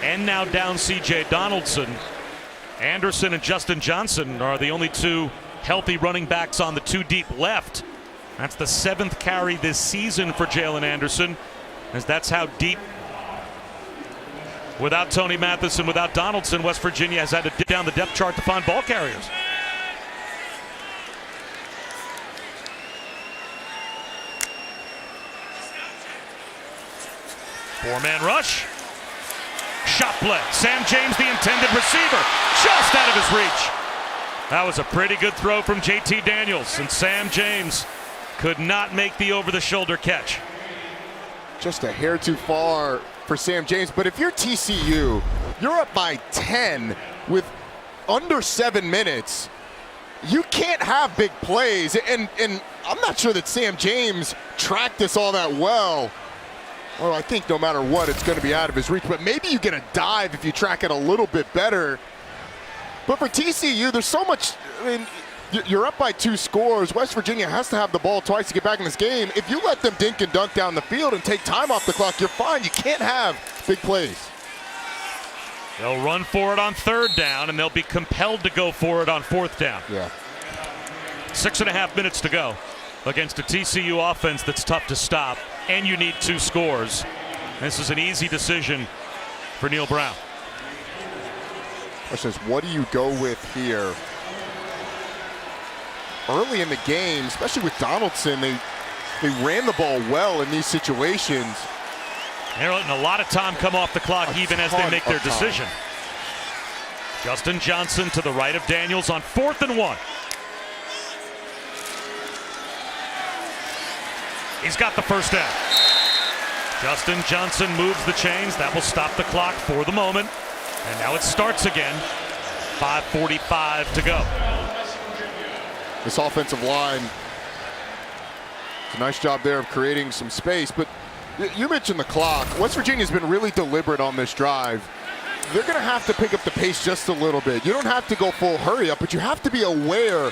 and now down C.J. Donaldson, Anderson and Justin Johnson are the only two healthy running backs on the two deep left. That's the 7th carry this season for Jalen Anderson, as that's how deep, without Tony Mathis and without Donaldson, West Virginia has had to dip down the depth chart to find ball carriers. Four-man rush. Shot play. Sam James, the intended receiver, just out of his reach. That was a pretty good throw from JT Daniels, and Sam James could not make the over-the-shoulder catch. Just a hair too far for Sam James, but if you're TCU, you're up by 10 with under 7 minutes. You can't have big plays, and I'm not sure that Sam James tracked this all that well. Well, I think no matter what, it's going to be out of his reach, but maybe you get a dive if you track it a little bit better. But for TCU, there's so much, I mean, you're up by 2 scores. West Virginia has to have the ball twice to get back in this game. If you let them dink and dunk down the field and take time off the clock, you're fine. You can't have big plays. They'll run for it on 3rd down, and they'll be compelled to go for it on 4th down. Yeah. 6.5 minutes to go against a TCU offense that's tough to stop, and you need 2 scores. This is an easy decision for Neil Brown. Question is, what do you go with here? Early in the game, especially with Donaldson, they ran the ball well in these situations. They're letting a lot of time come off the clock even as they make their decision. Justin Johnson to the right of Daniels on 4th and 1. He's got the first down. Justin Johnson moves the chains. That will stop the clock for the moment. And now it starts again. 5:45 to go. This offensive line, it's a nice job there of creating some space. But you mentioned the clock. West Virginia's been really deliberate on this drive. They're going to have to pick up the pace just a little bit. You don't have to go full hurry up, but you have to be aware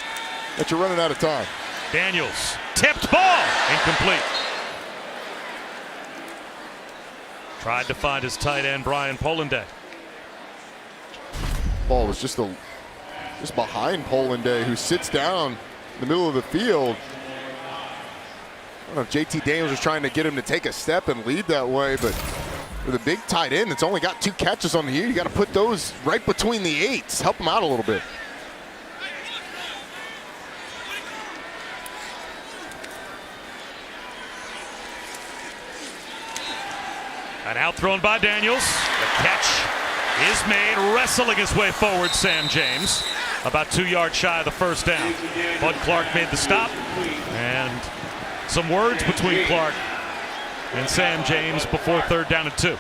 that you're running out of time. Daniels, tipped ball, incomplete. Tried to find his tight end, Brian Pollanday. Ball was just behind Pollanday, who sits down in the middle of the field. I don't know if JT Daniels was trying to get him to take a step and lead that way, but with a big tight end that's only got 2 catches on the year, you got to put those right between the 8s, help him out a little bit. An out thrown by Daniels. The catch is made, wrestling his way forward, Sam James. About 2 yards shy of the first down. Bud Clark made the stop. And some words between Clark and Sam James before 3rd down and 2.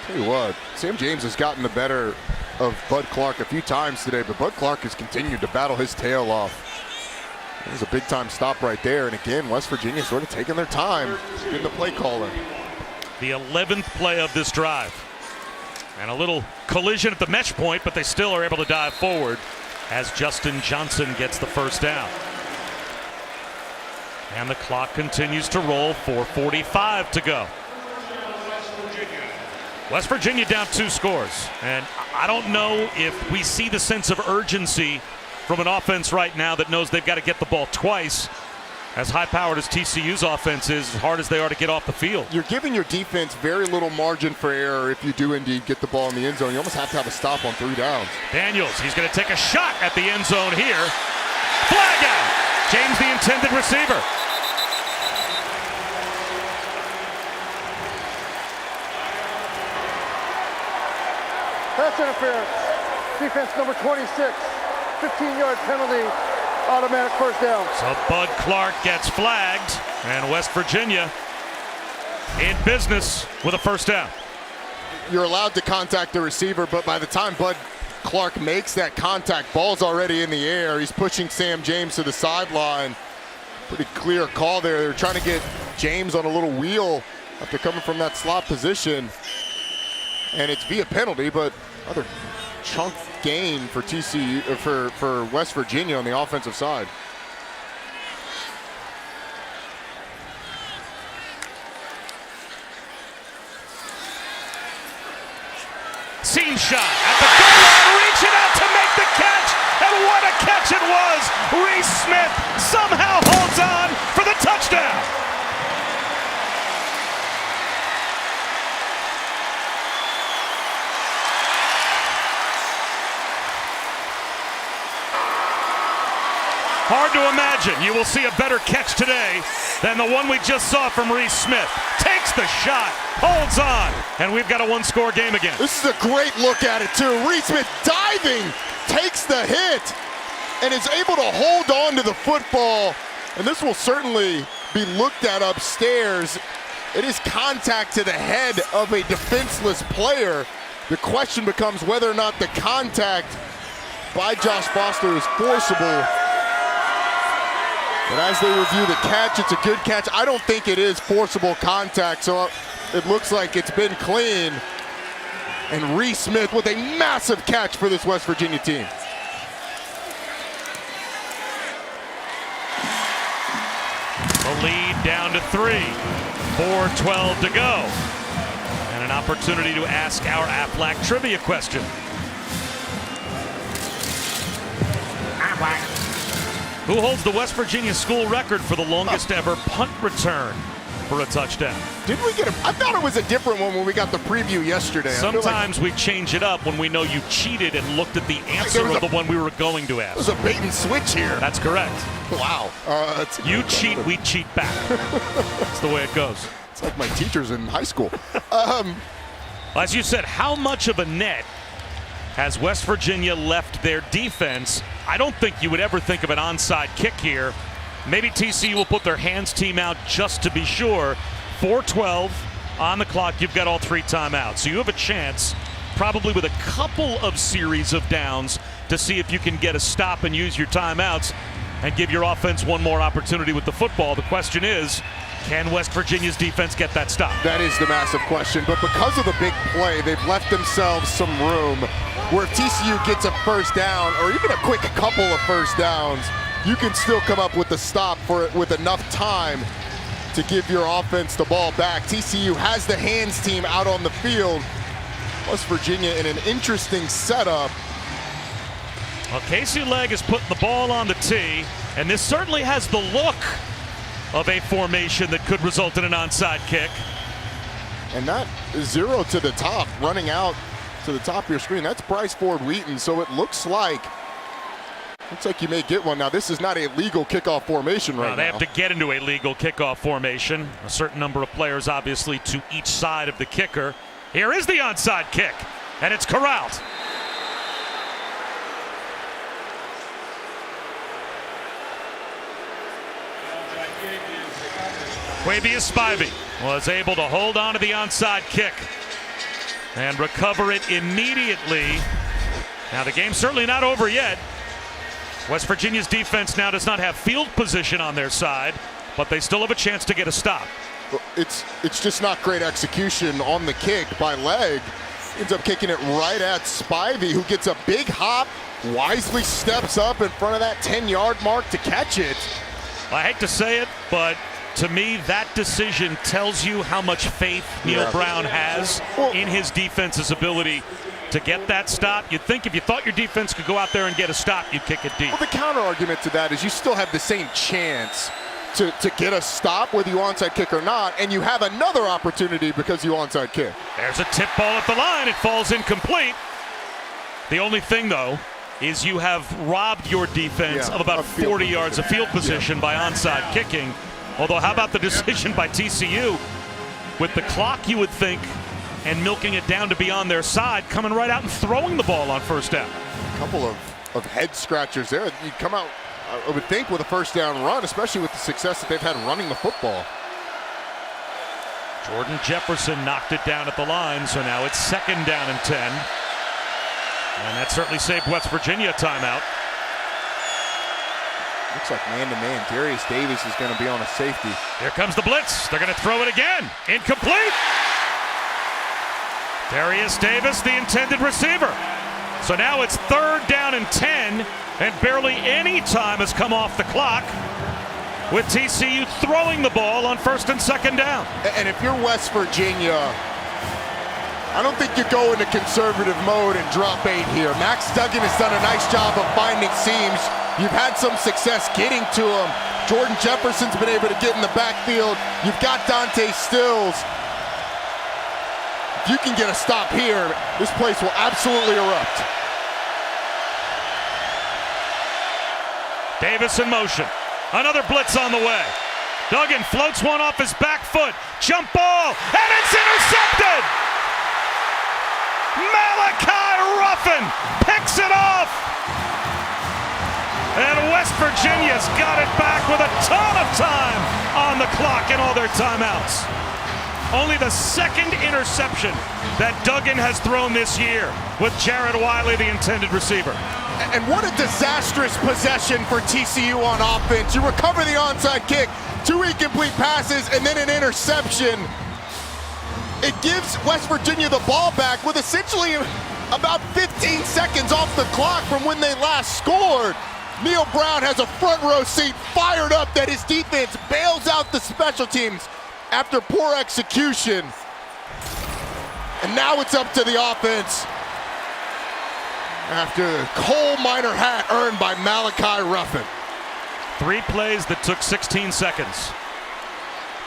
Tell you what, Sam James has gotten the better of Bud Clark a few times today, but Bud Clark has continued to battle his tail off. There's a big-time stop right there. And again, West Virginia sort of taking their time getting the play caller. The 11th play of this drive. And a little collision at the mesh point, but they still are able to dive forward as Justin Johnson gets the first down. And the clock continues to roll, 4:45 to go. West Virginia down 2 scores. And I don't know if we see the sense of urgency from an offense right now that knows they've got to get the ball twice. As high-powered as TCU's offense is, as hard as they are to get off the field. You're giving your defense very little margin for error if you do indeed get the ball in the end zone. You almost have to have a stop on 3 downs. Daniels, he's going to take a shot at the end zone here. Flag out! James, the intended receiver. Pass interference. Defense number 26. 15-yard penalty. Automatic first down. So Bud Clark gets flagged, and West Virginia in business with a first down. You're allowed to contact the receiver, but by the time Bud Clark makes that contact, ball's already in the air. He's pushing Sam James to the sideline. Pretty clear call there. They're trying to get James on a little wheel after coming from that slot position. And it's via penalty, but other chunk gain for TCU, for West Virginia on the offensive side. Seam shot at the goal line, reaching out to make the catch, and what a catch it was! Reese Smith somehow holds on for the touchdown. Hard to imagine you will see a better catch today than the one we just saw from Reese Smith. Takes the shot, holds on, and we've got a 1-score game again. This is a great look at it too. Reese Smith diving, takes the hit, and is able to hold on to the football. And this will certainly be looked at upstairs. It is contact to the head of a defenseless player. The question becomes whether or not the contact by Josh Foster is forcible. But as they review the catch, it's a good catch. I don't think it is forcible contact, so it looks like it's been clean. And Reese Smith with a massive catch for this West Virginia team. The lead down to 3, 4:12 to go. And an opportunity to ask our Aflac trivia question. Who holds the West Virginia school record for the longest ever punt return for a touchdown? Did we get I thought it was a different one when we got the preview yesterday. Sometimes we change it up when we know you cheated and looked at the answer of the one we were going to ask. There's a bait and switch here. That's correct. Wow. You cheat, we cheat back. That's the way it goes. It's like my teachers in high school. As you said, how much of a net has West Virginia left their defense? I don't think you would ever think of an onside kick here. Maybe TCU will put their hands team out just to be sure. 4:12 on the clock. You've got all 3 timeouts. So you have a chance, probably with a couple of series of downs, to see if you can get a stop and use your timeouts and give your offense one more opportunity with the football. The question is, can West Virginia's defense get that stop? That is the massive question. But because of the big play, they've left themselves some room where if TCU gets a first down or even a quick couple of first downs, you can still come up with the stop for it with enough time to give your offense the ball back. TCU has the hands team out on the field. West Virginia in an interesting setup. Well, Casey Legg is putting the ball on the tee, and this certainly has the look of a formation that could result in an onside kick. And that 0 to the top, running out to the top of your screen, that's Bryce Ford Wheaton. So it looks like you may get one. Now, this is not a legal kickoff formation right now. They have to get into a legal kickoff formation. A certain number of players, obviously, to each side of the kicker. Here is the onside kick, and it's corralled. Quavius Spivey was able to hold on to the onside kick and recover it immediately. Now, the game's certainly not over yet. West Virginia's defense now does not have field position on their side, but they still have a chance to get a stop. It's just not great execution on the kick by Legg. Ends up kicking it right at Spivey, who gets a big hop, wisely steps up in front of that 10-yard mark to catch it. I hate to say it, but to me, that decision tells you how much faith Neil Brown has in his defense's ability to get that stop. You'd think if you thought your defense could go out there and get a stop, you'd kick it deep. Well, the counter argument to that is you still have the same chance to get a stop, whether you onside kick or not, and you have another opportunity because you onside kick. There's a tip ball at the line. It falls incomplete. The only thing, though, is you have robbed your defense of about 40 yards of field position by onside kicking. Although, how about the decision by TCU? With the clock, you would think, and milking it down to be on their side, coming right out and throwing the ball on first down. A couple of head scratchers there. You come out, I would think, with a first down run, especially with the success that they've had running the football. Jordan Jefferson knocked it down at the line, so now it's 2nd down and 10. And that certainly saved West Virginia a timeout. Looks like man-to-man. Darius Davis is going to be on a safety. Here comes the blitz. They're going to throw it again. Incomplete. Darius Davis, the intended receiver. So now it's 3rd down and 10, and barely any time has come off the clock with TCU throwing the ball on 1st and 2nd down. And if you're West Virginia, I don't think you go into conservative mode and drop 8 here. Max Duggan has done a nice job of finding seams. You've had some success getting to him. Jordan Jefferson's been able to get in the backfield. You've got Dante Stills. If you can get a stop here, this place will absolutely erupt. Davis in motion. Another blitz on the way. Duggan floats one off his back foot. Jump ball, and it's intercepted! Malachi Ruffin picks it off! And West Virginia's got it back with a ton of time on the clock in all their timeouts. Only the 2nd interception that Duggan has thrown this year, with Jared Wiley, the intended receiver. And what a disastrous possession for TCU on offense. You recover the onside kick, 2 incomplete passes, and then an interception. It gives West Virginia the ball back with essentially about 15 seconds off the clock from when they last scored. Neil Brown has a front row seat, fired up that his defense bails out the special teams after poor execution. And now it's up to the offense after the coal miner hat earned by Malachi Ruffin. 3 plays that took 16 seconds.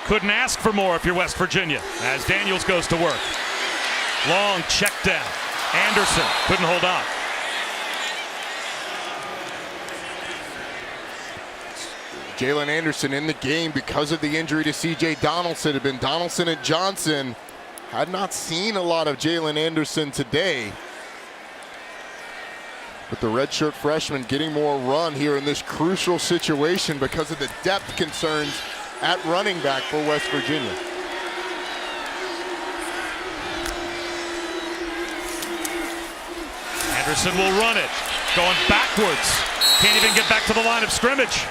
Couldn't ask for more if you're West Virginia, as Daniels goes to work. Long check down. Anderson couldn't hold on. Jalen Anderson in the game because of the injury to C.J. Donaldson. It had been Donaldson and Johnson. Had not seen a lot of Jalen Anderson today. But the redshirt freshman getting more run here in this crucial situation because of the depth concerns at running back for West Virginia. Anderson will run it. Going backwards. Can't even get back to the line of scrimmage.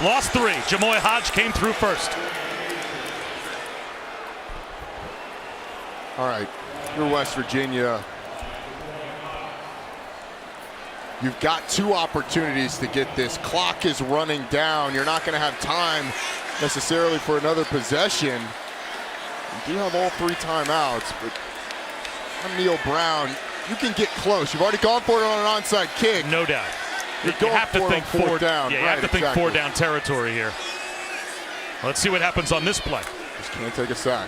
Lost 3. Jamoy Hodge came through first. All right, you're West Virginia. You've got 2 opportunities to get this. Clock is running down. You're not going to have time necessarily for another possession. You do have all 3 timeouts, but I'm Neil Brown. You can get close. You've already gone for it on an onside kick. No doubt. You have to think 4 down. Yeah, you right, have to think exactly. 4 down territory here. Let's see what happens on this play. Just can't take a sack.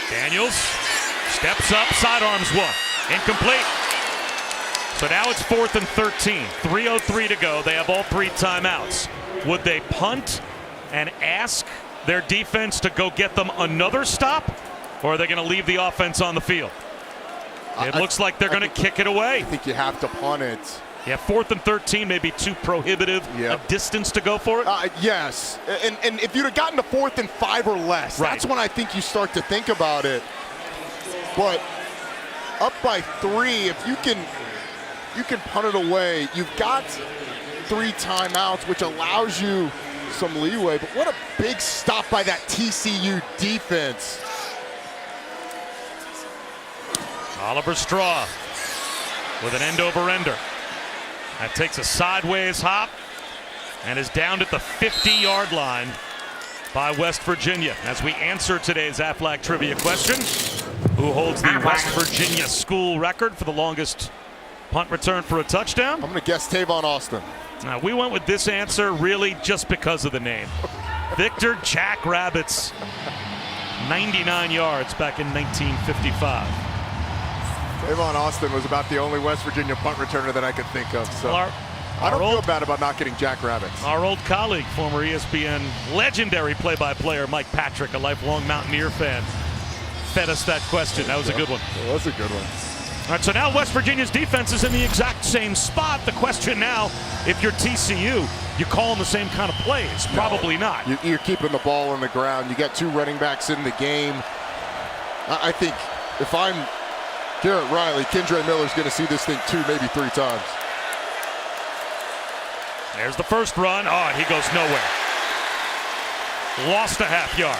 Daniels steps up, sidearms one. Incomplete. So now it's 4th and 13. 3:03 to go. They have all 3 timeouts. Would they punt and ask their defense to go get them another stop? Or are they going to leave the offense on the field? It looks like they're going to kick it away. I think you have to punt it. Yeah, 4th and 13 may be too prohibitive a distance to go for it. Yes, and if you'd have gotten to 4th and 5 or less, that's when I think you start to think about it. But up by 3, if you can punt it away. You've got 3 timeouts, which allows you some leeway. But what a big stop by that TCU defense. Oliver Straw with an end-over-ender. That takes a sideways hop and is downed at the 50-yard line by West Virginia. As we answer today's Aflac trivia question, who holds the West Virginia school record for the longest punt return for a touchdown? I'm going to guess Tavon Austin. Now, we went with this answer really just because of the name. Victor Jackrabbits, 99 yards back in 1955. Tavon Austin was about the only West Virginia punt returner that I could think of. So I don't feel bad about not getting Jackrabbits. Our old colleague, former ESPN legendary play-by-player Mike Patrick, a lifelong Mountaineer fan, fed us that question. That was a good one. That was a good one. All right, so now West Virginia's defense is in the exact same spot. The question now, if you're TCU, you call them the same kind of plays? Probably not. You're keeping the ball on the ground. You got two running backs in the game. I think if I'm Garrett Riley, Kendre Miller's going to see this thing 2, maybe 3 times. There's the first run. Oh, and he goes nowhere. Lost a half yard.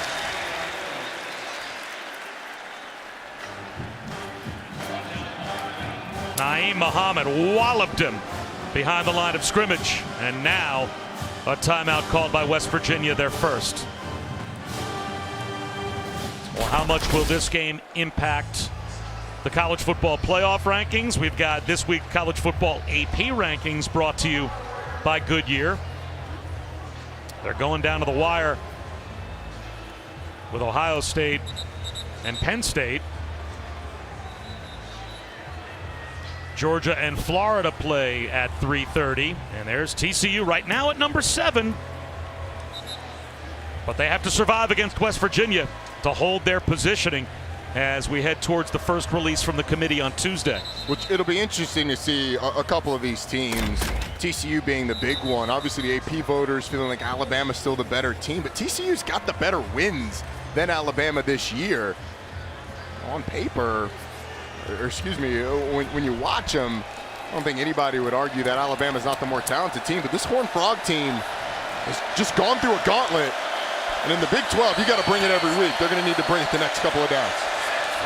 Naeem Muhammad walloped him behind the line of scrimmage. And now a timeout called by West Virginia, their first. Well, how much will this game impact the college football playoff rankings? We've got this week college football AP rankings brought to you by Goodyear. They're going down to the wire with Ohio State and Penn State. Georgia and Florida play at 3:30, and there's TCU right now at number 7. But they have to survive against West Virginia to hold their positioning as we head towards the first release from the committee on Tuesday. Which it'll be interesting to see a couple of these teams, TCU being the big one. Obviously the AP voters feeling like Alabama's still the better team, but TCU's got the better wins than Alabama this year. On paper, or excuse me, when you watch them, I don't think anybody would argue that Alabama's not the more talented team, but this Horned Frog team has just gone through a gauntlet. And in the Big 12, you got to bring it every week. They're going to need to bring it the next couple of downs.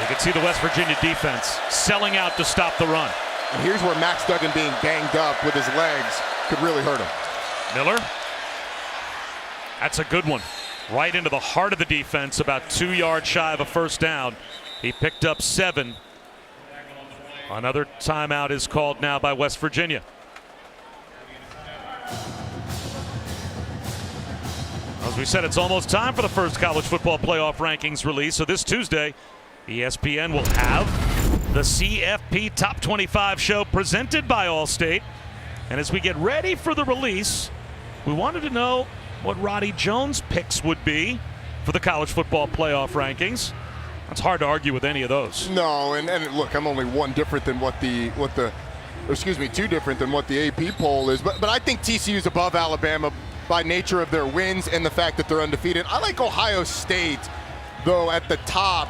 You can see the West Virginia defense selling out to stop the run. And here's where Max Duggan being banged up with his legs could really hurt him. Miller. That's a good one. Right into the heart of the defense, about 2 yards shy of a first down. He picked up 7. Another timeout is called now by West Virginia. As we said, it's almost time for the first college football playoff rankings release. So this Tuesday, ESPN will have the CFP Top 25 show presented by Allstate. And as we get ready for the release, we wanted to know what Roddy Jones' picks would be for the college football playoff rankings. It's hard to argue with any of those. No, and look, I'm only two different than what the AP poll is. But I think TCU's above Alabama by nature of their wins and the fact that they're undefeated. I like Ohio State, though, at the top.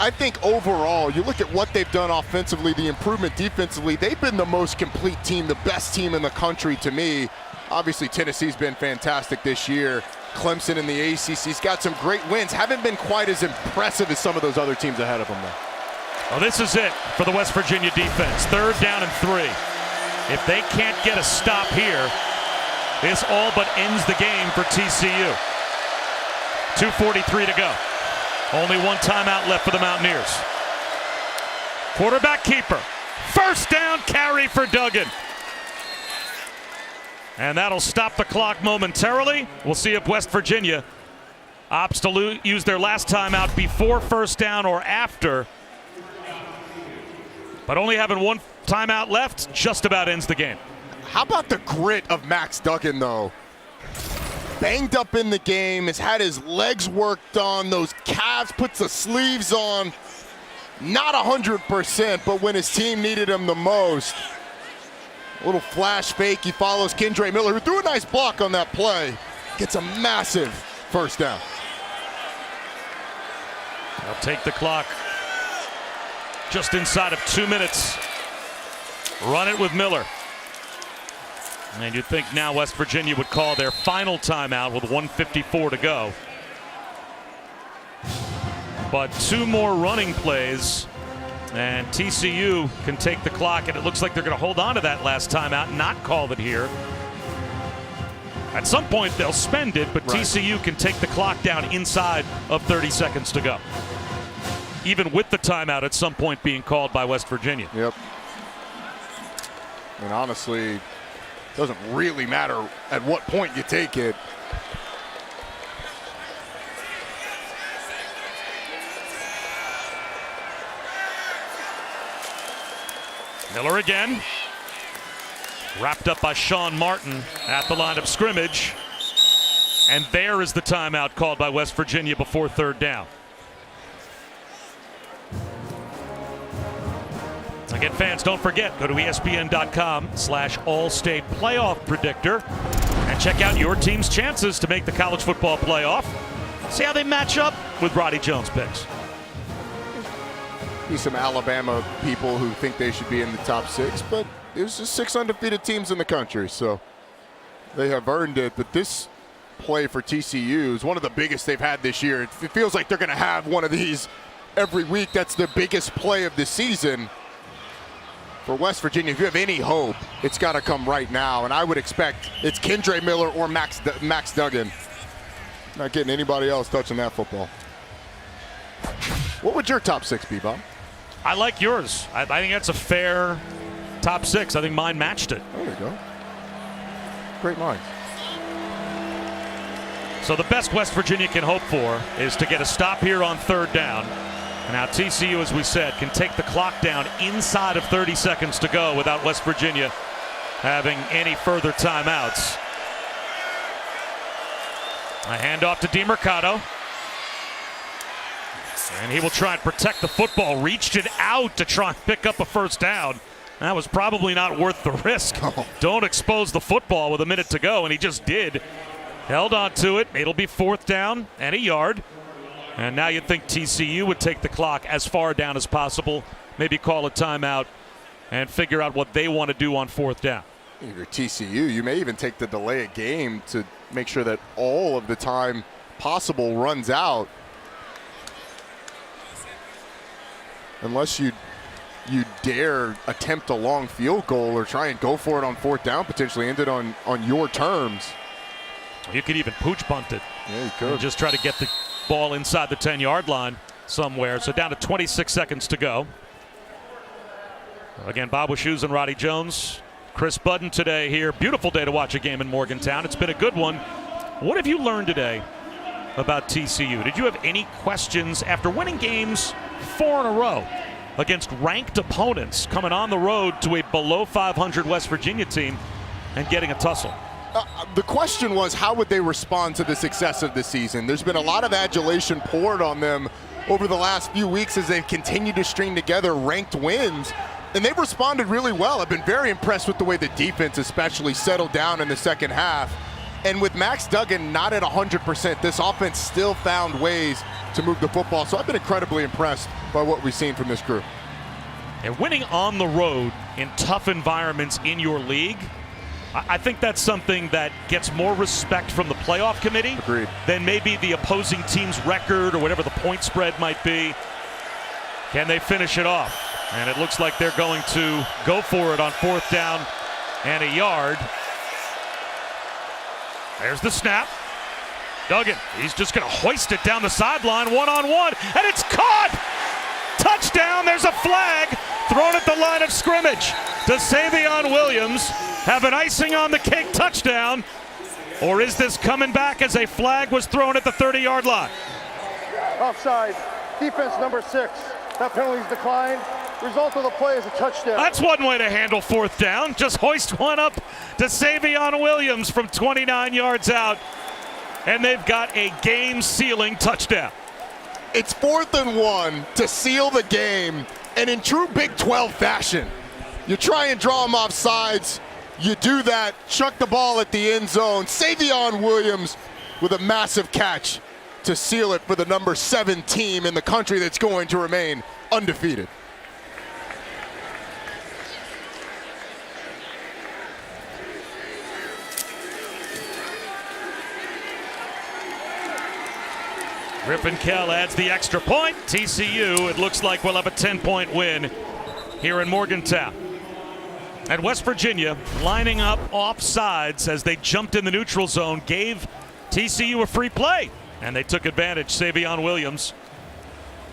I think overall, you look at what they've done offensively, the improvement defensively, they've been the most complete team, the best team in the country to me. Obviously, Tennessee's been fantastic this year. Clemson in the ACC's got some great wins. Haven't been quite as impressive as some of those other teams ahead of them, though. Well, this is it for the West Virginia defense. 3rd down and 3. If they can't get a stop here, this all but ends the game for TCU. 2:43 to go. Only one timeout left for the Mountaineers. Quarterback keeper. First down carry for Duggan. And that'll stop the clock momentarily. We'll see if West Virginia opts to use their last timeout before first down or after. But only having one timeout left just about ends the game. How about the grit of Max Duggan, though? Banged up in the game, has had his legs worked on, those calves, puts the sleeves on. Not 100%, but when his team needed him the most. A little flash fake, he follows Kendre Miller, who threw a nice block on that play. Gets a massive first down. They'll take the clock just inside of 2 minutes. Run it with Miller. And you'd think now West Virginia would call their final timeout with 1:54 to go. But 2 more running plays, and TCU can take the clock, and it looks like they're going to hold on to that last timeout and not call it here. At some point, they'll spend it, but Right. TCU can take the clock down inside of 30 seconds to go. Even with the timeout at some point being called by West Virginia. Yep. And honestly, it doesn't really matter at what point you take it. Miller again. Wrapped up by Sean Martin at the line of scrimmage. And there is the timeout called by West Virginia before third down. Again, fans, don't forget, go to ESPN.com/all-state playoff predictor and check out your team's chances to make the college football playoff. See how they match up with Roddy Jones' picks. Be some Alabama people who think they should be in the top 6, but there's just 6 undefeated teams in the country, so they have earned it. But this play for TCU is one of the biggest they've had this year. It feels like they're going to have one of these every week. That's the biggest play of the season. For West Virginia, if you have any hope, it's got to come right now. And I would expect it's Kendre Miller or Max Duggan. Not getting anybody else touching that football. What would your top 6 be, Bob? I like yours. I think that's a fair top 6. I think mine matched it. There you go. Great minds. So the best West Virginia can hope for is to get a stop here on third down. And now TCU, as we said, can take the clock down inside of 30 seconds to go without West Virginia having any further timeouts. A handoff to DeMercado. And he will try and protect the football. Reached it out to try and pick up a first down. That was probably not worth the risk. Don't expose the football with a minute to go, and he just did. Held on to it. It'll be fourth down and a yard. And now you'd think TCU would take the clock as far down as possible, maybe call a timeout and figure out what they want to do on fourth down. If you're TCU, you may even take the delay of game to make sure that all of the time possible runs out. Unless you dare attempt a long field goal or try and go for it on fourth down, potentially end it on your terms. You could even pooch punt it. Yeah, you could. And just try to get the ball inside the 10-yard line somewhere. So down to 26 seconds to go. Again, Bob Wishoes and Roddy Jones. Chris Budden today here. Beautiful day to watch a game in Morgantown. It's been a good one. What have you learned today about TCU? Did you have any questions after winning games 4 in a row against ranked opponents, coming on the road to a below 500 West Virginia team and getting a tussle? The question was, how would they respond to the success of the season? There's been a lot of adulation poured on them over the last few weeks as they've continued to string together ranked wins, and they've responded really well. I've been very impressed with the way the defense especially settled down in the second half. And with Max Duggan not at 100%, this offense still found ways to move the football. So I've been incredibly impressed by what we've seen from this group. And winning on the road in tough environments in your league, I think that's something that gets more respect from the playoff committee. Agreed. Than maybe the opposing team's record or whatever the point spread might be. Can they finish it off? And it looks like they're going to go for it on fourth down and a yard. There's the snap. Duggan, he's just going to hoist it down the sideline one-on-one, and it's caught! Touchdown, there's a flag thrown at the line of scrimmage. Does Savion Williams have an icing on the cake touchdown, or is this coming back as a flag was thrown at the 30-yard line? Offside, defense number 6. That penalty's declined. Result of the play is a touchdown. That's one way to handle fourth down. Just hoist one up to Savion Williams from 29 yards out, and they've got a game-sealing touchdown. It's 4th and 1 to seal the game, and in true Big 12 fashion, you try and draw them off sides. You do that, chuck the ball at the end zone. Savion Williams with a massive catch to seal it for the number 7 team in the country that's going to remain undefeated. Rippenkell adds the extra point. TCU, it looks like we'll have a 10-point win here in Morgantown. And West Virginia lining up off sides as they jumped in the neutral zone, gave TCU a free play, and they took advantage. Savion Williams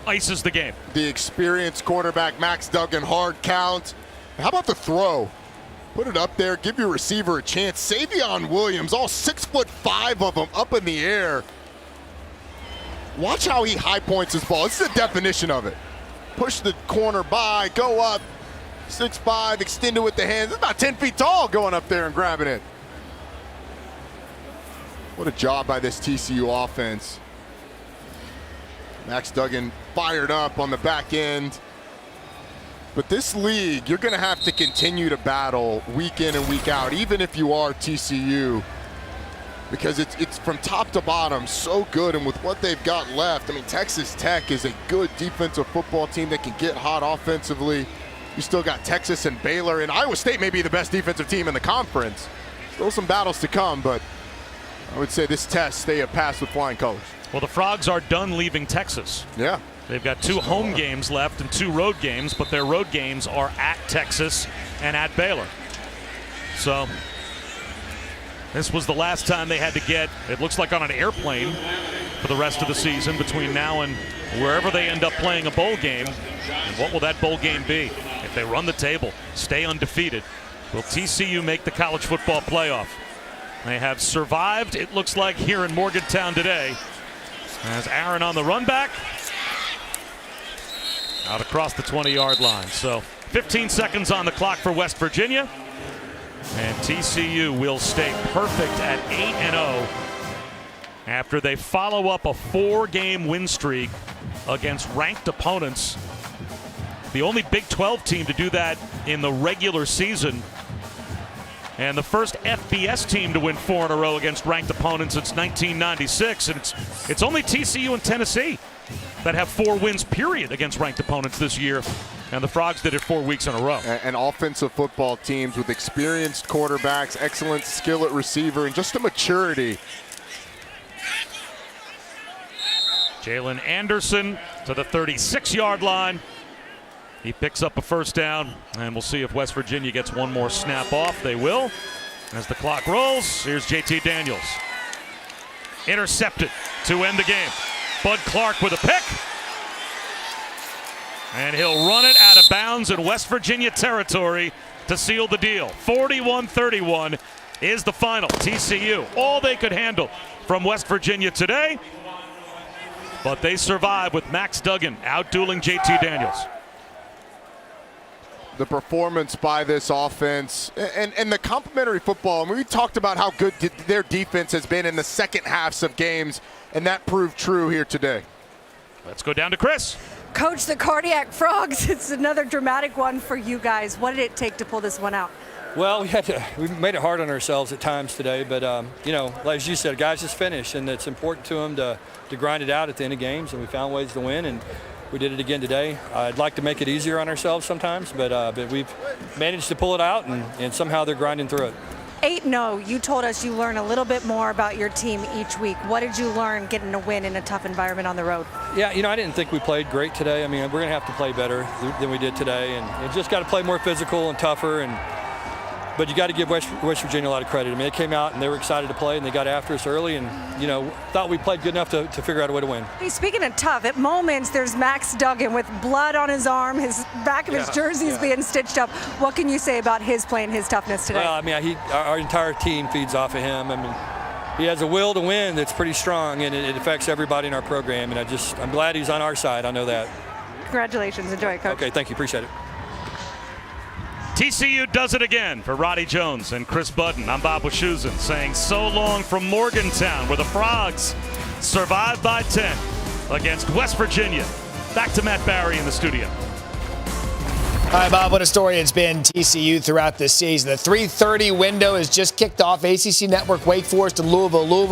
ices the game. The experienced quarterback, Max Duggan, hard count. How about the throw? Put it up there, give your receiver a chance. Savion Williams, all 6'5" of them up in the air. Watch how he high points his ball. This is the definition of it. Push the corner by, go up, 6'5", extend it with the hands. It's about 10 feet tall going up there and grabbing it. What a job by this TCU offense. Max Duggan fired up on the back end. But this league, you're going to have to continue to battle week in and week out, even if you are TCU, because it's from top to bottom so good. And with what they've got left, I mean, Texas Tech is a good defensive football team that can get hot offensively. You still got Texas and Baylor, and Iowa State may be the best defensive team in the conference. Still some battles to come, but I would say this test, they have passed with flying colors. Well, the Frogs are done leaving Texas. Yeah. They've got 2 home games left and 2 road games, but their road games are at Texas and at Baylor. So this was the last time they had to get, it looks like, on an airplane for the rest of the season between now and wherever they end up playing a bowl game. And what will that bowl game be? If they run the table, stay undefeated, will TCU make the college football playoff? They have survived, it looks like, here in Morgantown today. As Aaron on the run back. Out across the 20-yard line. So 15 seconds on the clock for West Virginia. And TCU will stay perfect at 8-0 after they follow up a 4-game win streak against ranked opponents. The only Big 12 team to do that in the regular season. And the first FBS team to win 4 in a row against ranked opponents since 1996. And it's only TCU and Tennessee that have 4 wins, period, against ranked opponents this year. And the Frogs did it 4 weeks in a row. And offensive football teams with experienced quarterbacks, excellent skill at receiver, and just a maturity. Jalen Anderson to the 36-yard line. He picks up a first down, and we'll see if West Virginia gets one more snap off. They will. As the clock rolls, here's JT Daniels. Intercepted to end the game. Bud Clark with a pick. And he'll run it out of bounds in West Virginia territory to seal the deal. 41-31 is the final. TCU, all they could handle from West Virginia today. But they survive with Max Duggan out-dueling JT Daniels. The performance by this offense and the complementary football. I mean, we talked about how good their defense has been in the second halves of games, and that proved true here today. Let's go down to Chris. Coach, the Cardiac Frogs, it's another dramatic one for you guys. What did it take to pull this one out? Well, we made it hard on ourselves at times today, but as you said, guys just finish, and it's important to them to grind it out at the end of games, and we found ways to win, and we did it again today. I'd like to make it easier on ourselves sometimes, but we've managed to pull it out, and somehow they're grinding through it. 8-0, you told us you learn a little bit more about your team each week. What did you learn getting a win in a tough environment on the road? Yeah, I didn't think we played great today. I mean, we're going to have to play better than we did today, and you just got to play more physical and tougher. But you got to give West Virginia a lot of credit. I mean, they came out and they were excited to play, and they got after us early, and thought we played good enough to figure out a way to win. Hey, speaking of tough, at moments there's Max Duggan with blood on his arm, his back of his jersey's being stitched up. What can you say about his play and his toughness today? Well, I mean, our entire team feeds off of him. I mean, he has a will to win that's pretty strong, and it affects everybody in our program. And I'm glad he's on our side. I know that. Congratulations. Enjoy it, Coach. Okay, thank you. Appreciate it. TCU does it again for Roddy Jones and Chris Budden. I'm Bob Wischusen saying so long from Morgantown, where the Frogs survived by 10 against West Virginia. Back to Matt Barry in the studio. All right, Bob, what a story it's been, TCU, throughout this season. The 3:30 window has just kicked off. ACC Network, Wake Forest, and Louisville.